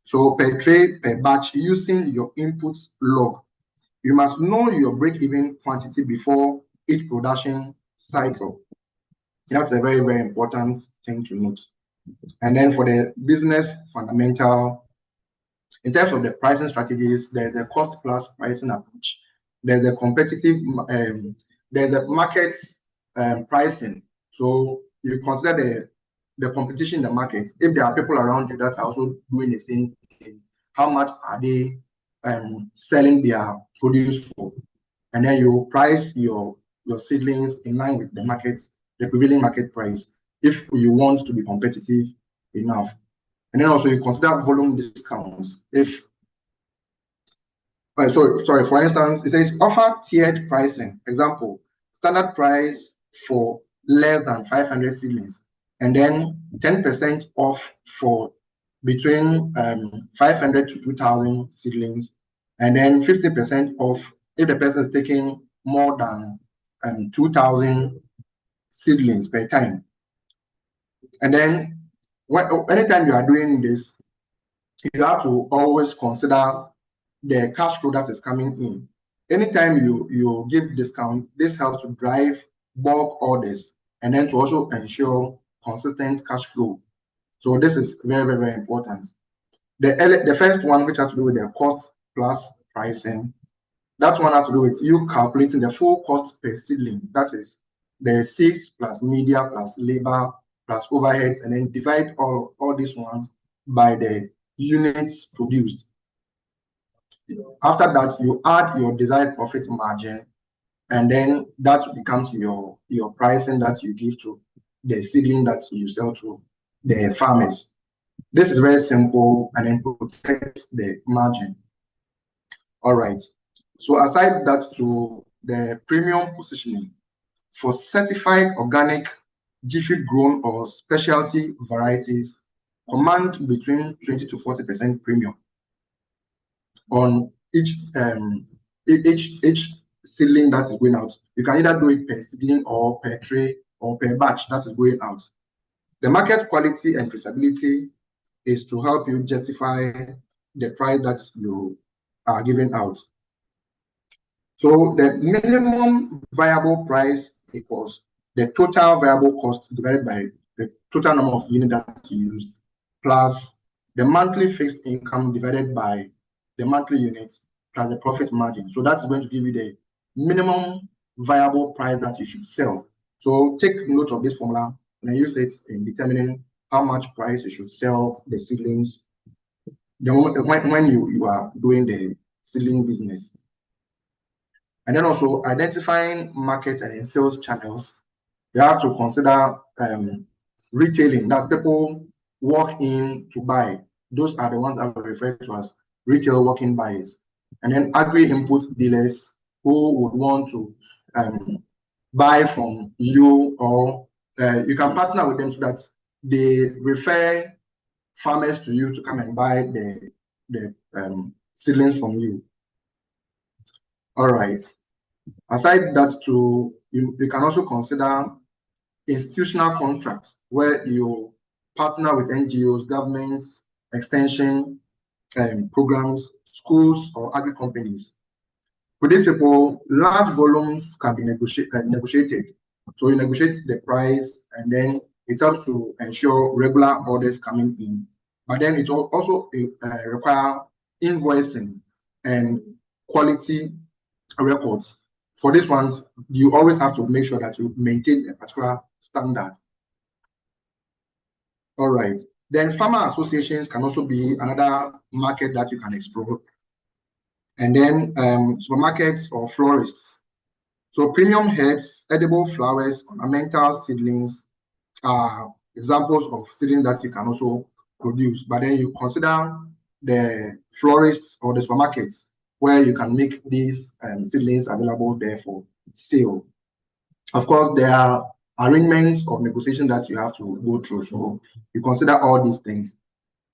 So per tray, per batch, using your inputs log. You must know your break-even quantity before each production cycle. That's a very, very important thing to note. And then for the business fundamental, in terms of the pricing strategies, there's a cost plus pricing approach. There's a competitive, there's a market pricing. So you consider the competition in the market. If there are people around you that are also doing the same thing, how much are they selling their produce for? And then you price your seedlings in line with the market, the prevailing market price, if you want to be competitive enough. And then also you consider volume discounts. If sorry, for instance, it says offer tiered pricing. Example, standard price for less than 500 seedlings, and then 10% off for between 500 to 2,000 seedlings, and then 50% off if the person is taking more than 2,000 seedlings per time. And then anytime you are doing this, you have to always consider the cash flow that is coming in. Anytime you give discount, this helps to drive bulk orders and then to also ensure consistent cash flow. So this is very, very, very important. The first one, which has to do with the cost plus pricing, that one has to do with you calculating the full cost per seedling. That is the seeds plus media plus labor plus overheads, and then divide all these ones by the units produced. After that, you add your desired profit margin, and then that becomes your pricing that you give to the seedling that you sell to the farmers. This is very simple and then protects the margin. All right. So aside that, to the premium positioning for certified organic, GFID grown or specialty varieties, command between 20 to 40% premium on each seedling that is going out. You can either do it per seedling or per tray or per batch that is going out. The market quality and traceability is to help you justify the price that you are giving out. So the minimum viable price equals the total variable cost divided by the total number of units that you used, plus the monthly fixed income divided by the monthly units, plus the profit margin. So that's going to give you the minimum viable price that you should sell. So take note of this formula and use it in determining how much price you should sell the seedlings when you are doing the seedling business. And then also identifying market and sales channels. You have to consider retailing, that people walk in to buy. Those are the ones I would refer to as retail walk-in buyers. And then agri-input dealers who would want to buy from you, or you can partner with them so that they refer farmers to you to come and buy the seedlings from you. All right. Aside that, too, you can also consider institutional contracts where you partner with NGOs, governments, extension programs, schools, or agri companies. For these people, large volumes can be negotiated. So you negotiate the price, and then it helps to ensure regular orders coming in. But then it also require invoicing and quality records. For this one, you always have to make sure that you maintain a particular standard. All right. Then farmer associations can also be another market that you can explore. And then supermarkets or florists. So premium herbs, edible flowers, ornamental seedlings are examples of seedlings that you can also produce. But then you consider the florists or the supermarkets where you can make these seedlings available there for sale. Of course, there are arrangements of negotiation that you have to go through. So you consider all these things.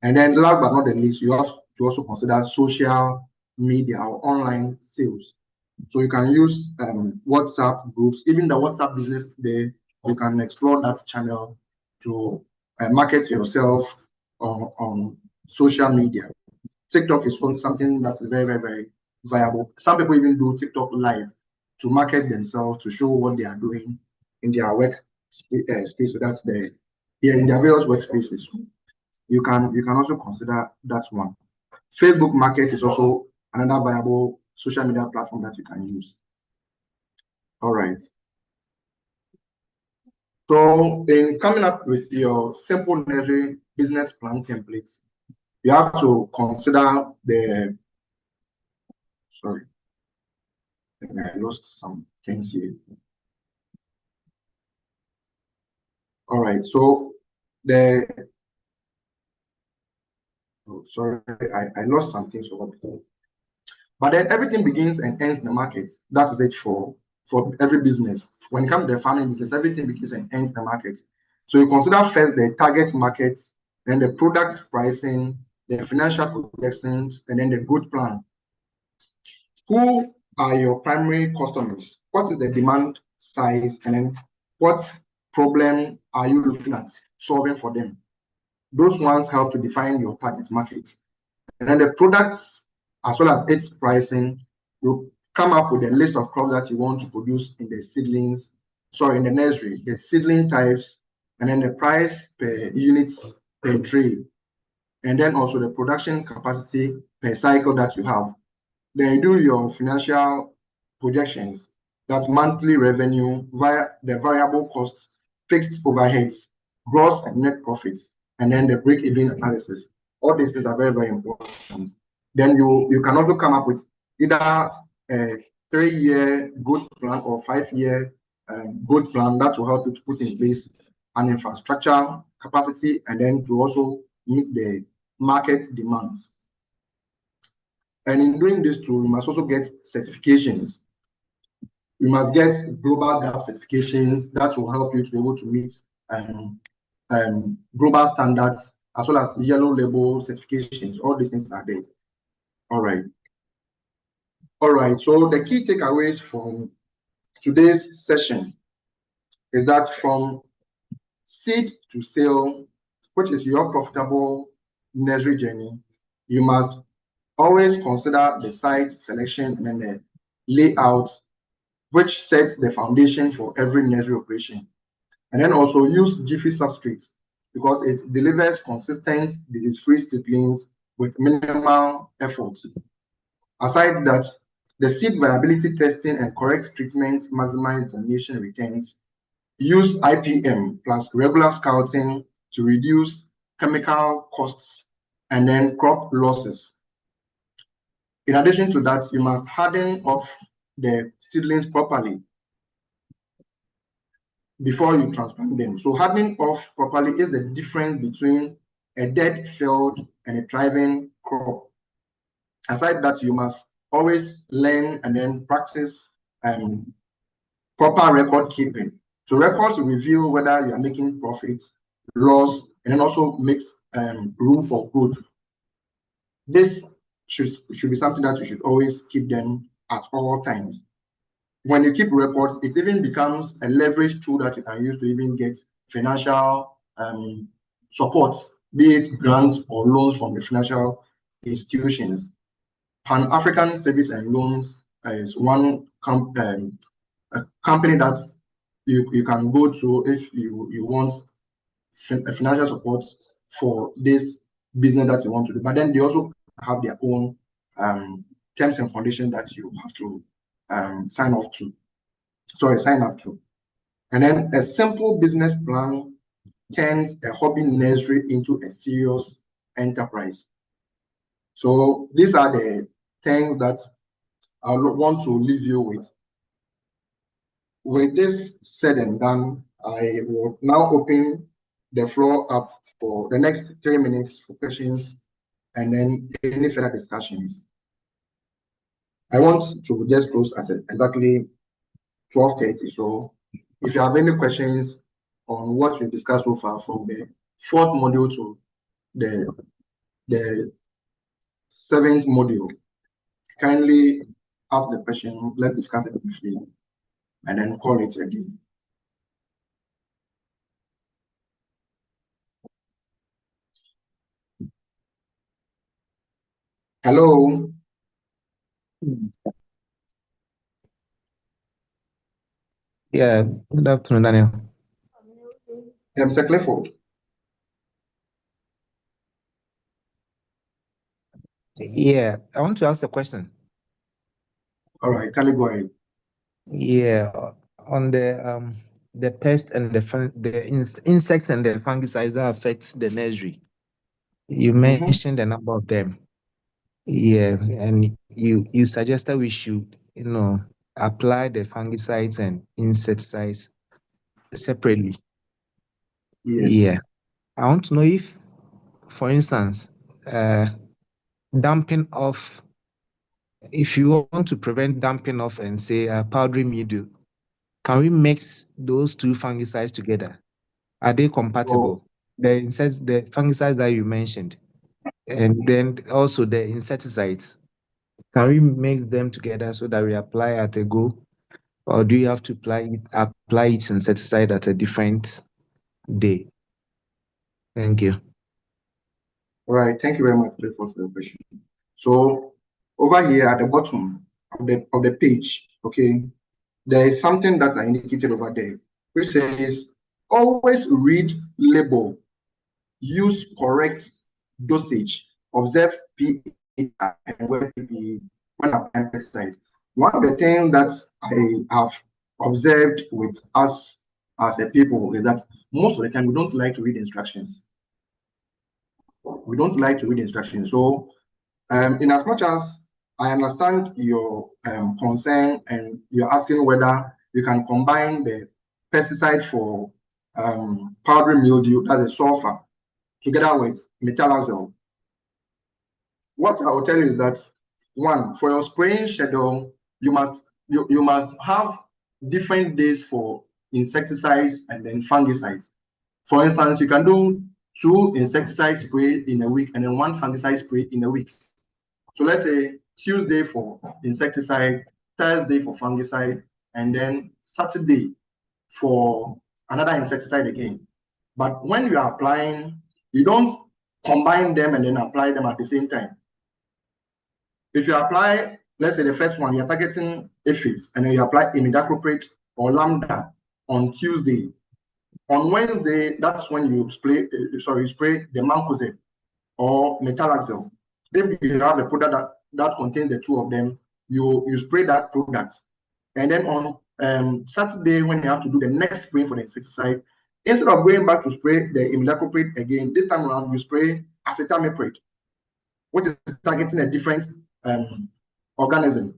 And then last but not the least, you have to also consider social media or online sales. So you can use WhatsApp groups, even the WhatsApp business there, you can explore that channel to market yourself on social media. TikTok is something that's very, very, very viable. Some people even do TikTok live to market themselves, to show what they are doing in their work space. So that's in their various workspaces. You can also consider that one. Facebook Market is also another viable social media platform that you can use. All right. So in coming up with your simple nursery business plan templates, you have to consider sorry, I lost some things here. All right, so sorry, I lost some things over before. But then everything begins and ends in the market. That is it for every business. When it comes to the farming business, everything begins and ends in the market. So you consider first the target markets, then the product pricing, the financial projections, and then the good plan. Who are your primary customers? What is the demand size? And then what problem are you looking at solving for them? Those ones help to define your target market. And then the products, as well as its pricing, you come up with a list of crops that you want to produce in the seedlings, in the nursery, the seedling types, and then the price per unit per tray, and then also the production capacity per cycle that you have. Then you do your financial projections, that's monthly revenue via the variable costs, fixed overheads, gross and net profits, and then the break-even analysis. All these things are very, very important. Then you can also come up with either a 3-year good plan or 5-year good plan that will help you to put in place an infrastructure capacity, and then to also meet the market demands. And in doing this too, you must also get certifications. You must get global GAP certifications that will help you to be able to meet global standards, as well as yellow label certifications. All these things are there. All right. So the key takeaways from today's session is that from seed to sale, which is your profitable nursery journey, you must always consider the site selection and then the layout, which sets the foundation for every nursery operation. And then also use Jiffy substrates because it delivers consistent disease-free seedlings with minimal effort. Aside that, the seed viability testing and correct treatment maximize germination returns. Use IPM plus regular scouting to reduce chemical costs and then crop losses. In addition to that, you must harden off the seedlings properly before you transplant them. So hardening off properly is the difference between a dead field, and a thriving crop. Aside that, you must always learn and then practice proper record keeping. So records reveal whether you are making profits, loss, and then also makes room for growth. This should be something that you should always keep them at all times. When you keep records, it even becomes a leverage tool that you can use to even get financial support, be it grants or loans from the financial institutions. Pan-African Service and Loans is one a company that you can go to if you want financial support for this business that you want to do. But then they also have their own terms and conditions that you have to sign up to. And then a simple business plan turns a hobby nursery into a serious enterprise. So these are the things that I want to leave you with. With this said and done, I will now open the floor up for the next 3 minutes for questions and then any further discussions. I want to just close at exactly 12:30. So if you have any questions on what we discussed so far from the 4th module to the 7th module, kindly ask the question, let's discuss it briefly, and then call it a day. Hello. Yeah, good afternoon, Daniel. Mr. Clifford. Yeah, I want to ask a question. All right, can you go ahead? Yeah, on the pests and the insects and the fungicides that affect the nursery. You mentioned a number of them. Yeah, and you suggested we should, apply the fungicides and insecticides separately. Yes. Yeah, I want to know if, for instance, dumping off. If you want to prevent dumping off and say powdery mildew, can we mix those two fungicides together? Are they compatible? The fungicides that you mentioned, and then also the insecticides, can we mix them together so that we apply at a go, or do you have to apply each insecticide at a different day? Thank you. All right, thank you very much for the question. So over here at the bottom of the page, okay, there is something that I indicated over there, which says always read label, use correct dosage, observe pH and when applying pesticide. One of the things that I have observed with us as a people is that most of the time we don't like to read instructions. We don't like to read instructions. So in as much as I understand your concern and you're asking whether you can combine the pesticide for powdery mildew, that's a sulfur, together with metallazole. What I will tell you is that, one, for your spraying schedule, you must have different days for insecticides and then fungicides. For instance, you can do 2 insecticide spray in a week and then 1 fungicide spray in a week. So let's say Tuesday for insecticide, Thursday for fungicide, and then Saturday for another insecticide again. But when you are applying, you don't combine them and then apply them at the same time. If you apply, let's say the first one, you're targeting aphids, and then you apply imidacloprid or lambda on Tuesday. On Wednesday, that's when you spray the mancozeb or metallazole. If you have a product that contains the 2 of them, you spray that product. And then on Saturday, when you have to do the next spray for the insecticide, instead of going back to spray the imidacloprid again, this time around you spray acetamiprid, which is targeting a different organism.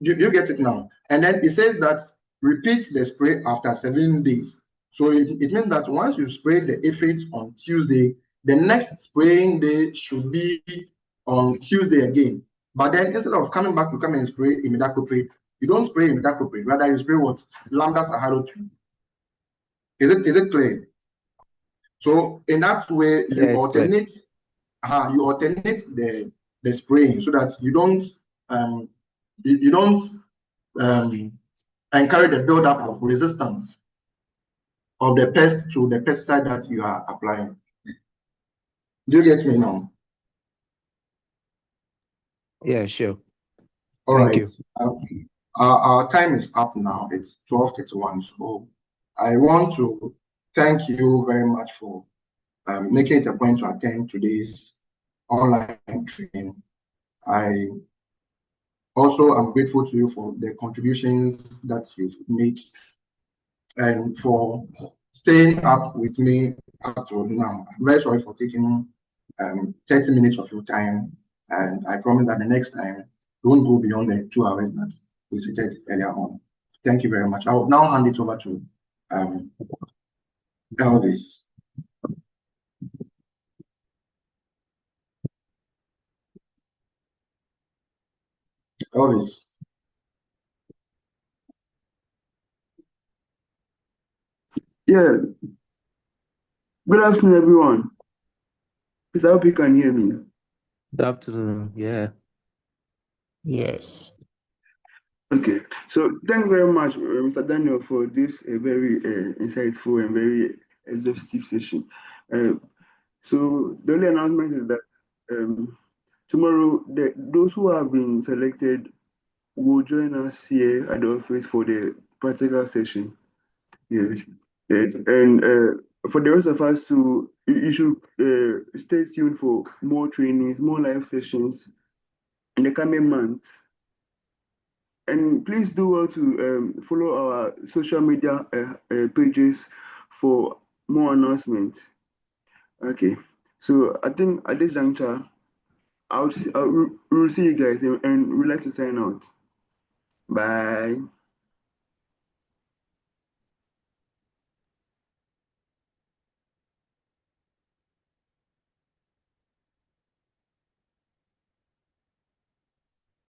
You get it now. And then it says that repeat the spray after 7 days. So it means that once you spray the aphids on Tuesday, the next spraying day should be on Tuesday again. But then instead of coming back to come and spray imidacloprid, you don't spray imidacloprid, rather you spray what? Lambda Saharotrine. Is it clear? So in that way, you alternate the spraying so that you don't encourage the buildup of resistance of the pest to the pesticide that you are applying. Do you get me now? Yeah, sure. All Thank right. you. Our time is up now. It's 12:31. So I want to thank you very much for making it a point to attend today's online training. I also am grateful to you for the contributions that you've made and for staying up with me up to now. I'm very sorry for taking 30 minutes of your time, and I promise that the next time we won't go beyond the 2 hours that we stated earlier on. Thank you very much. I will now hand it over to Elvis. Elvis. Yeah. Good afternoon, everyone. Please, I hope you can hear me. Good afternoon. Yeah. Yes. Okay. So thank you very much, Mr. Daniel, for this very insightful and very exhaustive session. So the only announcement is that tomorrow, those who have been selected will join us here at the office for the practical session. Yes. And for the rest of us you should stay tuned for more trainings, more live sessions in the coming months. And please do well to follow our social media pages for more announcements. Okay. So I think at this juncture, we'll see you guys and we'd like to sign out. Bye.